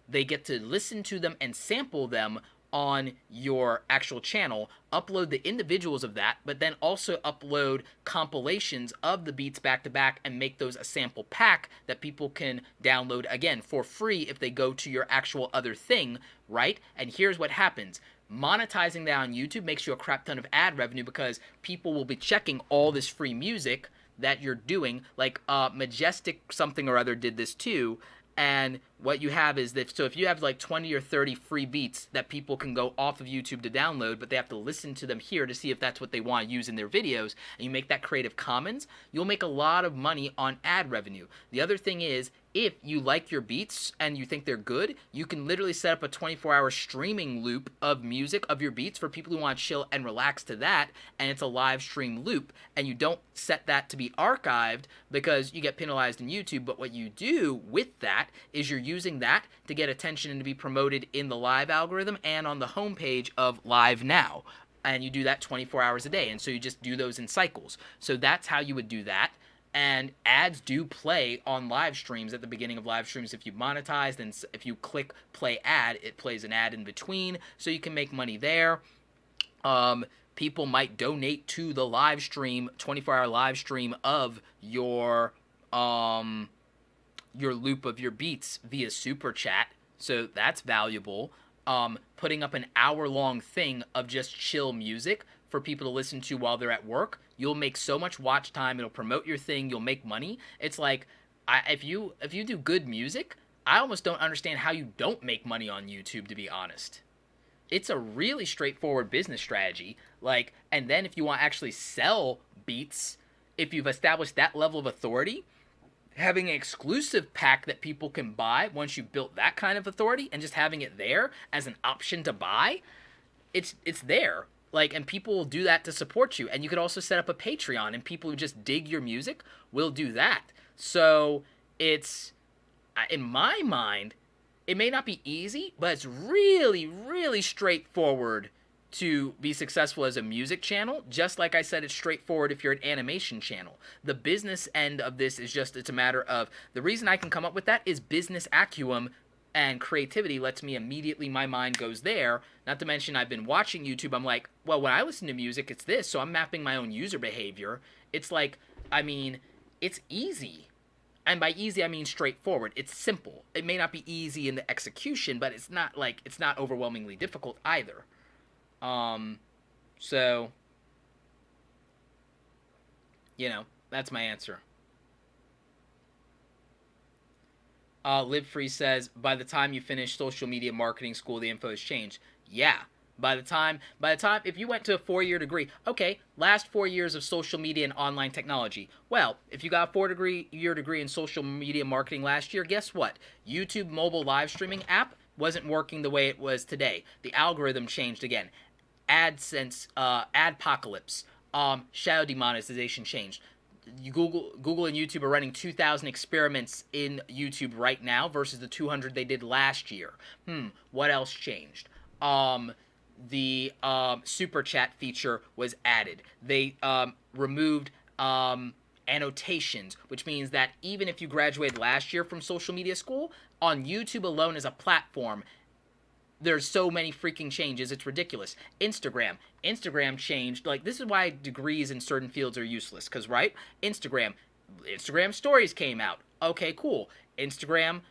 They get to listen to them and sample them on your actual channel, upload the individuals of that, but then also upload compilations of the beats back to back and make those a sample pack that people can download again for free if they go to your actual other thing, right? And here's what happens. Monetizing that on YouTube makes you a crap ton of ad revenue because people will be checking all this free music that you're doing. Like Majestic something or other did this too. And what you have is that, so if you have like 20 or 30 free beats that people can go off of YouTube to download, but they have to listen to them here to see if that's what they want to use in their videos, and you make that Creative Commons, you'll make a lot of money on ad revenue. The other thing is, if you like your beats and you think they're good, you can literally set up a 24-hour streaming loop of music of your beats for people who want to chill and relax to that, and it's a live stream loop, and you don't set that to be archived because you get penalized in YouTube, but what you do with that is you're using that to get attention and to be promoted in the live algorithm and on the homepage of Live Now. And you do that 24 hours a day, and so you just do those in cycles. So that's how you would do that. And ads do play on live streams at the beginning of live streams. If you monetize, then if you click play ad, it plays an ad in between, so you can make money there. People might donate to the live stream, 24-hour live stream of your loop of your beats via super chat, so that's valuable. Putting up an hour-long thing of just chill music for people to listen to while they're at work, you'll make so much watch time. It'll promote your thing. You'll make money. It's like, if you do good music, I almost don't understand how you don't make money on YouTube, to be honest. It's a really straightforward business strategy. Like, and then if you want to actually sell beats, if you've established that level of authority, having an exclusive pack that people can buy once you've built that kind of authority and just having it there as an option to buy, it's there. Like, and people will do that to support you. And you could also set up a Patreon, and people who just dig your music will do that. So it's, in my mind, it may not be easy, but it's really, really straightforward to be successful as a music channel. Just like I said, it's straightforward if you're an animation channel. The business end of this is just, it's a matter of, the reason I can come up with that is business acumen and creativity lets me immediately, my mind goes there. Not to mention, I've been watching YouTube. I'm like, well, when I listen to music, it's this. So I'm mapping my own user behavior. It's like, I mean, it's easy. And by easy, I mean straightforward. It's simple. It may not be easy in the execution, but it's not like, it's not overwhelmingly difficult either. So, you know, that's my answer. Live Free says, by the time you finish social media marketing school, the info has changed. Yeah. By the time, if you went to a 4-year degree, okay, last 4 years of social media and online technology. Well, if you got a 4-year degree in social media marketing last year, guess what? YouTube mobile live streaming app wasn't working the way it was today. The algorithm changed again. AdSense, Adpocalypse, shadow demonetization changed. Google and YouTube are running 2,000 experiments in YouTube right now versus the 200 they did last year. What else changed? the super chat feature was added. They removed annotations, which means that even if you graduated last year from social media school, on YouTube alone as a platform, there's so many freaking changes, it's ridiculous. Instagram changed. Like, this is why degrees in certain fields are useless, because, right, Instagram stories came out. Okay, cool. Instagram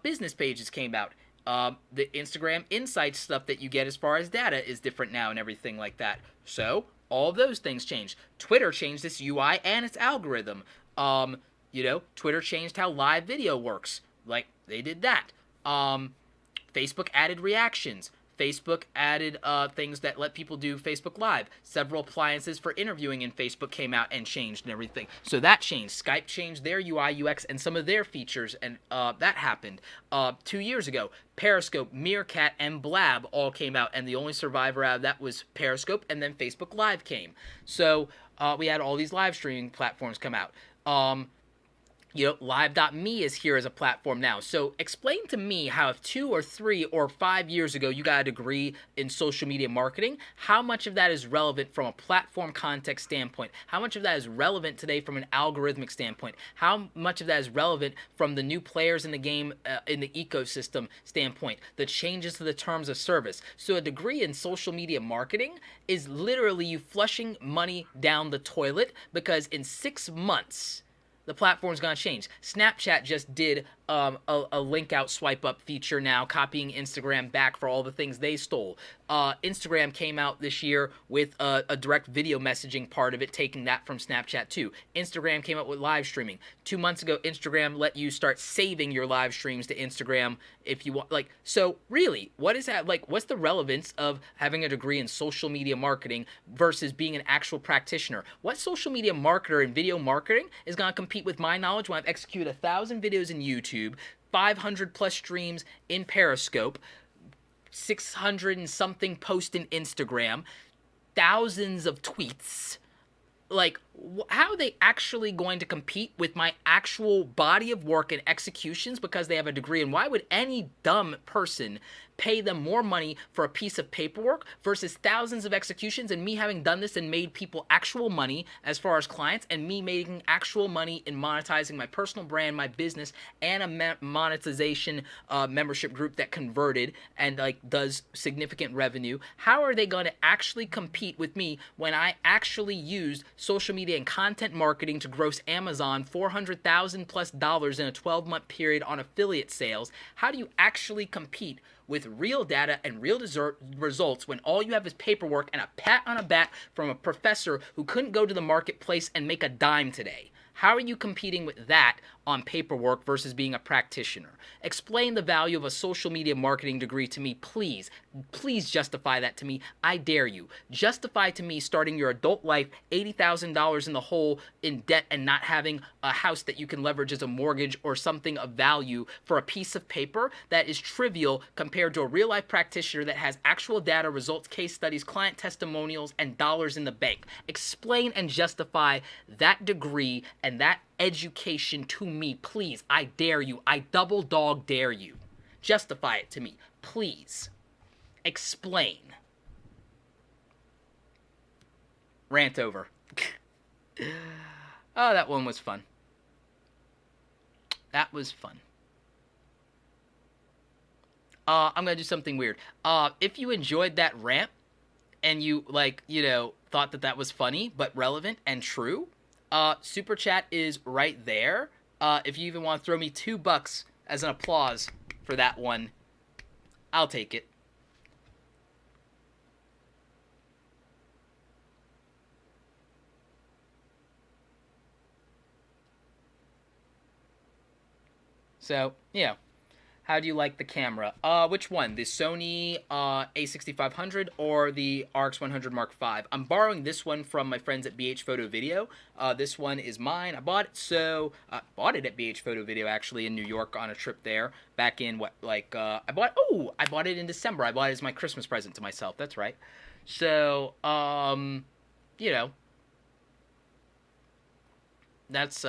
business pages came out. The Instagram insights stuff that you get as far as data is different now and everything like that. So all of those things changed. Twitter changed its UI and its algorithm. Twitter changed how live video works. Like, they did that. Facebook added reactions. Facebook added things that let people do Facebook Live. Several appliances for interviewing in Facebook came out and changed and everything. So that changed. Skype changed their UI, UX, and some of their features, and that happened. 2 years ago, Periscope, Meerkat, and Blab all came out, and the only survivor out of that was Periscope, and then Facebook Live came. So we had all these live streaming platforms come out. Live.me is here as a platform now. So explain to me how if 2 or 3 or 5 years ago you got a degree in social media marketing, how much of that is relevant from a platform context standpoint? How much of that is relevant today from an algorithmic standpoint? How much of that is relevant from the new players in the game, in the ecosystem standpoint? The changes to the terms of service. So a degree in social media marketing is literally you flushing money down the toilet, because in 6 months, the platform's gonna change. Snapchat just did a link out swipe up feature now, copying Instagram back for all the things they stole. Instagram came out this year with a direct video messaging part of it, taking that from Snapchat too. Instagram came out with live streaming. 2 months ago, Instagram let you start saving your live streams to Instagram if you want. Like, so really, what is that? Like, what's the relevance of having a degree in social media marketing versus being an actual practitioner? What social media marketer in video marketing is gonna compete with my knowledge when I've executed 1,000 videos in YouTube, 500 plus streams in Periscope, 600 and something posts in Instagram, thousands of tweets? Like, how are they actually going to compete with my actual body of work and executions because they have a degree? And why would any dumb person pay them more money for a piece of paperwork versus thousands of executions, and me having done this and made people actual money as far as clients, and me making actual money in monetizing my personal brand, my business, and a monetization membership group that converted and like does significant revenue? How are they going to actually compete with me when I actually used social media and content marketing to gross Amazon $400,000 plus in a 12-month period on affiliate sales? How do you actually compete with real data and real results when all you have is paperwork and a pat on a back from a professor who couldn't go to the marketplace and make a dime today? How are you competing with that on paperwork versus being a practitioner? Explain the value of a social media marketing degree to me, please. Please justify that to me. I dare you. Justify to me starting your adult life $80,000 in the hole in debt and not having a house that you can leverage as a mortgage or something of value for a piece of paper that is trivial compared to a real life practitioner that has actual data, results, case studies, client testimonials, and dollars in the bank. Explain and justify that degree and that education to me, please. I dare you. I double dog dare you. Justify it to me, please. Explain. Rant over. Oh, that one was fun. That was fun. I'm gonna do something weird. If you enjoyed that rant and you thought that was funny but relevant and true, super chat is right there. If you even want to throw me $2 as an applause for that one, I'll take it. So, yeah. How do you like the camera? Which one? The Sony A6500 or the RX100 Mark V? I'm borrowing this one from my friends at BH Photo Video. This one is mine. I bought it at BH Photo Video actually in New York on a trip there back in I bought it in December. I bought it as my Christmas present to myself. That's right. So, that's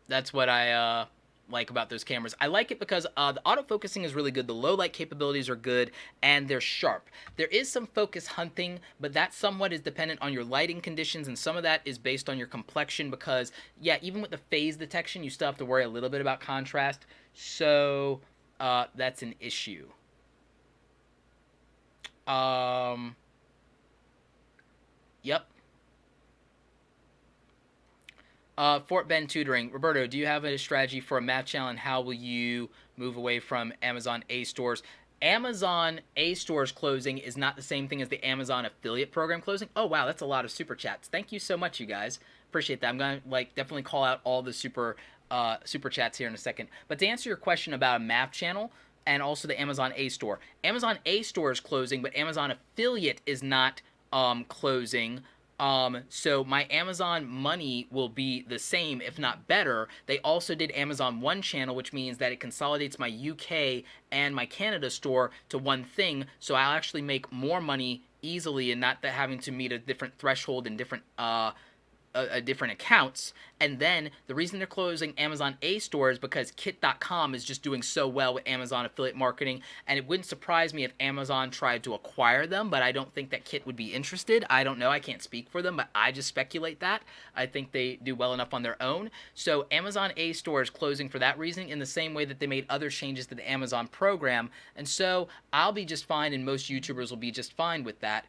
that's what I like about those cameras. I like it because the autofocusing is really good, the low light capabilities are good, and they're sharp. There is some focus hunting, but that somewhat is dependent on your lighting conditions, and some of that is based on your complexion because, yeah, even with the phase detection, you still have to worry a little bit about contrast. So that's an issue. Um, yep. Fort Bend tutoring. Roberto, do you have a strategy for a math channel, and how will you move away from Amazon A stores? Amazon A stores closing is not the same thing as the Amazon affiliate program closing. Oh wow, that's a lot of super chats. Thank you so much, you guys. Appreciate that. I'm gonna like definitely call out all the super chats here in a second. But to answer your question about a math channel and also the Amazon A store, Amazon A store is closing, but Amazon affiliate is not closing. So my Amazon money will be the same, if not better. They also did Amazon One channel, which means that it consolidates my UK and my Canada store to one thing. So I'll actually make more money easily and not having to meet a different threshold and different accounts. And then the reason they're closing Amazon A store is because Kit.com is just doing so well with Amazon affiliate marketing, and it wouldn't surprise me if Amazon tried to acquire them, but I don't think that Kit would be interested. I don't know, I can't speak for them, but I just speculate that. I think they do well enough on their own. So Amazon A store is closing for that reason, in the same way that they made other changes to the Amazon program, and so I'll be just fine, and most YouTubers will be just fine with that.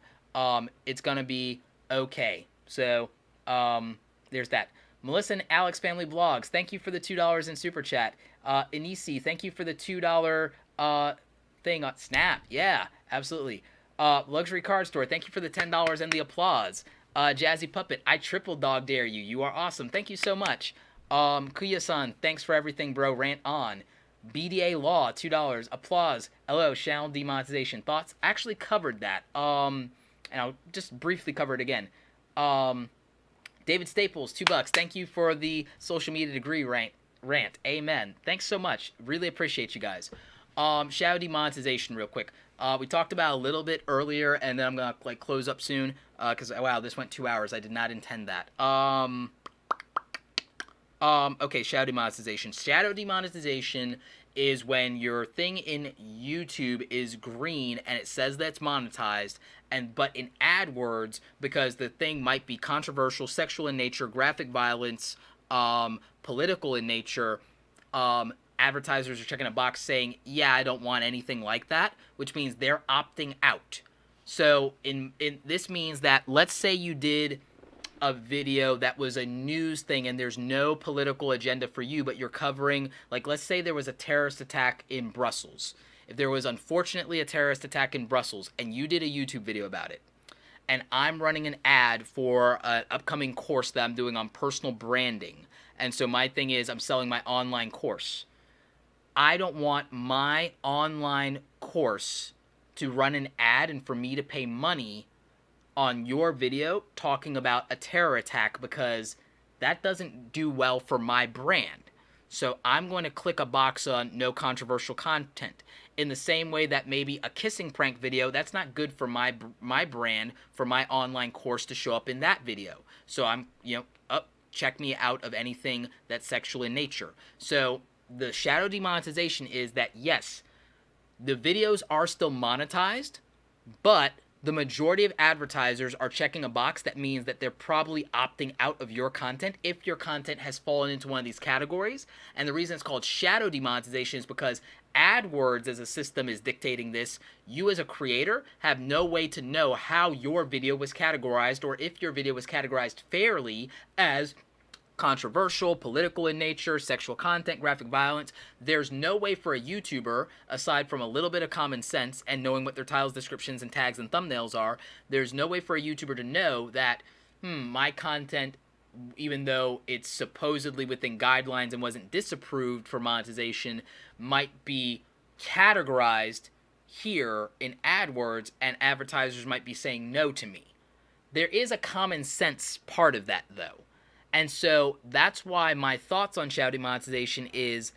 It's gonna be okay. So there's that. Melissa and Alex Family Blogs, thank you for the $2 in super chat. Inisi, thank you for the $2 thing on Snap. Yeah, absolutely. Luxury Card Store, thank you for the $10 and the applause. Jazzy Puppet, I triple dog dare you. You are awesome. Thank you so much. Kuya-san, thanks for everything, bro. Rant on. BDA Law, $2. Applause. Hello, channel demonetization. Thoughts? Actually covered that. And I'll just briefly cover it again. David Staples, $2. Thank you for the social media degree rant. Amen. Thanks so much. Really appreciate you guys. Shadow demonetization real quick. We talked about a little bit earlier, and then I'm gonna like close up soon. Cause wow, this went 2 hours. I did not intend that. Okay, shadow demonetization. Shadow demonetization is when your thing in YouTube is green and it says that it's monetized, but in AdWords, because the thing might be controversial, sexual in nature, graphic violence, political in nature, advertisers are checking a box saying, yeah, I don't want anything like that, which means they're opting out. So in this means that, let's say you did a video that was a news thing and there's no political agenda for you, but you're covering, like, let's say there was a terrorist attack in Brussels. If there was unfortunately a terrorist attack in Brussels and you did a YouTube video about it, and I'm running an ad for an upcoming course that I'm doing on personal branding, and so my thing is I'm selling my online course, I don't want my online course to run an ad and for me to pay money on your video talking about a terror attack, because that doesn't do well for my brand. So I'm going to click a box on no controversial content. In the same way that maybe a kissing prank video, that's not good for my brand, for my online course to show up in that video. So I'm, check me out of anything that's sexual in nature. So the shadow demonetization is that, yes, the videos are still monetized, but the majority of advertisers are checking a box that means that they're probably opting out of your content if your content has fallen into one of these categories. And the reason it's called shadow demonetization is because AdWords as a system is dictating this. You as a creator have no way to know how your video was categorized, or if your video was categorized fairly as controversial, political in nature, sexual content, graphic violence. There's no way for a YouTuber, aside from a little bit of common sense and knowing what their titles, descriptions, and tags and thumbnails are, there's no way for a YouTuber to know that, my content, even though it's supposedly within guidelines and wasn't disapproved for monetization, might be categorized here in AdWords, and advertisers might be saying no to me. There is a common sense part of that, though. And so that's why my thoughts on shadow demonetization is,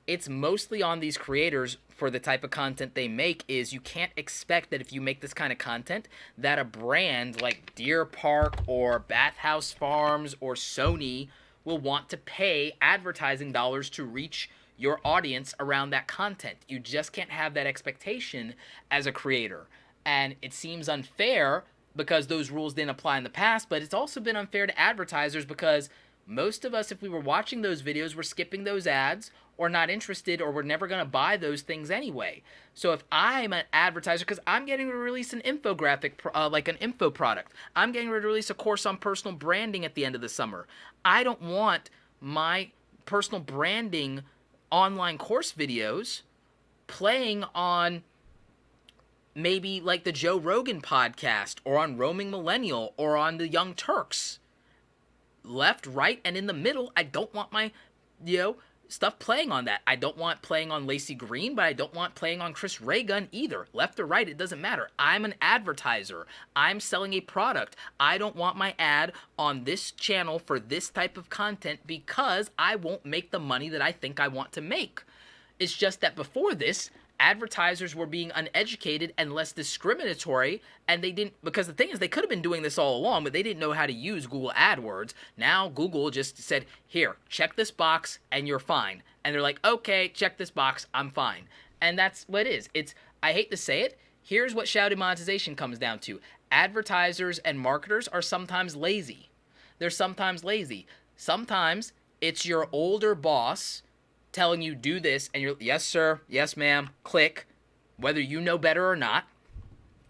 it's mostly on these creators for the type of content they make. Is you can't expect that if you make this kind of content that a brand like Deer Park or Bathhouse Farms or Sony will want to pay advertising dollars to reach your audience around that content. You just can't have that expectation as a creator. And it seems unfair because those rules didn't apply in the past, but it's also been unfair to advertisers because most of us, if we were watching those videos, we're skipping those ads or not interested, or we're never going to buy those things anyway. So if I'm an advertiser, because I'm getting ready to release an infographic, like an info product, I'm getting ready to release a course on personal branding at the end of the summer. I don't want my personal branding online course videos playing on maybe like the Joe Rogan podcast or on Roaming Millennial or on the Young Turks. Left, right, and in the middle, I don't want my, stuff playing on that. I don't want playing on Lacey Green, but I don't want playing on Chris Ray Gun either. Left or right, it doesn't matter. I'm an advertiser. I'm selling a product. I don't want my ad on this channel for this type of content because I won't make the money that I think I want to make. It's just that before this, advertisers were being uneducated and less discriminatory, and they didn't, because the thing is, they could have been doing this all along, but they didn't know how to use Google AdWords. Now Google just said, here, check this box and you're fine. And they're like, okay, check this box, I'm fine. And that's what it is. It's, I hate to say it, here's what shadow monetization comes down to. Advertisers and marketers are sometimes lazy. They're sometimes lazy. Sometimes it's your older boss telling you do this and you're, yes sir, yes ma'am, click, whether you know better or not.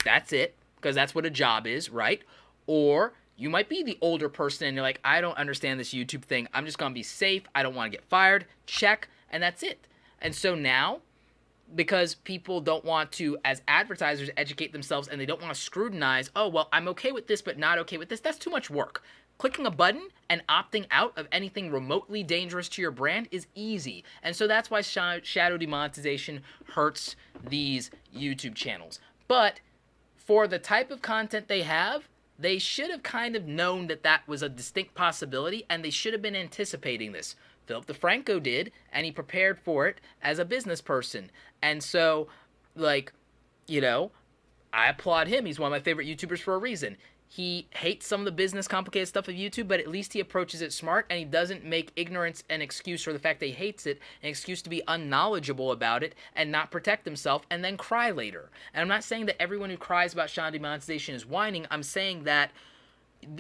That's it, because that's what a job is, right? Or you might be the older person and you're like, I don't understand this YouTube thing, I'm just gonna be safe, I don't want to get fired, check, and that's it. And so now, because people don't want to, as advertisers, educate themselves and they don't want to scrutinize, oh well, I'm okay with this but not okay with this, that's too much work. Clicking a button and opting out of anything remotely dangerous to your brand is easy. And so that's why shadow demonetization hurts these YouTube channels. But for the type of content they have, they should have kind of known that that was a distinct possibility, and they should have been anticipating this. Philip DeFranco did, and he prepared for it as a business person. And so, I applaud him. He's one of my favorite YouTubers for a reason. He hates some of the business complicated stuff of YouTube, but at least he approaches it smart, and he doesn't make ignorance an excuse for the fact that he hates it, an excuse to be unknowledgeable about it and not protect himself and then cry later. And I'm not saying that everyone who cries about shadow demonetization is whining. I'm saying that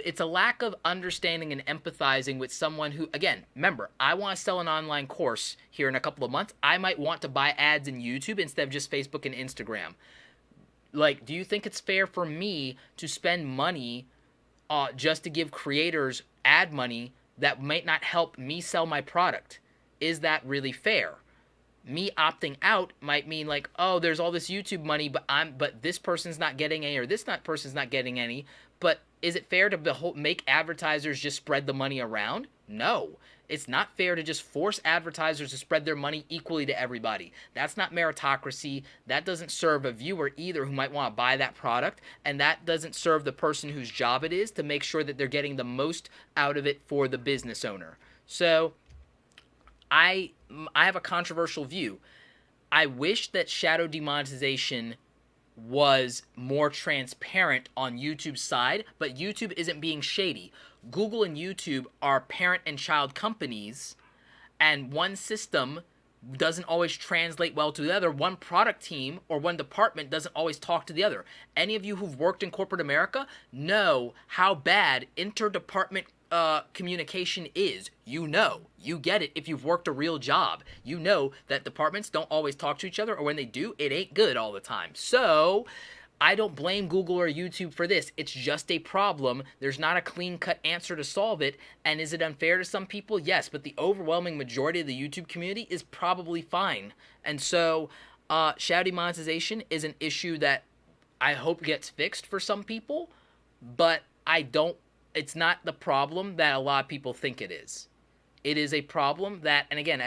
it's a lack of understanding and empathizing with someone who, again, remember, I want to sell an online course here in a couple of months. I might want to buy ads in YouTube instead of just Facebook and Instagram. Do you think it's fair for me to spend money just to give creators ad money that might not help me sell my product? Is that really fair? Me opting out might mean oh, there's all this YouTube money, but this person's not getting any, or person's not getting any. But is it fair to make advertisers just spread the money around? No. It's not fair to just force advertisers to spread their money equally to everybody. That's not meritocracy. That doesn't serve a viewer either who might want to buy that product, and that doesn't serve the person whose job it is to make sure that they're getting the most out of it for the business owner. So I have a controversial view. I wish that shadow demonetization was more transparent on YouTube's side, but YouTube isn't being shady. Google and YouTube are parent and child companies, and one system doesn't always translate well to the other. One product team or one department doesn't always talk to the other. Any of you who've worked in corporate America know how bad interdepartment communication is. You get it if you've worked a real job. You know that departments don't always talk to each other, or when they do, it ain't good all the time. So I don't blame Google or YouTube for this. It's just a problem. There's not a clean-cut answer to solve it. And is it unfair to some people? Yes, but the overwhelming majority of the YouTube community is probably fine. And so shadow demonetization is an issue that I hope gets fixed for some people, but it's not the problem that a lot of people think it is. It is a problem that, and again,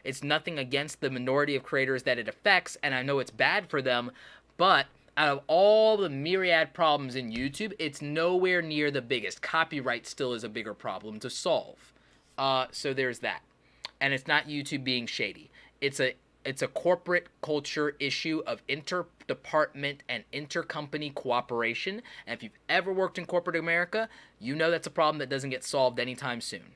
it's nothing against the minority of creators that it affects, and I know it's bad for them, but out of all the myriad problems in YouTube, it's nowhere near the biggest. Copyright still is a bigger problem to solve. So there's that. And it's not YouTube being shady. It's a corporate culture issue of interdepartment and intercompany cooperation. And if you've ever worked in corporate America, you know that's a problem that doesn't get solved anytime soon.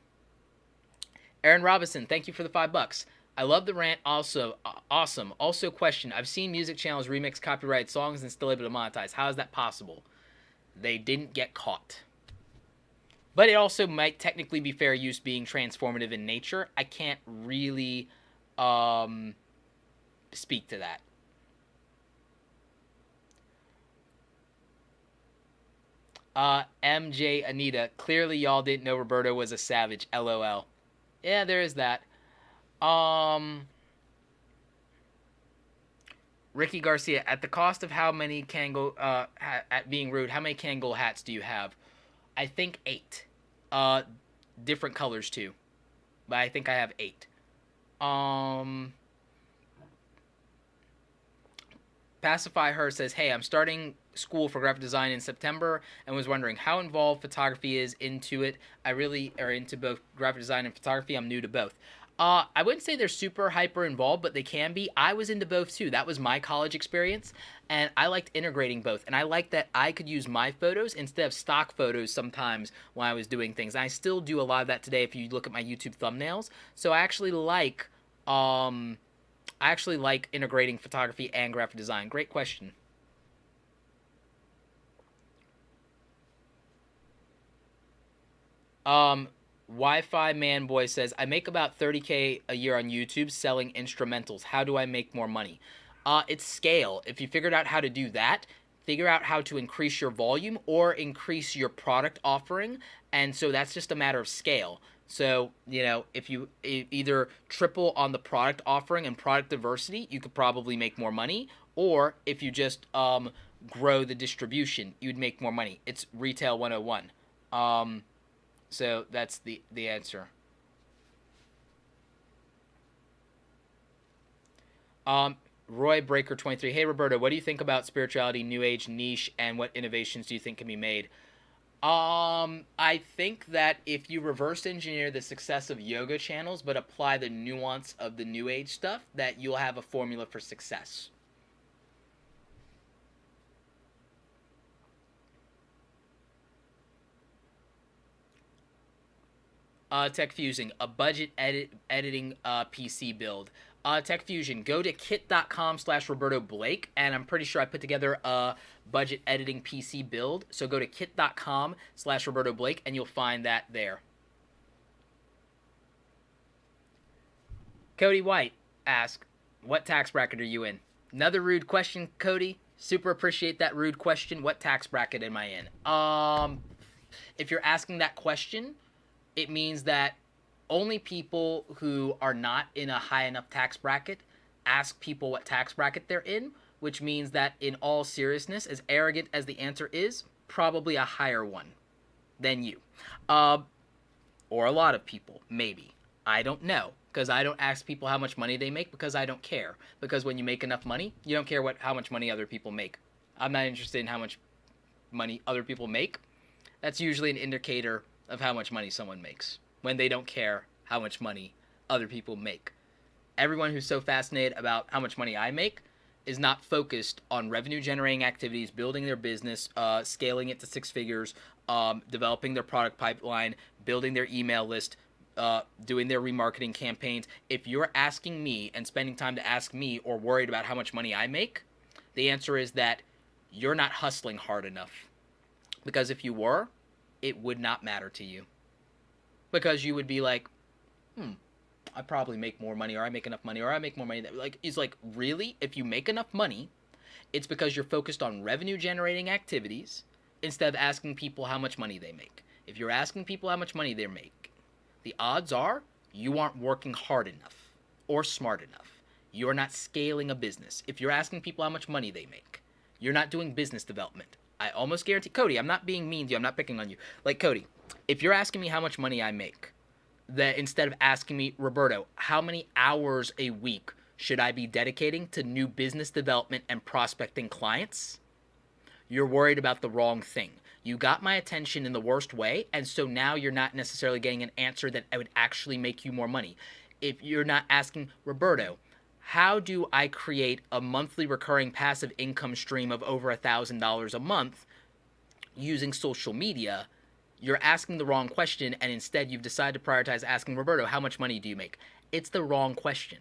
Aaron Robinson, thank you for the $5. I love the rant. Also, awesome. Also, question: I've seen music channels remix copyrighted songs and still able to monetize. How is that possible? They didn't get caught. But it also might technically be fair use, being transformative in nature. I can't really um, speak to that. MJ Anita, clearly y'all didn't know Roberto was a savage. LOL. Yeah, there is that. Um, Ricky Garcia, at the cost of how many Kangol, at being rude, how many Kangol hats do you have? I think 8. Uh, Different colors too, but I think I have 8. Um, Pacify Her says, "Hey, I'm starting school for graphic design in September and was wondering how involved photography is into it. I really are into both graphic design and photography. I'm new to both." I wouldn't say they're super hyper involved, but they can be. I was into both too. That was my college experience, and I liked integrating both. And I liked that I could use my photos instead of stock photos sometimes when I was doing things. And I still do a lot of that today if you look at my YouTube thumbnails. So I actually like integrating photography and graphic design. Great question. Um, Wi-Fi Man Boy says, I make about 30K a year on YouTube selling instrumentals. How do I make more money? It's scale. If you figured out how to do that, figure out how to increase your volume or increase your product offering. And so that's just a matter of scale. So, if you either triple on the product offering and product diversity, you could probably make more money. Or if you just grow the distribution, you'd make more money. It's retail 101. So that's the answer. Um, Roy Breaker 23. Hey Roberto, what do you think about spirituality, new age, niche, and what innovations do you think can be made? I think that if you reverse engineer the success of yoga channels but apply the nuance of the new age stuff, that you'll have a formula for success. Tech Fusion, a budget editing PC build. Tech Fusion, go to kit.com/Roberto Blake, and I'm pretty sure I put together a budget editing PC build. So go to kit.com/Roberto Blake, and you'll find that there. Cody White asks, what tax bracket are you in? Another rude question, Cody. Super appreciate that rude question. What tax bracket am I in? If you're asking that question, it means that only people who are not in a high enough tax bracket ask people what tax bracket they're in, which means that in all seriousness, as arrogant as the answer is, probably a higher one than you. Uh, or a lot of people, maybe. I don't know, because I don't ask people how much money they make because I don't care. Because when you make enough money, you don't care how much money other people make. I'm not interested in how much money other people make. That's usually an indicator of how much money someone makes when they don't care how much money other people make. Everyone who's so fascinated about how much money I make is not focused on revenue generating activities, building their business, scaling it to 6 figures, developing their product pipeline, building their email list, doing their remarketing campaigns. If you're asking me and spending time to ask me or worried about how much money I make, the answer is that you're not hustling hard enough. Because if you were, it would not matter to you. Because you would be like, I probably make more money, or I make enough money, or I make more money. Like, it's like, really? If you make enough money, it's because you're focused on revenue generating activities instead of asking people how much money they make. If you're asking people how much money they make, the odds are you aren't working hard enough or smart enough. You're not scaling a business. If you're asking people how much money they make, you're not doing business development. I almost guarantee, Cody, I'm not being mean to you. I'm not picking on you. Like, Cody, if you're asking me how much money I make, that instead of asking me, Roberto, how many hours a week should I be dedicating to new business development and prospecting clients, you're worried about the wrong thing. You got my attention in the worst way, and so now you're not necessarily getting an answer that would actually make you more money. If you're not asking, Roberto, how do I create a monthly recurring passive income stream of over $1,000 a month using social media, you're asking the wrong question, and instead you've decided to prioritize asking Roberto, how much money do you make? It's the wrong question.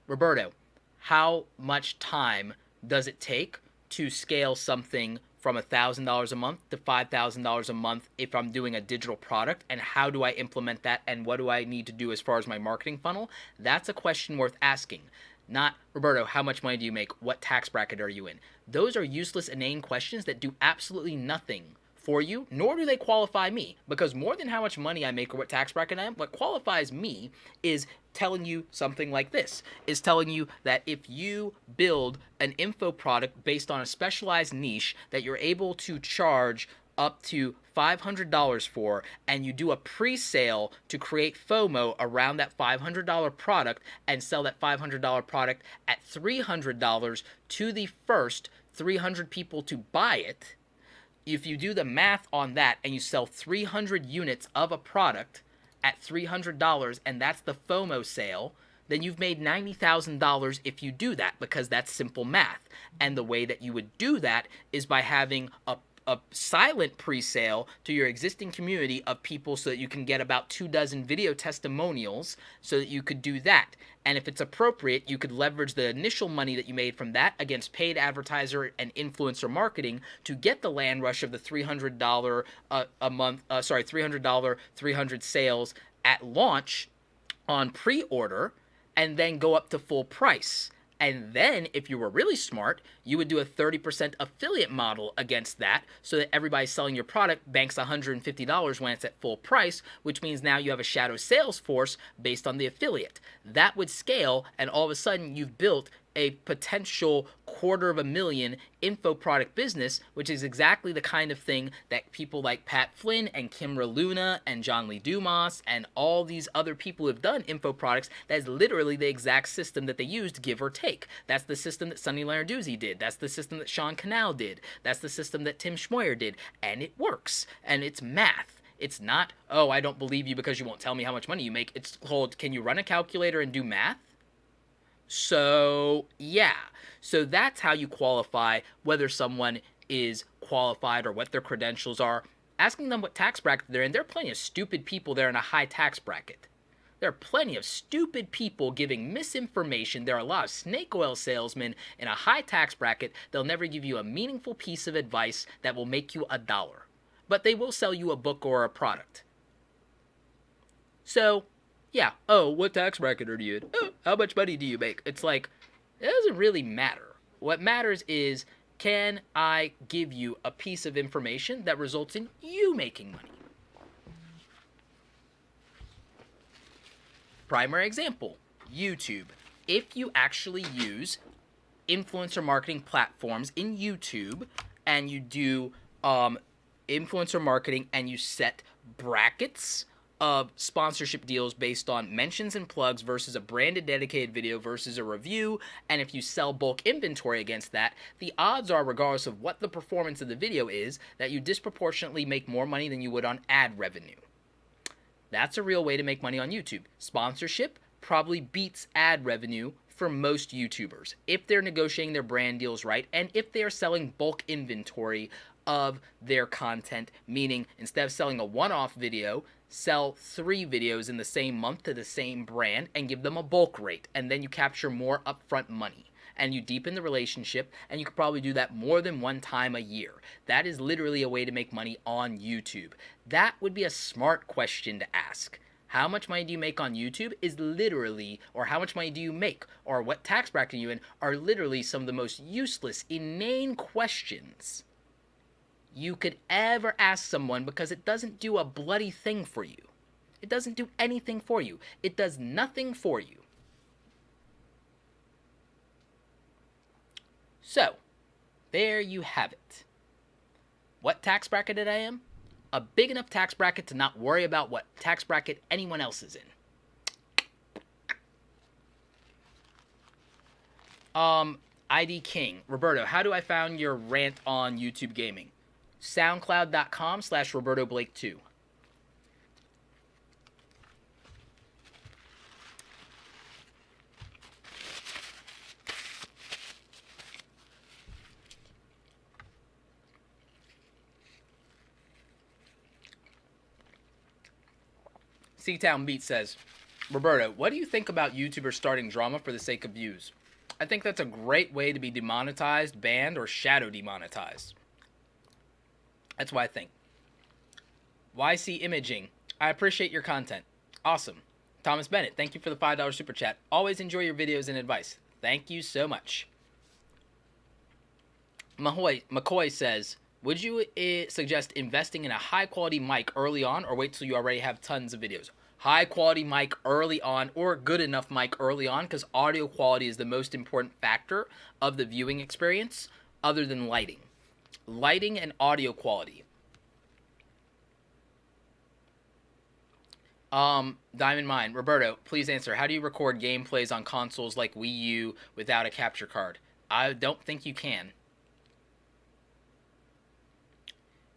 Roberto, how much time does it take to scale something from $1,000 a month to $5,000 a month if I'm doing a digital product, and how do I implement that, and what do I need to do as far as my marketing funnel? That's a question worth asking. Not, Roberto, how much money do you make? What tax bracket are you in? Those are useless, inane questions that do absolutely nothing for you, nor do they qualify me, because more than how much money I make or what tax bracket I am, what qualifies me is telling you something like this, is telling you that if you build an info product based on a specialized niche that you're able to charge up to $500 for, and you do a pre-sale to create FOMO around that $500 product and sell that $500 product at $300 to the first 300 people to buy it, if you do the math on that and you sell 300 units of a product at $300 and that's the FOMO sale, then you've made $90,000 if you do that, because that's simple math. And the way that you would do that is by having a silent pre-sale to your existing community of people so that you can get about 24 video testimonials so that you could do that. And if it's appropriate, you could leverage the initial money that you made from that against paid advertiser and influencer marketing to get the land rush of the $300 a month, $300, 300 sales at launch on pre-order, and then go up to full price. And then, if you were really smart, you would do a 30% affiliate model against that so that everybody selling your product banks $150 when it's at full price, which means now you have a shadow sales force based on the affiliate. That would scale, and all of a sudden you've built a potential $250,000 info product business, which is exactly the kind of thing that people like Pat Flynn and Kimra Luna and John Lee Dumas and all these other people who have done info products, that is literally the exact system that they used, give or take. That's the system that Sonny Lenarduzzi did. That's the system that Sean Cannell did. That's the system that Tim Schmoyer did. And it works. And it's math. It's not, oh, I don't believe you because you won't tell me how much money you make. It's called, can you run a calculator and do math? So, yeah. So that's how you qualify whether someone is qualified or what their credentials are. Asking them what tax bracket they're in. There are plenty of stupid people there in a high tax bracket. There are plenty of stupid people giving misinformation. There are a lot of snake oil salesmen in a high tax bracket. They'll never give you a meaningful piece of advice that will make you $1. But they will sell you a book or a product. So, yeah, oh, what tax bracket are you in? Oh, how much money do you make? It's like, it doesn't really matter. What matters is, can I give you a piece of information that results in you making money? Primary example, YouTube. If you actually use influencer marketing platforms in YouTube and you do influencer marketing and you set brackets of sponsorship deals based on mentions and plugs versus a branded dedicated video versus a review, and if you sell bulk inventory against that, the odds are, regardless of what the performance of the video is, that you disproportionately make more money than you would on ad revenue. That's a real way to make money on YouTube. Sponsorship probably beats ad revenue for most YouTubers if they're negotiating their brand deals right and if they are selling bulk inventory of their content, meaning instead of selling a one-off video, sell 3 videos in the same month to the same brand and give them a bulk rate, and then you capture more upfront money and you deepen the relationship, and you could probably do that more than one time a year. That is literally a way to make money on YouTube. That would be a smart question to ask. How much money do you make on YouTube is literally, or how much money do you make, or what tax bracket are you in, are literally some of the most useless, inane questions you could ever ask someone, because it doesn't do a bloody thing for you. It doesn't do anything for you. It does nothing for you. So, there you have it. What tax bracket I am? A big enough tax bracket to not worry about what tax bracket anyone else is in. ID King. Roberto, how do I find your rant on YouTube gaming? SoundCloud.com/RobertoBlake2. Seatown Beat says, Roberto, what do you think about YouTubers starting drama for the sake of views? I think that's a great way to be demonetized, banned, or shadow demonetized. That's what I think. YC Imaging, I appreciate your content. Awesome. Thomas Bennett, thank you for the $5 super chat. Always enjoy your videos and advice. Thank you so much. McCoy says, would you suggest investing in a high-quality mic early on or wait till you already have tons of videos? High-quality mic early on or good enough mic early on, because audio quality is the most important factor of the viewing experience other than lighting. Lighting and audio quality. Diamond Mine, Roberto, please answer. How do you record gameplays on consoles like Wii U without a capture card? I don't think you can.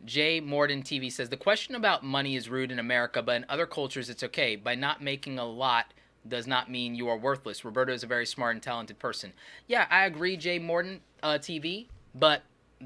J. Morden TV says, the question about money is rude in America, but in other cultures it's okay. By not making a lot does not mean you are worthless. Roberto is a very smart and talented person. Yeah, I agree, J. Morden TV, but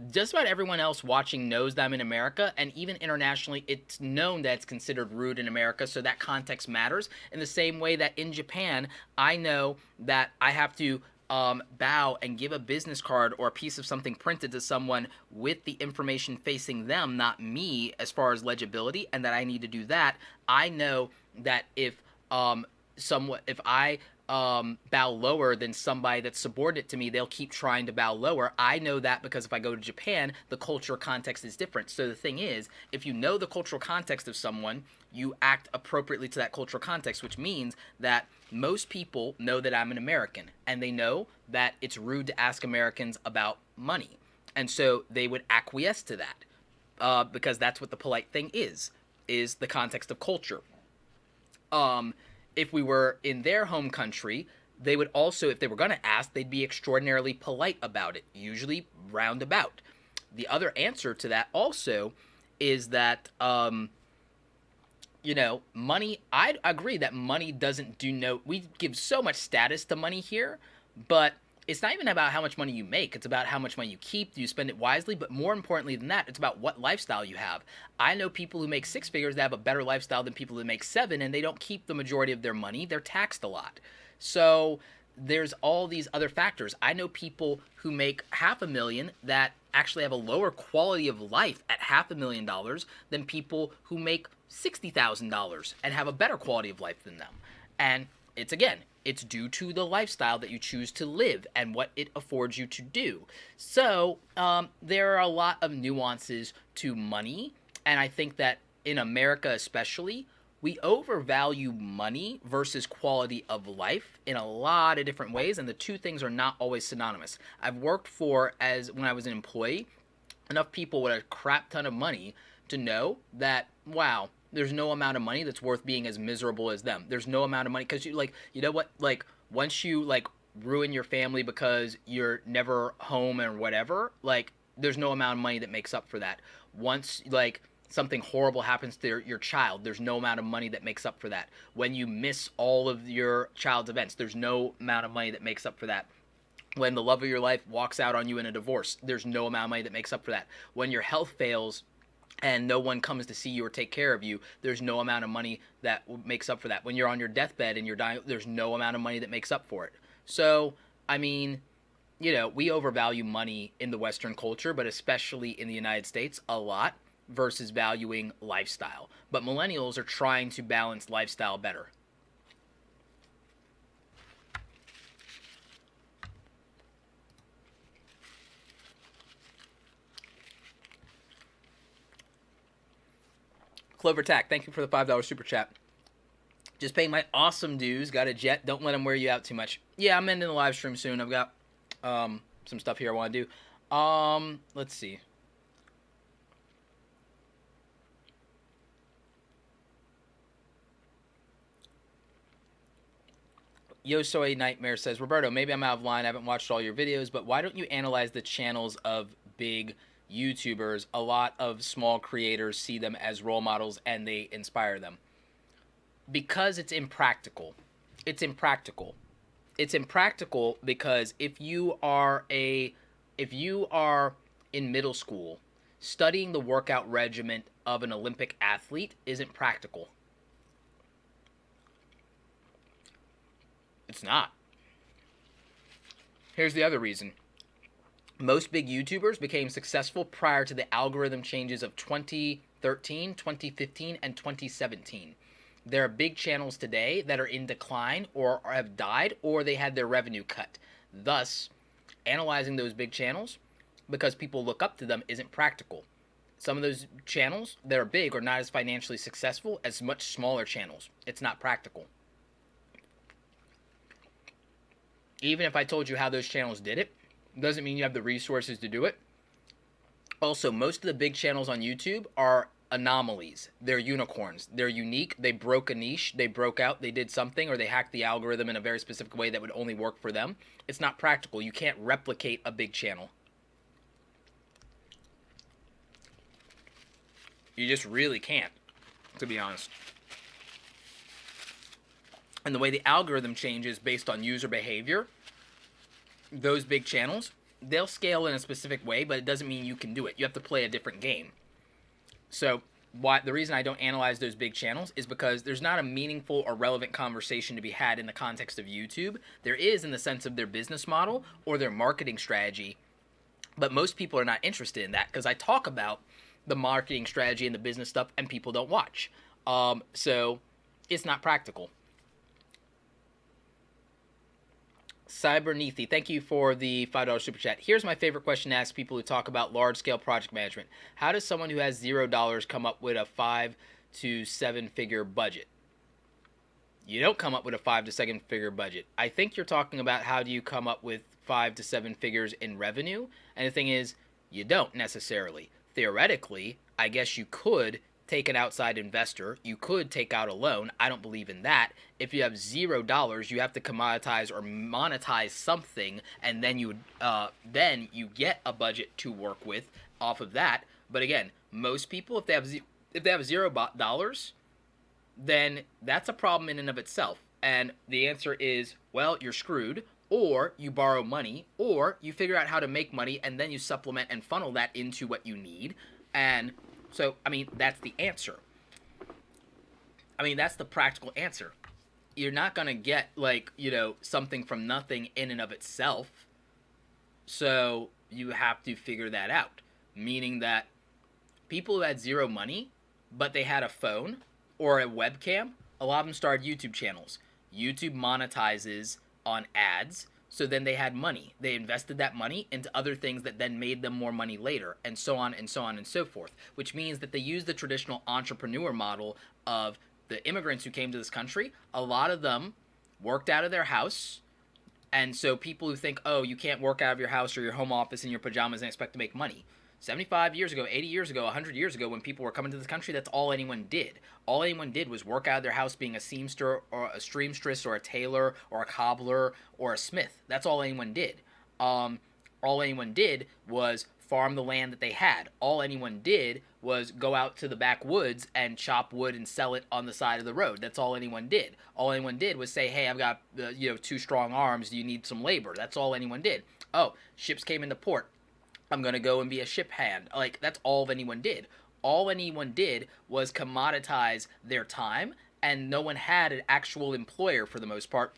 just about everyone else watching knows that I'm in America, and even internationally, it's known that it's considered rude in America, so that context matters. In the same way that in Japan, I know that I have to bow and give a business card or a piece of something printed to someone with the information facing them, not me, as far as legibility, and that I need to do that. I know that if I bow lower than somebody that's subordinate to me, they'll keep trying to bow lower. I know that because if I go to Japan, the cultural context is different. So the thing is, if you know the cultural context of someone, you act appropriately to that cultural context, which means that most people know that I'm an American, and they know that it's rude to ask Americans about money. And so they would acquiesce to that because that's what the polite thing is the context of culture. If we were in their home country, they would also, if they were going to ask, they'd be extraordinarily polite about it, usually roundabout. The other answer to that also is that, money, I agree that money doesn't we give so much status to money here, but it's not even about how much money you make. It's about how much money you keep. Do you spend it wisely? But more importantly than that, it's about what lifestyle you have. I know people who make 6 figures that have a better lifestyle than people who make 7, and they don't keep the majority of their money. They're taxed a lot. So there's all these other factors. I know people who make $500,000 that actually have a lower quality of life at $500,000 than people who make $60,000 and have a better quality of life than them. And it's due to the lifestyle that you choose to live and what it affords you to do. So there are a lot of nuances to money, and I think that in America especially, we overvalue money versus quality of life in a lot of different ways, and the two things are not always synonymous. I've worked when I was an employee, enough people with a crap ton of money to know that, wow, there's no amount of money that's worth being as miserable as them. There's no amount of money, because once you ruin your family because you're never home and whatever, there's no amount of money that makes up for that. Once something horrible happens to your child, there's no amount of money that makes up for that. When you miss all of your child's events, there's no amount of money that makes up for that. When the love of your life walks out on you in a divorce, there's no amount of money that makes up for that. When your health fails and no one comes to see you or take care of you, there's no amount of money that makes up for that. When you're on your deathbed and you're dying, there's no amount of money that makes up for it. So, I mean, we overvalue money in the Western culture, but especially in the United States, a lot, versus valuing lifestyle. But millennials are trying to balance lifestyle better. Clover Tack, thank you for the $5 super chat. Just paying my awesome dues. Got a jet. Don't let them wear you out too much. Yeah, I'm ending the live stream soon. I've got some stuff here I want to do. Let's see. Yo Soy Nightmare says, Roberto, maybe I'm out of line. I haven't watched all your videos, but why don't you analyze the channels of big YouTubers? A lot of small creators see them as role models and they inspire them. Because it's impractical. It's impractical. It's impractical because if you are in middle school, studying the workout regimen of an Olympic athlete isn't practical. It's not. Here's the other reason. Most big YouTubers became successful prior to the algorithm changes of 2013, 2015, and 2017. There are big channels today that are in decline or have died or they had their revenue cut. Thus, analyzing those big channels because people look up to them isn't practical. Some of those channels that are big are not as financially successful as much smaller channels. It's not practical. Even if I told you how those channels did it, doesn't mean you have the resources to do it. Also, most of the big channels on YouTube are anomalies. They're unicorns. They're unique. They broke a niche. They broke out. They did something, or they hacked the algorithm in a very specific way that would only work for them. It's not practical. You can't replicate a big channel. You just really can't, to be honest. And the way the algorithm changes based on user behavior, those big channels, they'll scale in a specific way, but it doesn't mean you can do it. You have to play a different game. So the reason I don't analyze those big channels is because there's not a meaningful or relevant conversation to be had in the context of YouTube. There is in the sense of their business model or their marketing strategy, but most people are not interested in that because I talk about the marketing strategy and the business stuff and people don't watch. So it's not practical. Cybernethi, thank you for the $5 super chat. Here's my favorite question to ask people who talk about large-scale project management. How does someone who has $0 come up with a 5 to 7 figure budget? You don't come up with a 5 to 7 figure budget. I think you're talking about how do you come up with 5 to 7 figures in revenue, and the thing is, you don't necessarily. Theoretically, I guess you could take an outside investor. You could take out a loan. I don't believe in that. If you have $0, you have to commoditize or monetize something, and then you get a budget to work with off of that. But again, most people, if they have $0, then that's a problem in and of itself. And the answer is, well, you're screwed, or you borrow money, or you figure out how to make money, and then you supplement and funnel that into what you need. And so, I mean, that's the answer. I mean, that's the practical answer. You're not going to get, like, something from nothing in and of itself. So you have to figure that out. Meaning that people who had zero money, but they had a phone or a webcam, a lot of them started YouTube channels. YouTube monetizes on ads. So then they had money. They invested that money into other things that then made them more money later, and so on and so on and so forth, which means that they use the traditional entrepreneur model of the immigrants who came to this country. A lot of them worked out of their house, and so people who think, oh, you can't work out of your house or your home office in your pajamas and expect to make money. 75 years ago, 80 years ago, 100 years ago, when people were coming to this country, that's all anyone did. All anyone did was work out of their house being a seamster or a seamstress or a tailor or a cobbler or a smith. That's all anyone did. All anyone did was farm the land that they had. All anyone did was go out to the backwoods and chop wood and sell it on the side of the road. That's all anyone did. All anyone did was say, hey, I've got 2 strong arms. Do you need some labor? That's all anyone did. Oh, ships came into port. I'm going to go and be a ship hand. Like, that's all anyone did. All anyone did was commoditize their time, and no one had an actual employer for the most part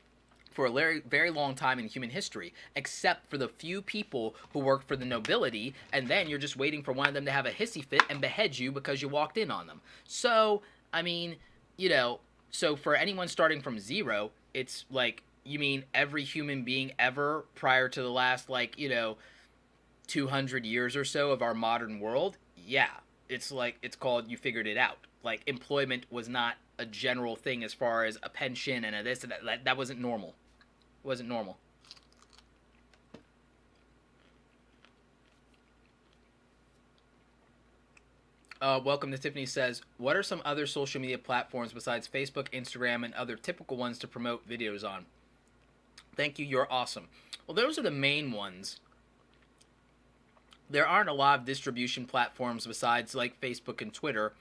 for a very, very long time in human history, except for the few people who worked for the nobility, and then you're just waiting for one of them to have a hissy fit and behead you because you walked in on them. So, I mean, so for anyone starting from zero, it's like, you mean every human being ever prior to the last, 200 years or so of our modern world? Yeah. It's called you figured it out. Like, employment was not a general thing as far as a pension and a this and that. That wasn't normal. It wasn't normal. Welcome to Tiffany says, what are some other social media platforms besides Facebook, Instagram, and other typical ones to promote videos on? Thank you. You're awesome. Well, those are the main ones. There aren't a lot of distribution platforms besides like Facebook and Twitter.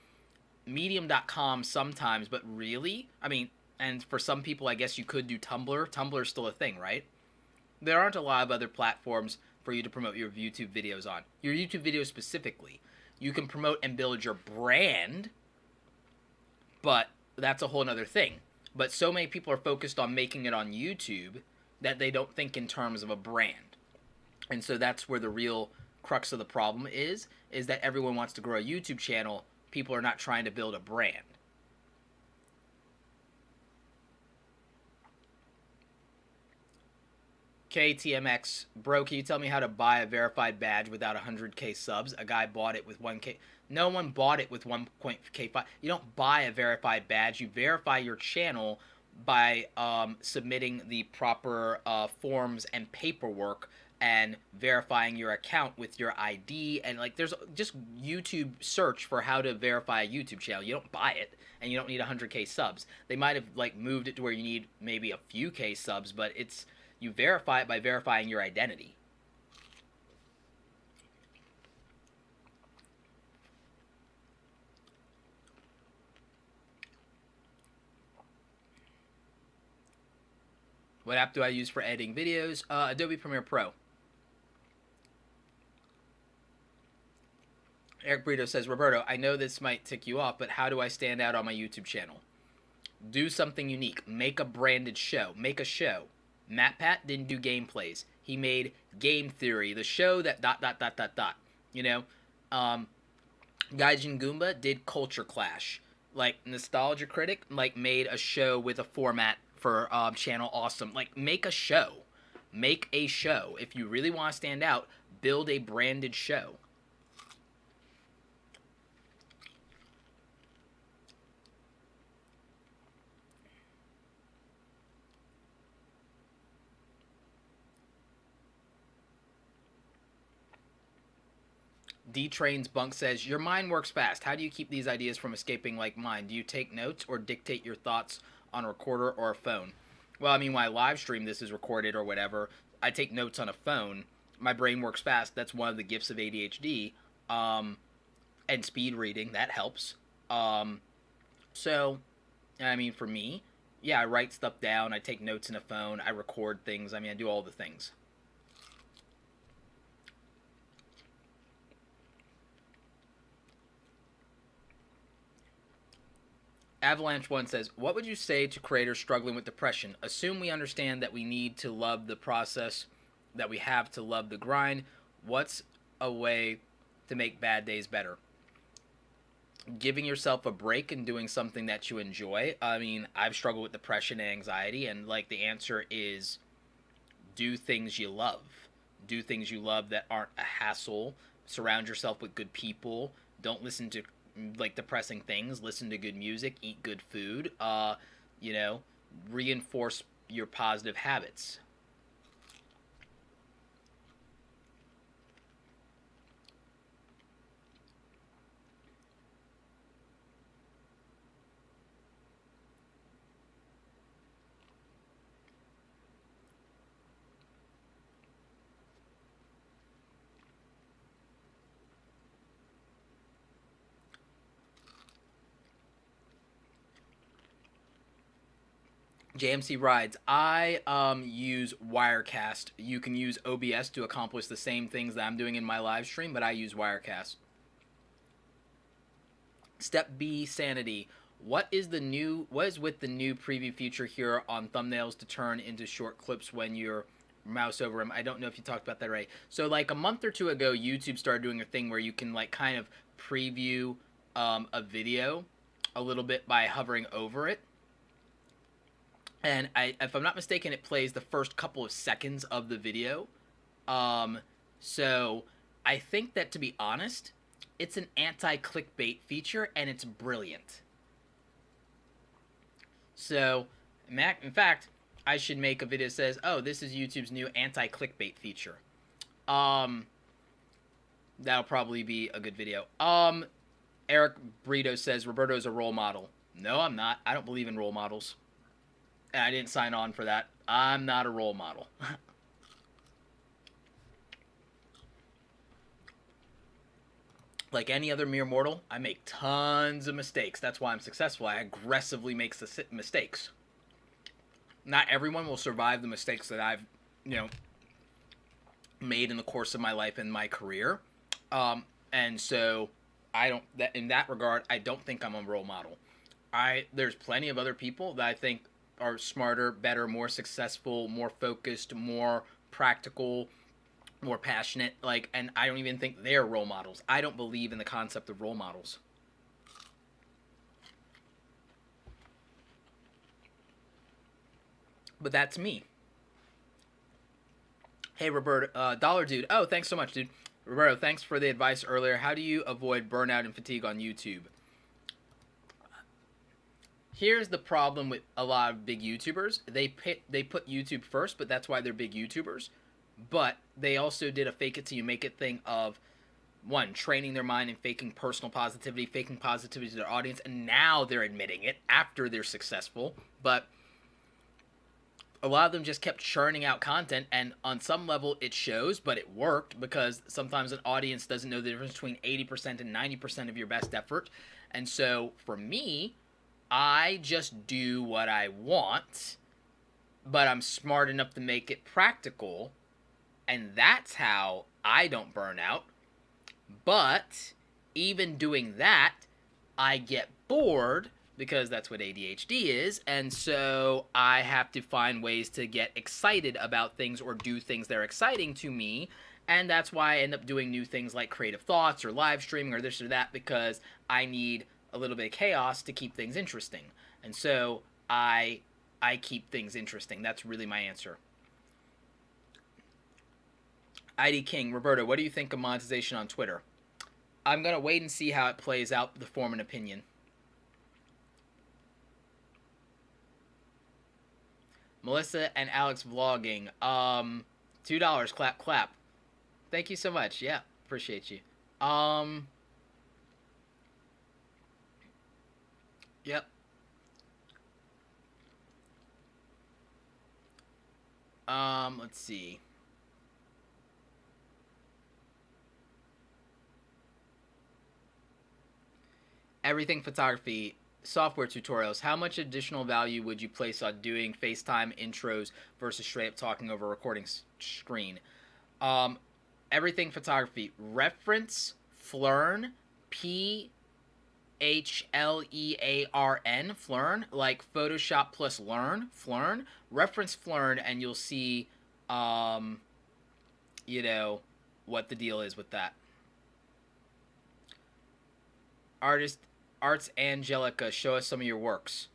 Medium.com sometimes, but really? I mean, and for some people, I guess you could do Tumblr. Tumblr's still a thing, right? There aren't a lot of other platforms for you to promote your YouTube videos on. Your YouTube videos specifically. You can promote and build your brand, but that's a whole other thing. But so many people are focused on making it on YouTube that they don't think in terms of a brand. And so that's where the real crux of the problem is that everyone wants to grow a YouTube channel. People are not trying to build a brand. KTMX, bro, can you tell me how to buy a verified badge without 100k subs? A guy bought it with 1k. No one bought it with 1.k5. You don't buy a verified badge. You verify your channel by submitting the proper forms and paperwork and verifying your account with your ID. And like, there's just YouTube search for how to verify a YouTube channel. You don't buy it, and you don't need 100k subs. They might have like moved it to where you need maybe a few k subs, but it's you verify it by verifying your identity. What app do I use for editing videos? Adobe Premiere Pro. Eric Brito says, Roberto, I know this might tick you off, but how do I stand out on my YouTube channel? Do something unique. Make a branded show. Make a show. MatPat didn't do gameplays. He made Game Theory, the show that ... You know, Gaijin Goomba did Culture Clash. Like Nostalgia Critic, like made a show with a format for Channel Awesome. Like make a show. Make a show. If you really want to stand out, build a branded show. D-Train's Bunk says, your mind works fast. How do you keep these ideas from escaping like mine? Do you take notes or dictate your thoughts on a recorder or a phone? Well, I mean, when I live stream, this is recorded or whatever. I take notes on a phone. My brain works fast. That's one of the gifts of ADHD. And speed reading, that helps. So, I mean, for me, yeah, I write stuff down. I take notes in a phone. I record things. I mean, I do all the things. Avalanche One says, what would you say to creators struggling with depression? Assume we understand that we need to love the process, that we have to love the grind. What's a way to make bad days better? Giving yourself a break and doing something that you enjoy. I mean, I've struggled with depression and anxiety, and like the answer is do things you love. Do things you love that aren't a hassle. Surround yourself with good people. Don't listen to like depressing things. Listen to good music. Eat good food. You know, reinforce your positive habits. JMC Rides. I use Wirecast. You can use OBS to accomplish the same things that I'm doing in my live stream, but I use Wirecast. Step B, Sanity. What is with the new preview feature here on thumbnails to turn into short clips when you're mouse over them? I don't know if you talked about that right. So like a month or two ago, YouTube started doing a thing where you can like kind of preview a video a little bit by hovering over it. And if I'm not mistaken, it plays the first couple of seconds of the video. So I think that, to be honest, it's an anti-clickbait feature, and it's brilliant. So, in fact, I should make a video that says, oh, this is YouTube's new anti-clickbait feature. That'll probably be a good video. Eric Brito says, Roberto's a role model. No, I'm not. I don't believe in role models. And I didn't sign on for that. I'm not a role model. Like any other mere mortal, I make tons of mistakes. That's why I'm successful. I aggressively make mistakes. Not everyone will survive the mistakes that I've, made in the course of my life and my career. And so in that regard, I don't think I'm a role model. There's plenty of other people that I think are smarter, better, more successful, more focused, more practical, more passionate. Like, and I don't even think they're role models. I don't believe in the concept of role models. But that's me. Hey, Roberto, Dollar Dude. Oh, thanks so much, dude. Roberto, thanks for the advice earlier. How do you avoid burnout and fatigue on YouTube? Here's the problem with a lot of big YouTubers. They put YouTube first, but that's why they're big YouTubers. But they also did a fake it till you make it thing of one, training their mind and faking personal positivity, faking positivity to their audience, and now they're admitting it after they're successful. But a lot of them just kept churning out content, and on some level it shows, but it worked because sometimes an audience doesn't know the difference between 80% and 90% of your best effort. And so for me, I just do what I want, but I'm smart enough to make it practical, and that's how I don't burn out. But even doing that, I get bored because that's what ADHD is, and so I have to find ways to get excited about things or do things that are exciting to me, and that's why I end up doing new things like creative thoughts or live streaming or this or that, because I need a little bit of chaos to keep things interesting. And so I keep things interesting. That's really my answer. ID King, Roberto, what do you think of monetization on Twitter? I'm going to wait and see how it plays out to form an opinion. Melissa and Alex vlogging. $2. Clap, clap. Thank you so much. Yeah, appreciate you. Um, yep. Let's see. Everything photography software tutorials. How much additional value would you place on doing FaceTime intros versus straight up talking over a recording screen? Um, Everything photography. Reference Flern, Phlearn, Flern, like Photoshop plus Learn, Flern. Reference Flern, and you'll see, um, you know, what the deal is with that. Artist Arts Angelica, show us some of your works.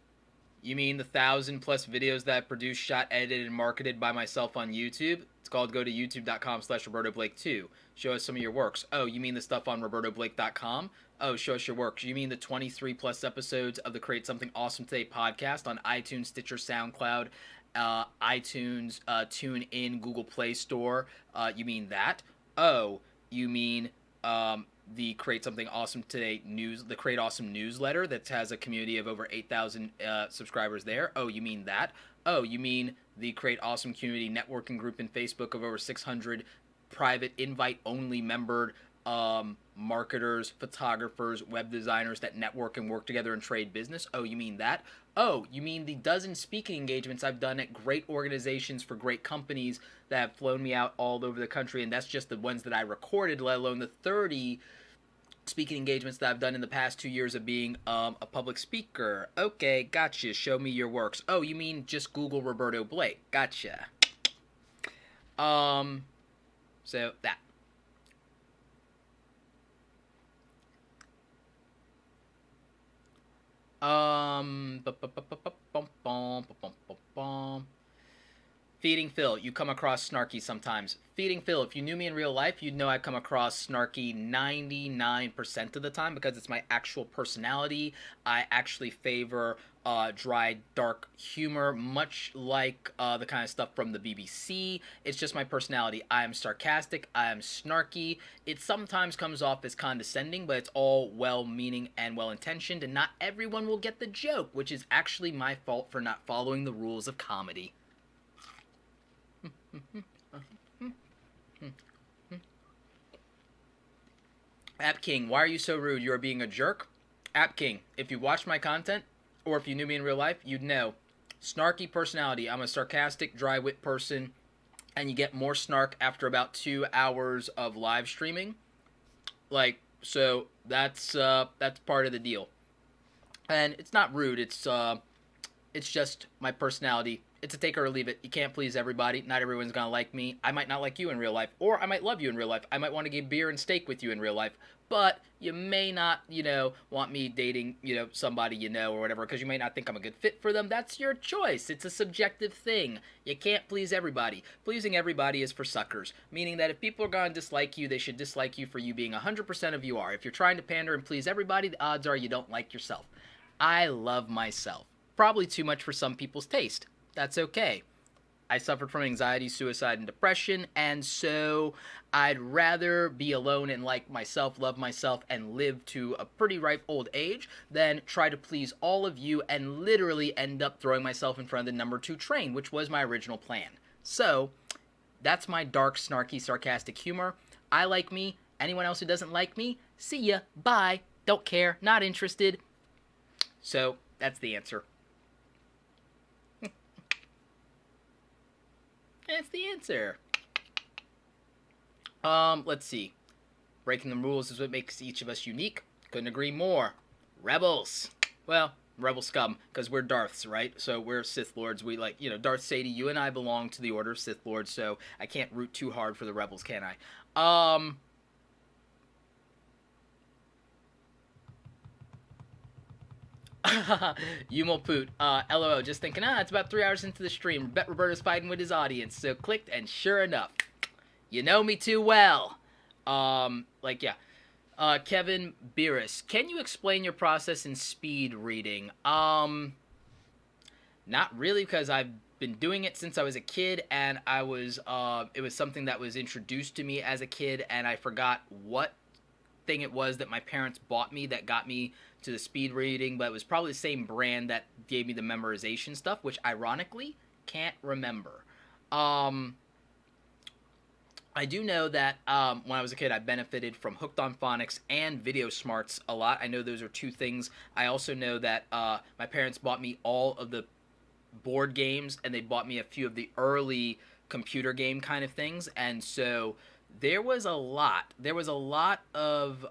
You mean the 1,000+ videos that I produced, shot, edited, and marketed by myself on YouTube? It's called go to youtube.com/Roberto Blake 2. Show us some of your works. Oh, you mean the stuff on robertoblake.com? Oh, show us your works. You mean the 23+ episodes of the Create Something Awesome Today podcast on iTunes, Stitcher, SoundCloud, iTunes, TuneIn, Google Play Store? You mean that? Oh, you mean the Create Something Awesome Today the Create Awesome newsletter that has a community of over 8,000 subscribers there? Oh, you mean that? Oh, you mean the Create Awesome Community networking group in Facebook of over 600 private invite-only membered marketers, photographers, web designers that network and work together and trade business? Oh, you mean that? Oh, you mean the dozen speaking engagements I've done at great organizations for great companies that have flown me out all over the country, and that's just the ones that I recorded, let alone the 30 speaking engagements that I've done in the past 2 years of being a public speaker. Okay, gotcha. Show me your works. Oh, you mean just Google Roberto Blake? Gotcha. Um, so that. Um, Feeding Phil, you come across snarky sometimes. Feeding Phil, if you knew me in real life, you'd know I come across snarky 99% of the time because it's my actual personality. I actually favor dry, dark humor, much like the kind of stuff from the BBC. It's just my personality. I am sarcastic. I am snarky. It sometimes comes off as condescending, but it's all well-meaning and well-intentioned, and not everyone will get the joke, which is actually my fault for not following the rules of comedy. App King, why are you so rude? You are being a jerk. App King, if you watched my content, or if you knew me in real life, you'd know. Snarky personality. I'm a sarcastic, dry wit person, and you get more snark after about 2 hours of live streaming. Like, so that's part of the deal. And it's not rude. It's just my personality. It's a take or leave it. You can't please everybody. Not everyone's gonna like me. I might not like you in real life, or I might love you in real life. I might want to get beer and steak with you in real life, but you may not, want me dating, somebody or whatever, because you may not think I'm a good fit for them. That's your choice. It's a subjective thing. You can't please everybody. Pleasing everybody is for suckers, meaning that if people are gonna dislike you, they should dislike you for you being 100% of you are. If you're trying to pander and please everybody, the odds are you don't like yourself. I love myself. Probably too much for some people's taste. That's okay. I suffered from anxiety, suicide, and depression, and so I'd rather be alone and like myself, love myself, and live to a pretty ripe old age than try to please all of you and literally end up throwing myself in front of the number 2 train, which was my original plan. So, that's my dark, snarky, sarcastic humor. I like me. Anyone else who doesn't like me, see ya. Bye. Don't care. Not interested. So, that's the answer. That's the answer. Let's see. Breaking the rules is what makes each of us unique. Couldn't agree more. Rebels. Well, rebel scum, because we're Darths, right? So we're Sith Lords. We Darth Sadie, you and I belong to the Order of Sith Lords, so I can't root too hard for the rebels, can I? Yumal Poot, LOL, just thinking, it's about 3 hours into the stream. Bet Roberto's fighting with his audience. So clicked, and sure enough, you know me too well. Yeah. Kevin Beerus, can you explain your process in speed reading? Not really, because I've been doing it since I was a kid, and it was something that was introduced to me as a kid, and I forgot what thing it was that my parents bought me that got me to the speed reading, but it was probably the same brand that gave me the memorization stuff, which ironically can't remember. I do know that when I was a kid, I benefited from Hooked on Phonics and Video Smarts a lot. I know those are two things. I also know that my parents bought me all of the board games, and they bought me a few of the early computer game kind of things, and so there was a lot. There was a lot of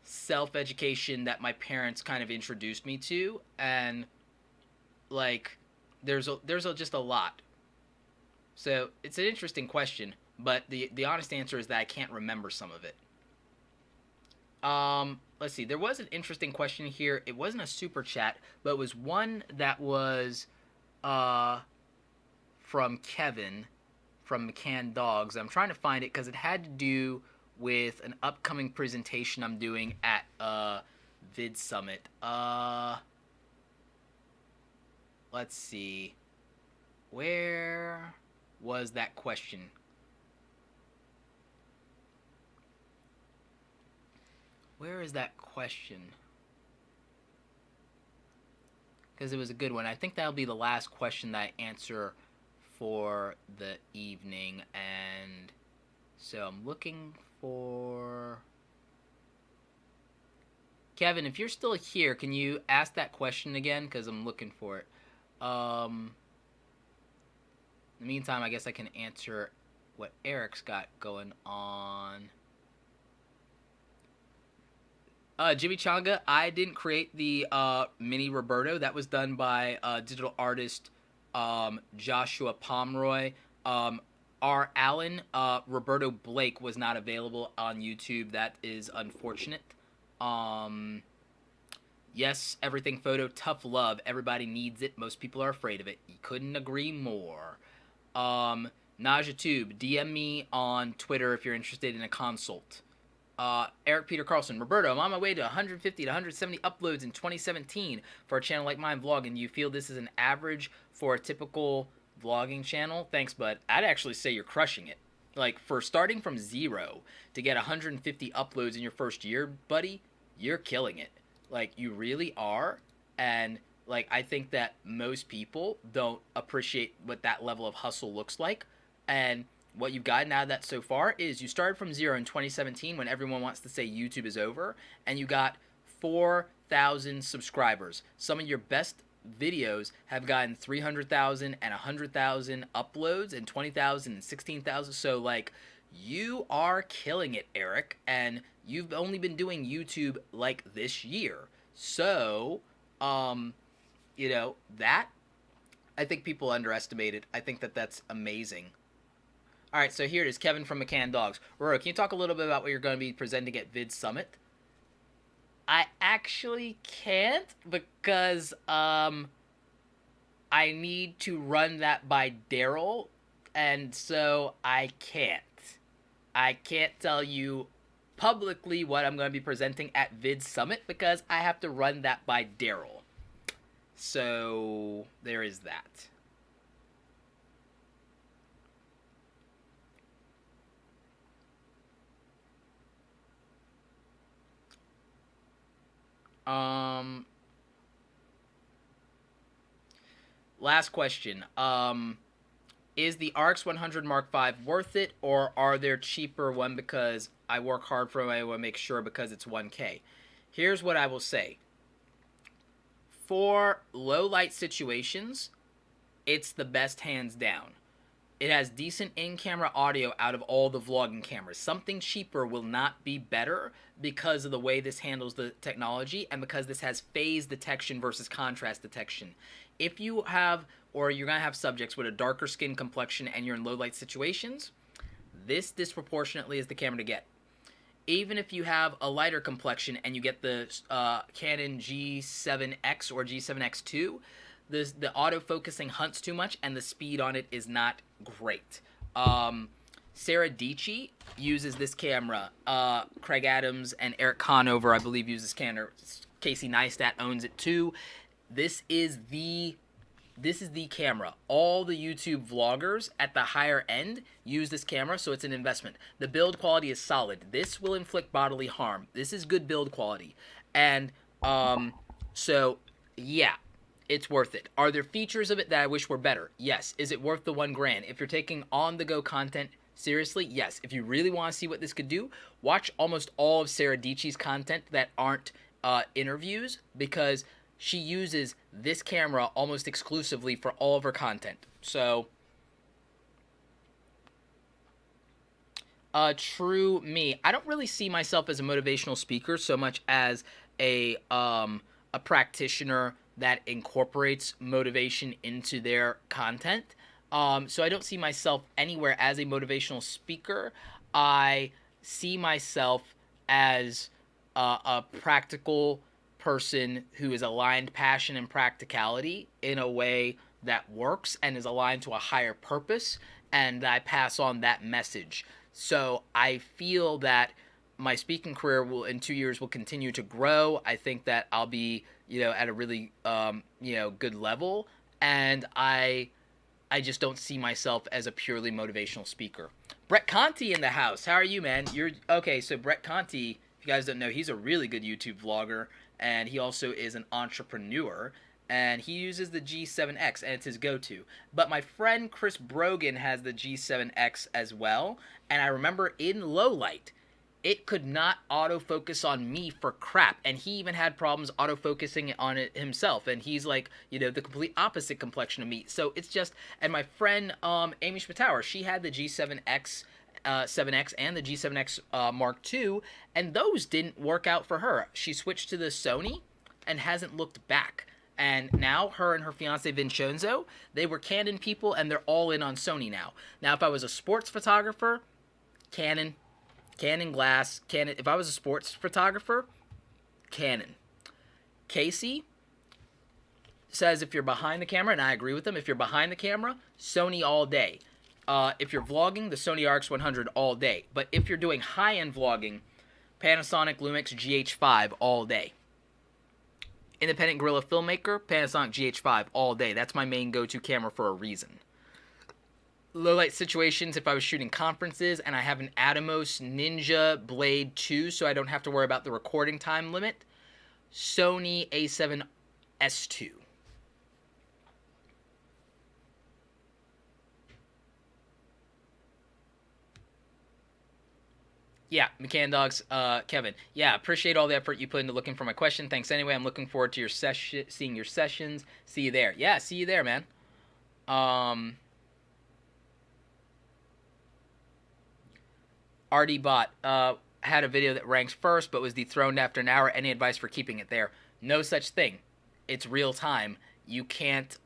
self-education that my parents kind of introduced me to, and just a lot. So it's an interesting question, but the honest answer is that I can't remember some of it. Let's see. There was an interesting question here. It wasn't a super chat, but it was one that was from Kevin from McCann Dogs. I'm trying to find it because it had to do with an upcoming presentation I'm doing at Vid Summit. Let's see. Where was that question? Where is that question? Because it was a good one. I think that'll be the last question that I answer for the evening. And so I'm looking for... Kevin, if you're still here, can you ask that question again? Because I'm looking for it. In the meantime, I guess I can answer what Eric's got going on. Jimmy Changa, I didn't create the mini Roberto. That was done by digital artist Joshua Pomeroy. R. Allen, Roberto Blake was not available on YouTube. That is unfortunate. Yes, everything photo, tough love. Everybody needs it. Most people are afraid of it. You couldn't agree more. Naja Tube, DM me on Twitter if you're interested in a consult. Eric Peter Carlson, Roberto, I'm on my way to 150 to 170 uploads in 2017 for a channel like mine vlogging. Do you feel this is an average for a typical vlogging channel? Thanks, bud. I'd actually say you're crushing it. Like, for starting from 0 to get 150 uploads in your first year, buddy, you're killing it. Like, you really are. And, I think that most people don't appreciate what that level of hustle looks like. And what you've gotten out of that so far is you started from 0 in 2017 when everyone wants to say YouTube is over, and you got 4,000 subscribers. Some of your best videos have gotten 300,000 and 100,000 uploads and 20,000 and 16,000. So, you are killing it, Eric, and you've only been doing YouTube, this year. So, um, that I think people underestimate it. I think that that's amazing. All right, so here it is, Kevin from McCann Dogs. Roro, can you talk a little bit about what you're going to be presenting at Vid Summit? I actually can't because I need to run that by Daryl, and so I can't. I can't tell you publicly what I'm going to be presenting at Vid Summit because I have to run that by Daryl. So there is that. Um, Last question. Is the RX 100 Mark V worth it, or are there cheaper one because I work hard for it? I want to make sure because it's 1K. Here's what I will say. For low light situations, it's the best hands down. It has decent in-camera audio out of all the vlogging cameras. Something cheaper will not be better because of the way this handles the technology and because this has phase detection versus contrast detection. If you have, or you're going to have subjects with a darker skin complexion and you're in low light situations, this disproportionately is the camera to get. Even if you have a lighter complexion and you get the Canon G7X or G7X2, the autofocusing hunts too much and the speed on it is not great. Sarah Dietschy uses this camera. Craig Adams and Eric Conover, I believe, use this camera. Casey Neistat owns it too. This is the camera. All the YouTube vloggers at the higher end use this camera, so it's an investment. The build quality is solid. This will inflict bodily harm. This is good build quality. And so yeah, it's worth it. Are there features of it that I wish were better? Yes. Is it worth the $1,000? If you're taking on the go content seriously, yes. If you really want to see what this could do, watch almost all of Sarah Dietschy's content that aren't interviews, because she uses this camera almost exclusively for all of her content. So, true me. I don't really see myself as a motivational speaker so much as a practitioner that incorporates motivation into their content. So I don't see myself anywhere as a motivational speaker. I see myself as a practical person who is aligned passion and practicality in a way that works and is aligned to a higher purpose, and I pass on that message. So I feel that my speaking career will in 2 years will continue to grow. I think that I'll be at a really good level, and I just don't see myself as a purely motivational speaker. Brett Conti in the house. How are you, man? You're okay. So Brett Conti, if you guys don't know, he's a really good YouTube vlogger, and he also is an entrepreneur. And he uses the G7X, and it's his go-to. But my friend Chris Brogan has the G7X as well, and I remember in low light, it could not autofocus on me for crap, and he even had problems autofocusing on it himself, and he's like the complete opposite complexion of me. So it's just, and my friend Amy Schmittauer, she had the G7X 7X and the G7X Mark II, and those didn't work out for her. She switched to the Sony and hasn't looked back. And now her and her fiance Vincenzo, they were Canon people, and they're all in on Sony now. Now, if I was a sports photographer, Canon, Canon glass, Canon. If I was a sports photographer, Canon. Casey says if you're behind the camera, and I agree with him, if you're behind the camera, Sony all day. If you're vlogging, the Sony RX 100 all day. But if you're doing high-end vlogging, Panasonic Lumix GH5 all day. Independent guerrilla filmmaker, Panasonic GH5 all day. That's my main go-to camera for a reason. Low light situations, if I was shooting conferences and I have an Atomos Ninja Blade 2 so I don't have to worry about the recording time limit, Sony A7S2. Yeah, McCann Dogs, Kevin. Yeah, appreciate all the effort you put into looking for my question. Thanks anyway. I'm looking forward to your seeing your sessions. See you there. Yeah, see you there, man. Um, RD Bot had a video that ranks first but was dethroned after an hour. Any advice for keeping it there? No such thing. It's real time. You can't,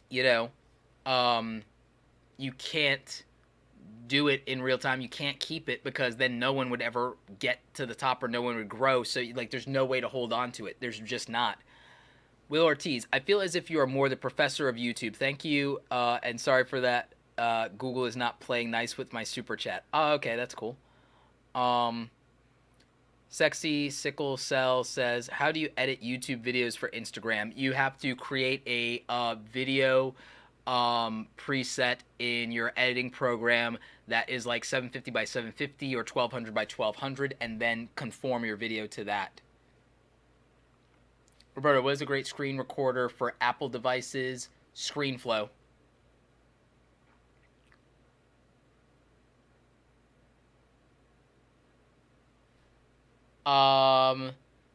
you know, um, you can't do it in real time. You can't keep it because then no one would ever get to the top or no one would grow. So, like, there's no way to hold on to it. There's just not. Will Ortiz, I feel as if you are more the professor of YouTube. Thank you, and sorry for that. Google is not playing nice with my super chat. Oh, okay, that's cool. Um, Sexy Sickle Cell says, "How do you edit YouTube videos for Instagram? You have to create a video preset in your editing program that is like 750 by 750 or 1200 by 1200, and then conform your video to that." Roberto, what is a great screen recorder for Apple devices? ScreenFlow.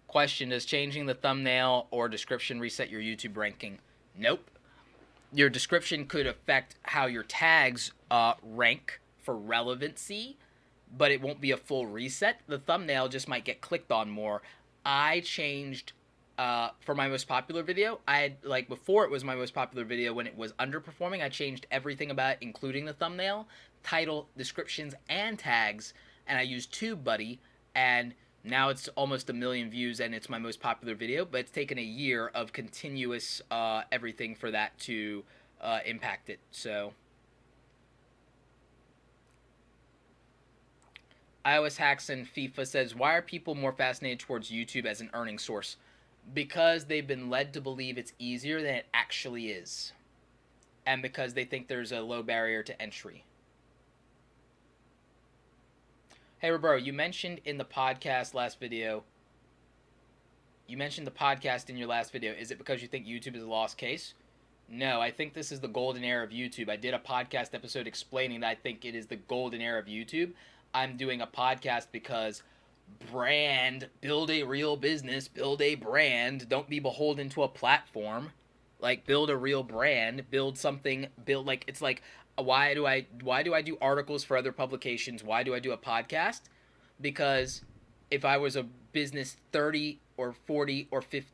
Question, does changing the thumbnail or description reset your YouTube ranking? Nope. Your description could affect how your tags rank for relevancy, but it won't be a full reset. The thumbnail just might get clicked on more. I changed for my most popular video. I had, like, before it was my most popular video, when it was underperforming, I changed everything about it, including the thumbnail, title, descriptions, and tags, and I used TubeBuddy, and now it's almost 1 million views, and it's my most popular video, but it's taken a year of continuous everything for that to impact it. So iOS Hacks and FIFA says, why are people more fascinated towards YouTube as an earning source? Because they've been led to believe it's easier than it actually is. And because they think there's a low barrier to entry. Hey, Roberto, you mentioned in the podcast last video, you mentioned the podcast in your last video. Is it because you think YouTube is a lost case? No, I think this is the golden era of YouTube. I did a podcast episode explaining that I think it is the golden era of YouTube. I'm doing a podcast because build a real business, build a brand, don't be beholden to a platform. Like, build a real brand, build something, like, it's like, why do I do articles for other publications? Why do I do a podcast? Because if I was a business 30 or 40 or 50,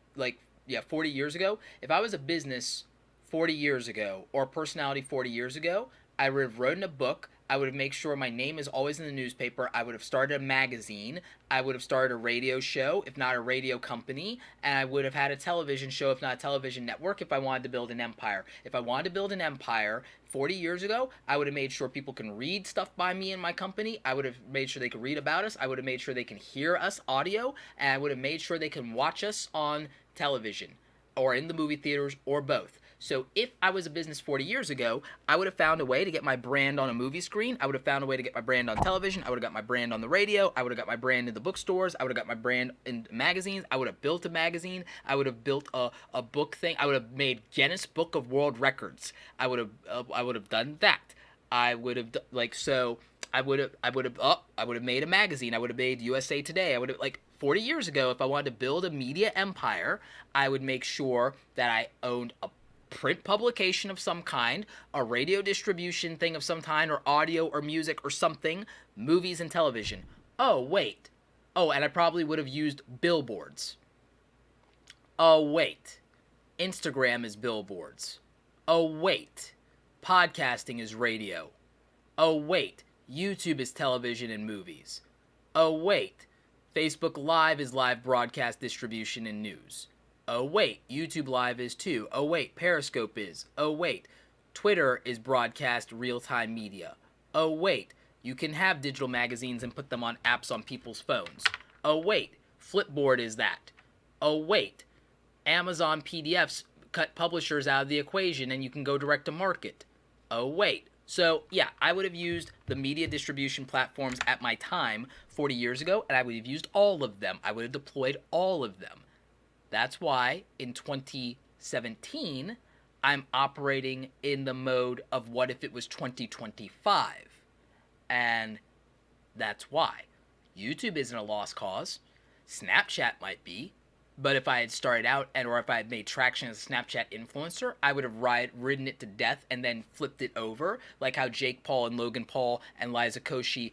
40 years ago, if I was a business 40 years ago or a personality 40 years ago, I would have written a book. I would have made sure my name is always in the newspaper. I would have started a magazine. I would have started a radio show, if not a radio company. And I would have had a television show, if not a television network, if I wanted to build an empire. If I wanted to build an empire 40 years ago, I would have made sure people can read stuff by me and my company. I would have made sure they could read about us. I would have made sure they can hear us audio. And I would have made sure they can watch us on television or in the movie theaters or both. So if I was a business 40 years ago, I would have found a way to get my brand on a movie screen. I would have found a way to get my brand on television. I would have got my brand on the radio. I would have got my brand in the bookstores. I would have got my brand in magazines. I would have built a magazine. I would have built a book thing. I would have made Guinness Book of World Records. I would have done that. I would have I would have made a magazine. I would have made USA Today. I would have, 40 years ago, if I wanted to build a media empire, I would make sure that I owned a print publication of some kind, a radio distribution thing of some kind, or audio or music or something, movies and television. Oh, wait. Oh, and I probably would have used billboards. Oh, wait. Instagram is billboards. Oh, wait. Podcasting is radio. Oh, wait. YouTube is television and movies. Oh, wait. Facebook Live is live broadcast distribution and news. Oh, wait, YouTube Live is too. Oh, wait, Periscope is. Oh, wait, Twitter is broadcast real-time media. Oh, wait, you can have digital magazines and put them on apps on people's phones. Oh, wait, Flipboard is that. Oh, wait, Amazon PDFs cut publishers out of the equation and you can go direct to market. Oh, wait. So, yeah, I would have used the media distribution platforms at my time 40 years ago, and I would have used all of them. I would have deployed all of them. That's why in 2017, I'm operating in the mode of what if it was 2025. And that's why. YouTube isn't a lost cause. Snapchat might be. But if I had started out or if I had made traction as a Snapchat influencer, I would have ridden it to death and then flipped it over, like how Jake Paul and Logan Paul and Liza Koshy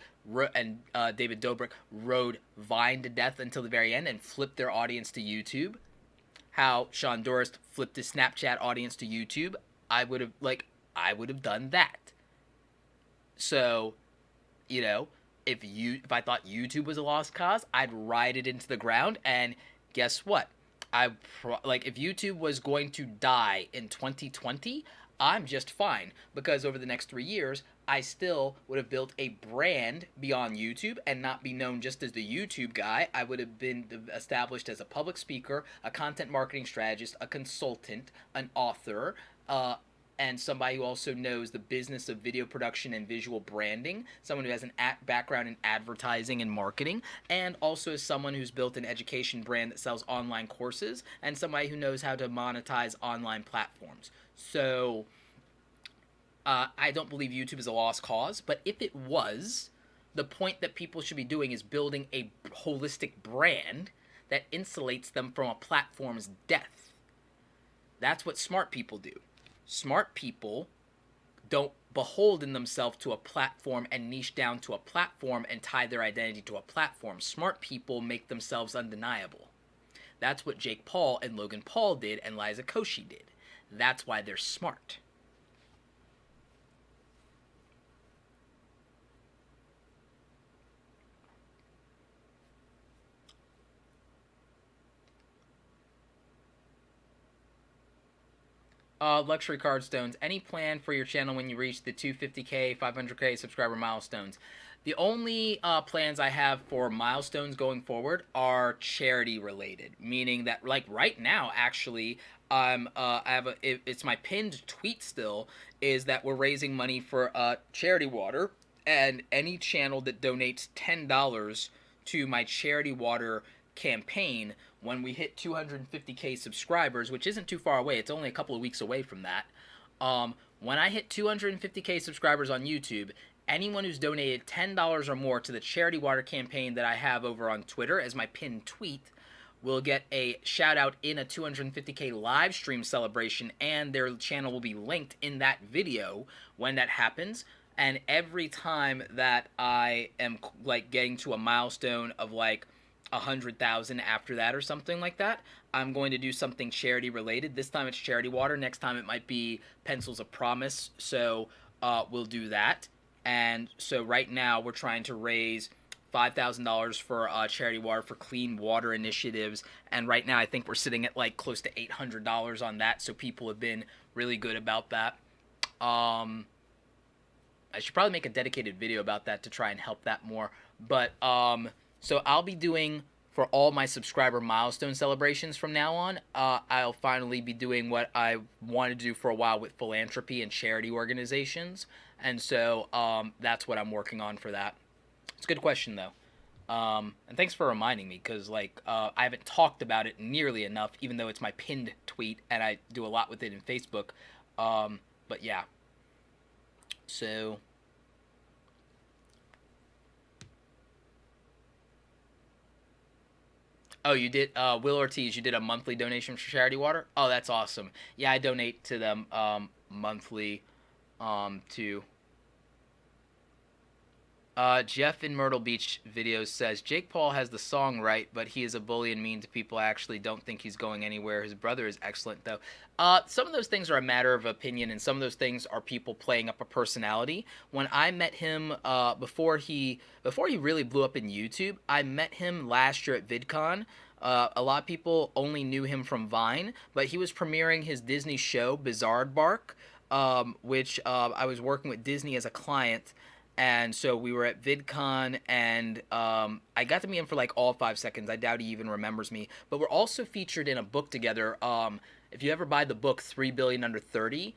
and David Dobrik rode Vine to death until the very end and flipped their audience to YouTube. How Sean Durst flipped his Snapchat audience to YouTube. I would have done that. So, you know, if I thought YouTube was a lost cause, I'd ride it into the ground. And guess what? Like if YouTube was going to die in 2020, I'm just fine because over the next 3 years, I still would have built a brand beyond YouTube and not be known just as the YouTube guy. I would have been established as a public speaker, a content marketing strategist, a consultant, an author, and somebody who also knows the business of video production and visual branding, someone who has an background in advertising and marketing, and also is someone who's built an education brand that sells online courses, and somebody who knows how to monetize online platforms. So I don't believe YouTube is a lost cause, but if it was, the point that people should be doing is building a holistic brand that insulates them from a platform's death. That's what smart people do. Smart people don't beholden themselves to a platform and niche down to a platform and tie their identity to a platform. Smart people make themselves undeniable. That's what Jake Paul and Logan Paul did and Liza Koshy did. That's why they're smart. Luxury card stones. Any plan for your channel when you reach the 250k, 500k subscriber milestones? The only plans I have for milestones going forward are charity related, meaning that like right now, actually, it's my pinned tweet still is that we're raising money for charity water, and any channel that donates $10 to my charity water campaign when we hit 250k subscribers, which isn't too far away. It's only a couple of weeks away from that. When I hit 250k subscribers on YouTube, anyone who's donated $10 or more to the charity water campaign that I have over on Twitter as my pinned tweet will get a shout out in a 250k live stream celebration, and their channel will be linked in that video when that happens. And every time that I am like getting to a milestone of like 100,000 after that or something like that, I'm going to do something charity related. This time it's charity water. Next time it might be pencils of promise. So we'll do that. And so right now we're trying to raise $5,000 for charity water for clean water initiatives. And right now I think we're sitting at like close to $800 on that. So people have been really good about that. I should probably make a dedicated video about that to try and help that more. But so I'll be doing, for all my subscriber milestone celebrations from now on, I'll finally be doing what I wanted to do for a while with philanthropy and charity organizations. And so that's what I'm working on for that. It's a good question, though. And thanks for reminding me, because like I haven't talked about it nearly enough, even though it's my pinned tweet, and I do a lot with it in Facebook. But yeah. So... Oh, you did, Will Ortiz, you did a monthly donation for Charity Water? Oh, that's awesome. Yeah, I donate to them monthly too. Jeff in Myrtle Beach videos says, Jake Paul has the song right, but he is a bully and mean to people. I actually don't think he's going anywhere. His brother is excellent, though. Some of those things are a matter of opinion, and some of those things are people playing up a personality. When I met him before he really blew up in YouTube, I met him last year at VidCon. A lot of people only knew him from Vine, but he was premiering his Disney show, Bizarre Bark, which I was working with Disney as a client. And so we were at VidCon, and I got to meet him for like all 5 seconds. I doubt he even remembers me. But we're also featured in a book together. If you ever buy the book 3 Billion Under 30,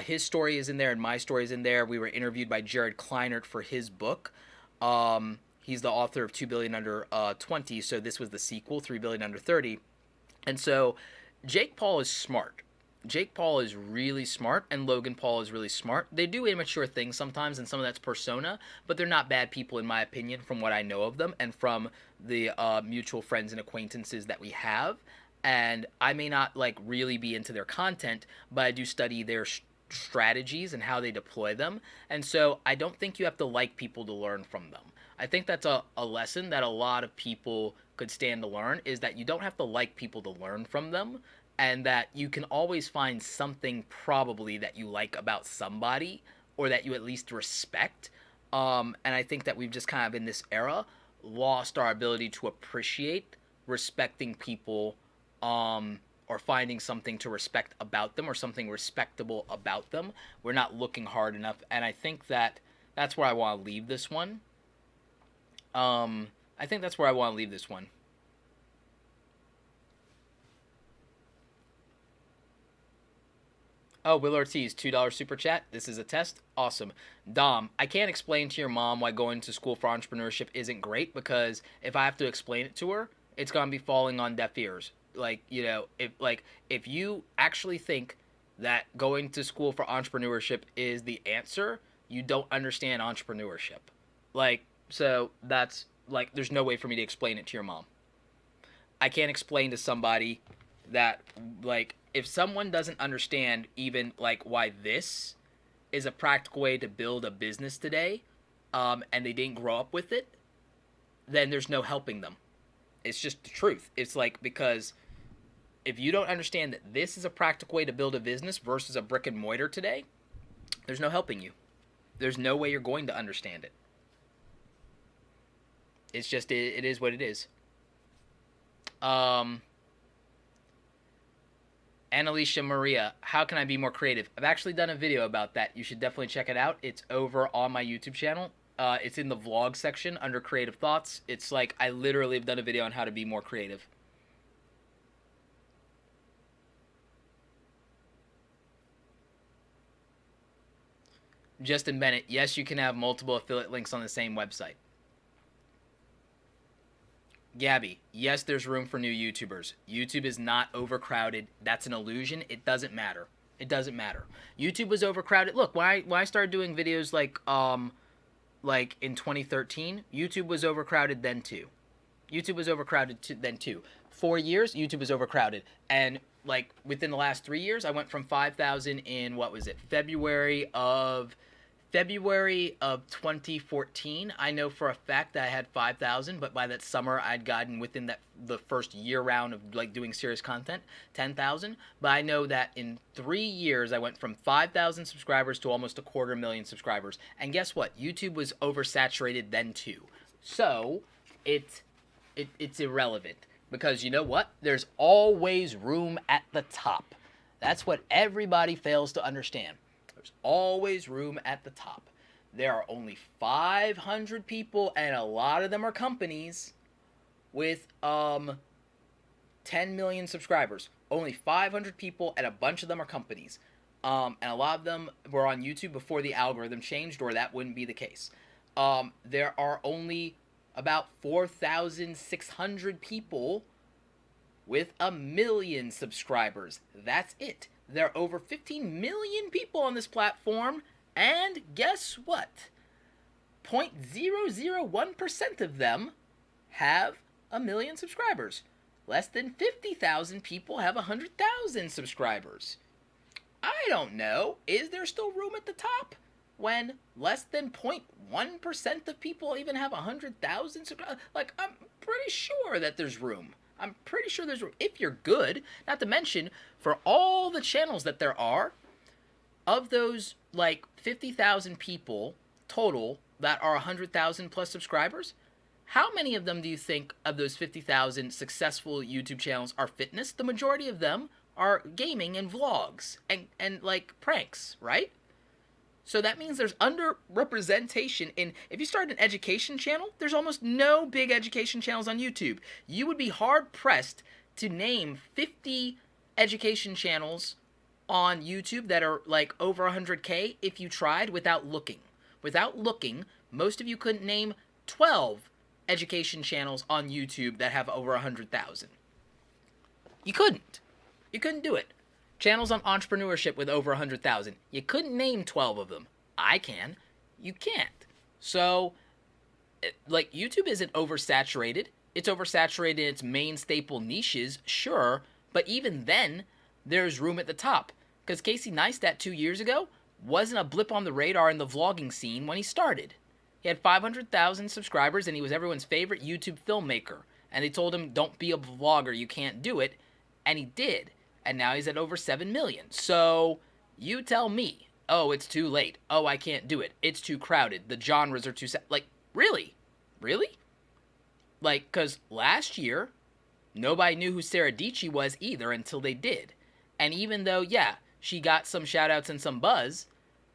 his story is in there and my story is in there. We were interviewed by Jared Kleinert for his book. He's the author of 2 Billion Under 20, so this was the sequel, 3 Billion Under 30. And so Jake Paul is smart. Jake Paul is really smart, and Logan Paul is really smart. They do immature things sometimes, and some of that's persona, but they're not bad people in my opinion from what I know of them and from the mutual friends and acquaintances that we have. and I may not like really be into their content, but I do study their strategies and how they deploy them. And so I don't think you have to like people to learn from them. I think that's a lesson that a lot of people could stand to learn, is that you don't have to like people to learn from them, and that you can always find something probably that you like about somebody, or that you at least respect. And I think that we've just kind of in this era lost our ability to appreciate respecting people, or finding something to respect about them or something respectable about them. We're not looking hard enough, and I think that that's where I want to leave this one. I think that's where I want to leave this one. Oh, Will Ortiz, $2 super chat. This is a test. Awesome. Dom, I can't explain to your mom why going to school for entrepreneurship isn't great, because if I have to explain it to her, it's gonna be falling on deaf ears. Like, if you actually think that going to school for entrepreneurship is the answer, you don't understand entrepreneurship. Like, so that's like, there's no way for me to explain it to your mom. I can't explain to somebody that, like, if someone doesn't understand even like why this is a practical way to build a business today, and they didn't grow up with it, then there's no helping them. It's just the truth. It's like, because if you don't understand that this is a practical way to build a business versus a brick and mortar today, there's no helping you. There's no way you're going to understand it. It's just, it is what it is. Annalicia Maria, how can I be more creative? I've actually done a video about that. You should definitely check it out. It's over on my YouTube channel. It's in the vlog section under creative thoughts. It's like, I literally have done a video on how to be more creative. Justin Bennett, yes, you can have multiple affiliate links on the same website. Gabby, yes, there's room for new YouTubers. YouTube is not overcrowded. That's an illusion. It doesn't matter. It doesn't matter. YouTube was overcrowded. Look, when I started doing videos like in 2013, YouTube was overcrowded then too. YouTube was overcrowded then too. 4 years, YouTube was overcrowded, and like within the last 3 years, I went from 5,000 in, what was it, February of 2014. I know for a fact that I had 5,000, but by that summer I'd gotten, within the first year round of like doing serious content, 10,000. But I know that in 3 years I went from 5,000 subscribers to almost 250,000 subscribers. And guess what? YouTube was oversaturated then too. So it's irrelevant, because you know what? There's always room at the top. That's what everybody fails to understand. There's always room at the top. There are only 500 people, and a lot of them are companies with 10 million subscribers. Only 500 people, and a bunch of them are companies. And a lot of them were on YouTube before the algorithm changed, or that wouldn't be the case. There are only about 4,600 people with 1 million subscribers. That's it. There are over 15 million people on this platform, and guess what? 0.001% of them have 1 million subscribers. Less than 50,000 people have 100,000 subscribers. I don't know. Is there still room at the top when less than 0.1% of people even have 100,000 subscribers? Like, I'm pretty sure that there's room. I'm pretty sure there's room. If you're good, not to mention, for all the channels that there are, of those, like, 50,000 people total that are 100,000 plus subscribers, how many of them do you think, of those 50,000 successful YouTube channels, are fitness? The majority of them are gaming and vlogs and like, pranks, right? So that means there's underrepresentation in, if you start an education channel, there's almost no big education channels on YouTube. You would be hard pressed to name 50 education channels on YouTube that are like over 100K if you tried without looking. Without looking, most of you couldn't name 12 education channels on YouTube that have over 100,000. You couldn't. You couldn't do it. Channels on entrepreneurship with over 100,000. You couldn't name 12 of them. I can. You can't. So, like, YouTube isn't oversaturated. It's oversaturated in its main staple niches, sure, but even then, there's room at the top. Because Casey Neistat 2 years ago wasn't a blip on the radar in the vlogging scene when he started. He had 500,000 subscribers and he was everyone's favorite YouTube filmmaker. And they told him, don't be a vlogger, you can't do it. And he did. And now he's at over 7 million. So, you tell me, oh, it's too late. Oh, I can't do it. It's too crowded. The genres are too... Like, really? Really? Like, because last year, nobody knew who Sarah Dietschy was either until they did. And even though, yeah, she got some shout-outs and some buzz,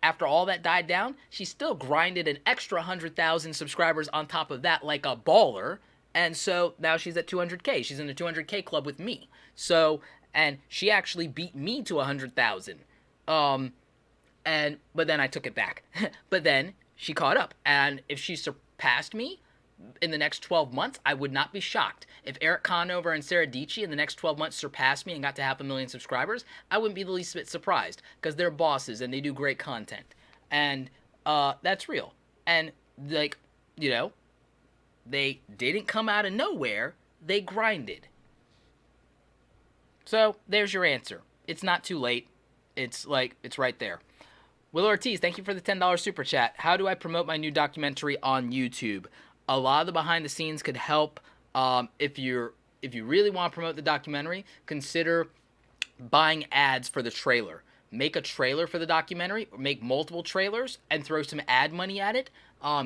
after all that died down, she still grinded an extra 100,000 subscribers on top of that like a baller. And so now she's at 200K. She's in the 200K club with me. So, and she actually beat me to 100,000. But then I took it back. But then she caught up. And if she surpassed me in the next 12 months, I would not be shocked. If Eric Conover and Sarah Dietschy in the next 12 months surpassed me and got to 500,000 subscribers, I wouldn't be the least bit surprised because they're bosses and they do great content. And that's real. And, like, you know, they didn't come out of nowhere. They grinded. So, there's your answer. It's not too late. It's right there. Will Ortiz, thank you for the $10 super chat. How do I promote my new documentary on YouTube? A lot of the behind the scenes could help. If you really want to promote the documentary, consider buying ads for the trailer. Make a trailer for the documentary, or make multiple trailers, and throw some ad money at it.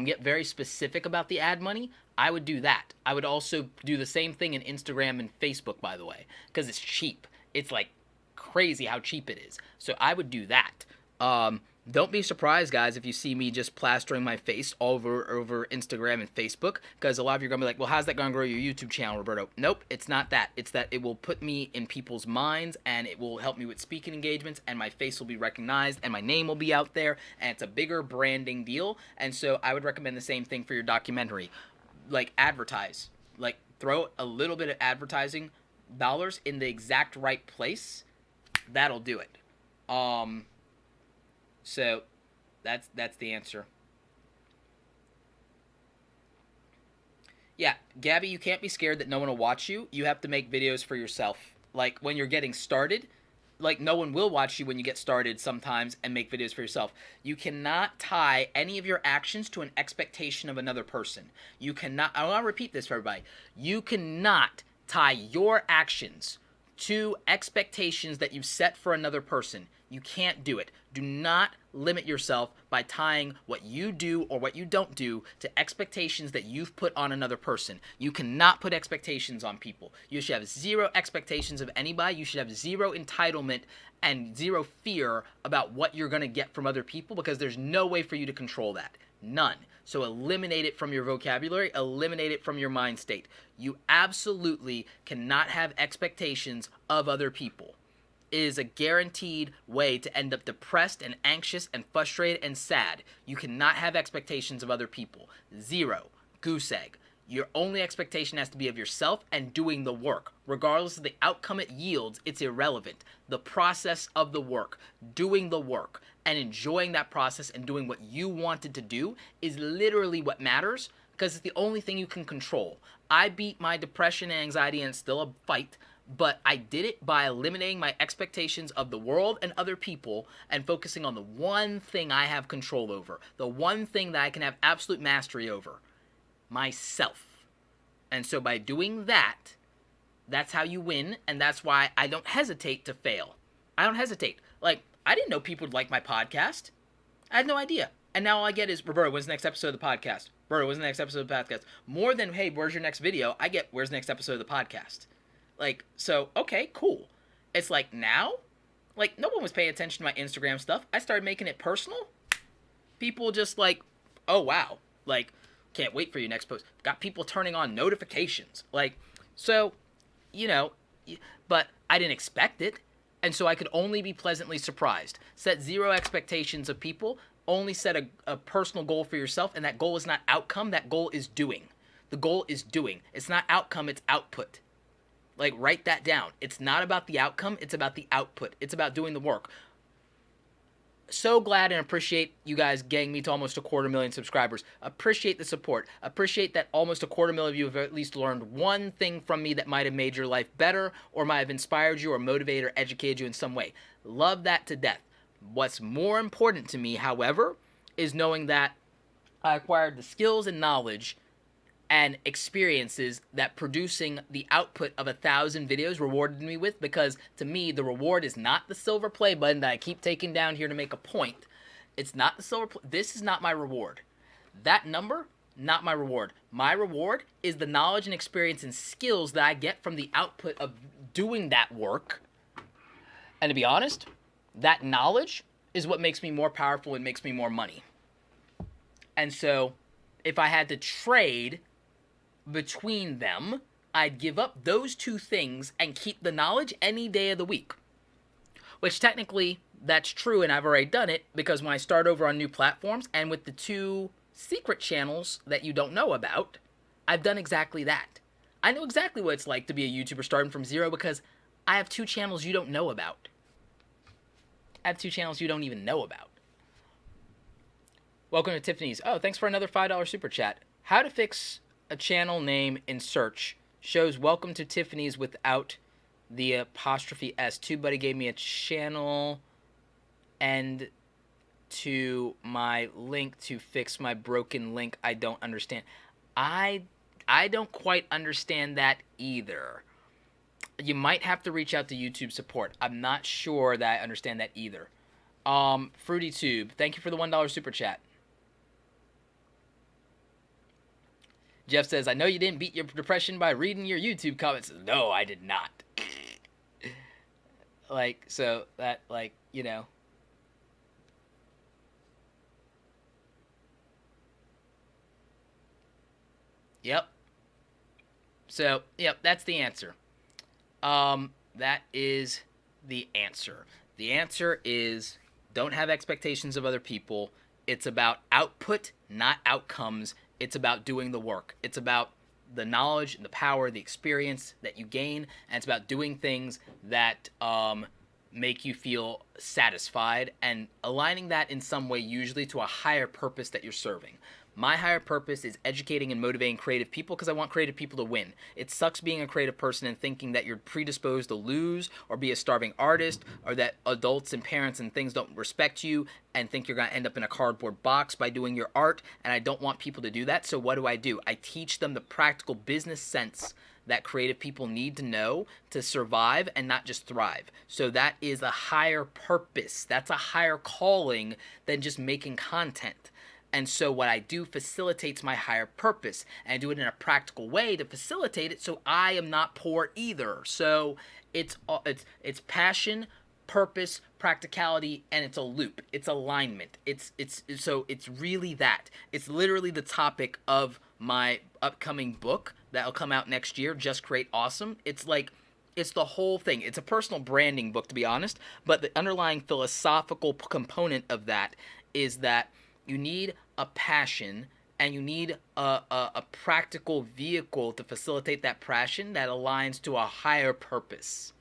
Get very specific about the ad money. I would do that. I would also do the same thing in Instagram and Facebook, by the way, because it's cheap. It's like crazy how cheap it is. So I would do that. Don't be surprised, guys, if you see me just plastering my face all over Instagram and Facebook, because a lot of you are going to be like, well, how's that going to grow your YouTube channel, Roberto? Nope, it's not that. It's that it will put me in people's minds, and it will help me with speaking engagements, and my face will be recognized, and my name will be out there, and it's a bigger branding deal. And so I would recommend the same thing for your documentary. Like, advertise. Like, throw a little bit of advertising dollars in the exact right place. That'll do it. So, that's the answer. Yeah, Gabby, you can't be scared that no one will watch you. You have to make videos for yourself. Like, when you're getting started, like, no one will watch you when you get started sometimes and make videos for yourself. You cannot tie any of your actions to an expectation of another person. You cannot, I want to repeat this for everybody. You cannot tie your actions to expectations that you've set for another person. You can't do it. Do not limit yourself by tying what you do or what you don't do to expectations that you've put on another person. You cannot put expectations on people. You should have zero expectations of anybody. You should have zero entitlement and zero fear about what you're going to get from other people, because there's no way for you to control that. None. So eliminate it from your vocabulary, eliminate it from your mind state. You absolutely cannot have expectations of other people. It is a guaranteed way to end up depressed and anxious and frustrated and sad. You cannot have expectations of other people. Zero. Goose egg. Your only expectation has to be of yourself and doing the work. Regardless of the outcome it yields, it's irrelevant. The process of the work, doing the work, and enjoying that process and doing what you wanted to do is literally what matters, because it's the only thing you can control. I beat my depression and anxiety, and it's still a fight, but I did it by eliminating my expectations of the world and other people and focusing on the one thing I have control over, the one thing that I can have absolute mastery over, myself. And so by doing that, that's how you win, and that's why I don't hesitate to fail. I don't hesitate. Like, I didn't know people would like my podcast. I had no idea. And now all I get is, Roberto, when's the next episode of the podcast? Roberto, when's the next episode of the podcast? More than, hey, where's your next video? I get, where's the next episode of the podcast? Like, so, okay, cool. It's like now, like, no one was paying attention to my Instagram stuff. I started making it personal. People just like, oh, wow. Like, can't wait for your next post. Got people turning on notifications. Like, so, you know, but I didn't expect it. And so I could only be pleasantly surprised. Set zero expectations of people. Only set a personal goal for yourself. And that goal is not outcome. That goal is doing. The goal is doing. It's not outcome. It's output. Like, write that down. It's not about the outcome. It's about the output. It's about doing the work. so glad and appreciate you guys getting me to almost 250,000 subscribers. Appreciate the support. Appreciate that almost 250,000 of you have at least learned one thing from me that might have made your life better, or might have inspired you, or motivated, or educated you in some way. Love that to death. What's more important to me, however, is knowing that I acquired the skills and knowledge and experiences that producing the output of 1,000 videos rewarded me with, because to me the reward is not the silver play button that I keep taking down here to make a point. It's not the silver play. This is not my reward. That number, not my reward. My reward is the knowledge and experience and skills that I get from the output of doing that work. And to be honest, that knowledge is what makes me more powerful and makes me more money. And so if I had to trade between them, I'd give up those two things and keep the knowledge any day of the week. Which technically, that's true, and I've already done it, because when I start over on new platforms, and with the 2 secret channels that you don't know about, I've done exactly that. I know exactly what it's like to be a YouTuber starting from zero, because I have 2 channels you don't know about. I have 2 channels you don't even know about. Welcome to Tiffany's. Oh, thanks for another $5 super chat. How to fix a channel name in search shows welcome to Tiffany's without the apostrophe S. TubeBuddy gave me a channel and to my link to fix my broken link. I don't understand. I don't quite understand that either. You might have to reach out to YouTube support. I'm not sure that I understand that either. FruityTube, thank you for the $1 super chat. Jeff says, I know you didn't beat your depression by reading your YouTube comments. No, I did not. Like, so that, like, you know. Yep. So, yep, that's the answer. That is the answer. The answer is don't have expectations of other people. It's about output, not outcomes. It's about doing the work. It's about the knowledge and the power, the experience that you gain, and it's about doing things that make you feel satisfied and aligning that in some way, usually to a higher purpose that you're serving. My higher purpose is educating and motivating creative people because I want creative people to win. It sucks being a creative person and thinking that you're predisposed to lose or be a starving artist, or that adults and parents and things don't respect you and think you're going to end up in a cardboard box by doing your art, and I don't want people to do that. So what do? I teach them the practical business sense that creative people need to know to survive and not just thrive. So that is a higher purpose. That's a higher calling than just making content. And so what I do facilitates my higher purpose, and I do it in a practical way to facilitate it so I am not poor either. So it's passion, purpose, practicality, and it's a loop. It's alignment. It's really that. It's literally the topic of my upcoming book that'll come out next year, Just Create Awesome. It's like, it's the whole thing. It's a personal branding book, to be honest, but the underlying philosophical component of that is that you need a passion and you need a practical vehicle to facilitate that passion that aligns to a higher purpose.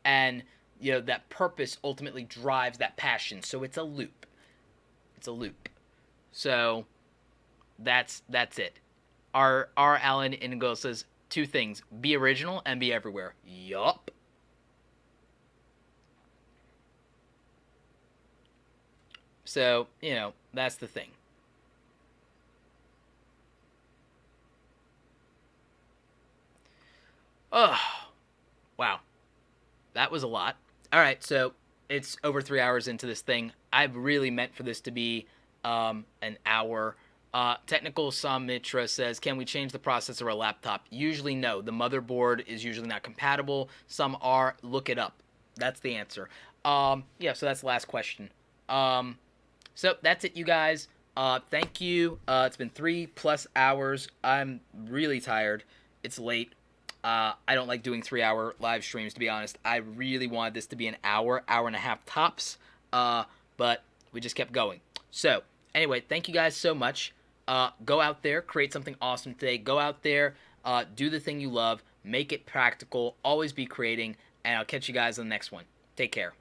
And, you know, that purpose ultimately drives that passion. So it's a loop. It's a loop. So that's it. Our Alan Indigo says 2 things. Be original and be everywhere. Yup. So, you know, that's the thing. Oh, wow. That was a lot. All right, so it's over 3 hours into this thing. I've really meant for this to be an hour. Technical Samitra says, can we change the processor of a laptop? Usually no. The motherboard is usually not compatible. Some are. Look it up. That's the answer. Yeah, so that's the last question. So that's it, you guys. Thank you. It's been 3+ hours. I'm really tired. It's late. I don't like doing 3-hour live streams, to be honest. I really wanted this to be an hour and a half tops. But we just kept going. So anyway, thank you guys so much. Go out there, create something awesome today. Go out there, do the thing you love, make it practical, always be creating, and I'll catch you guys on the next one. Take care.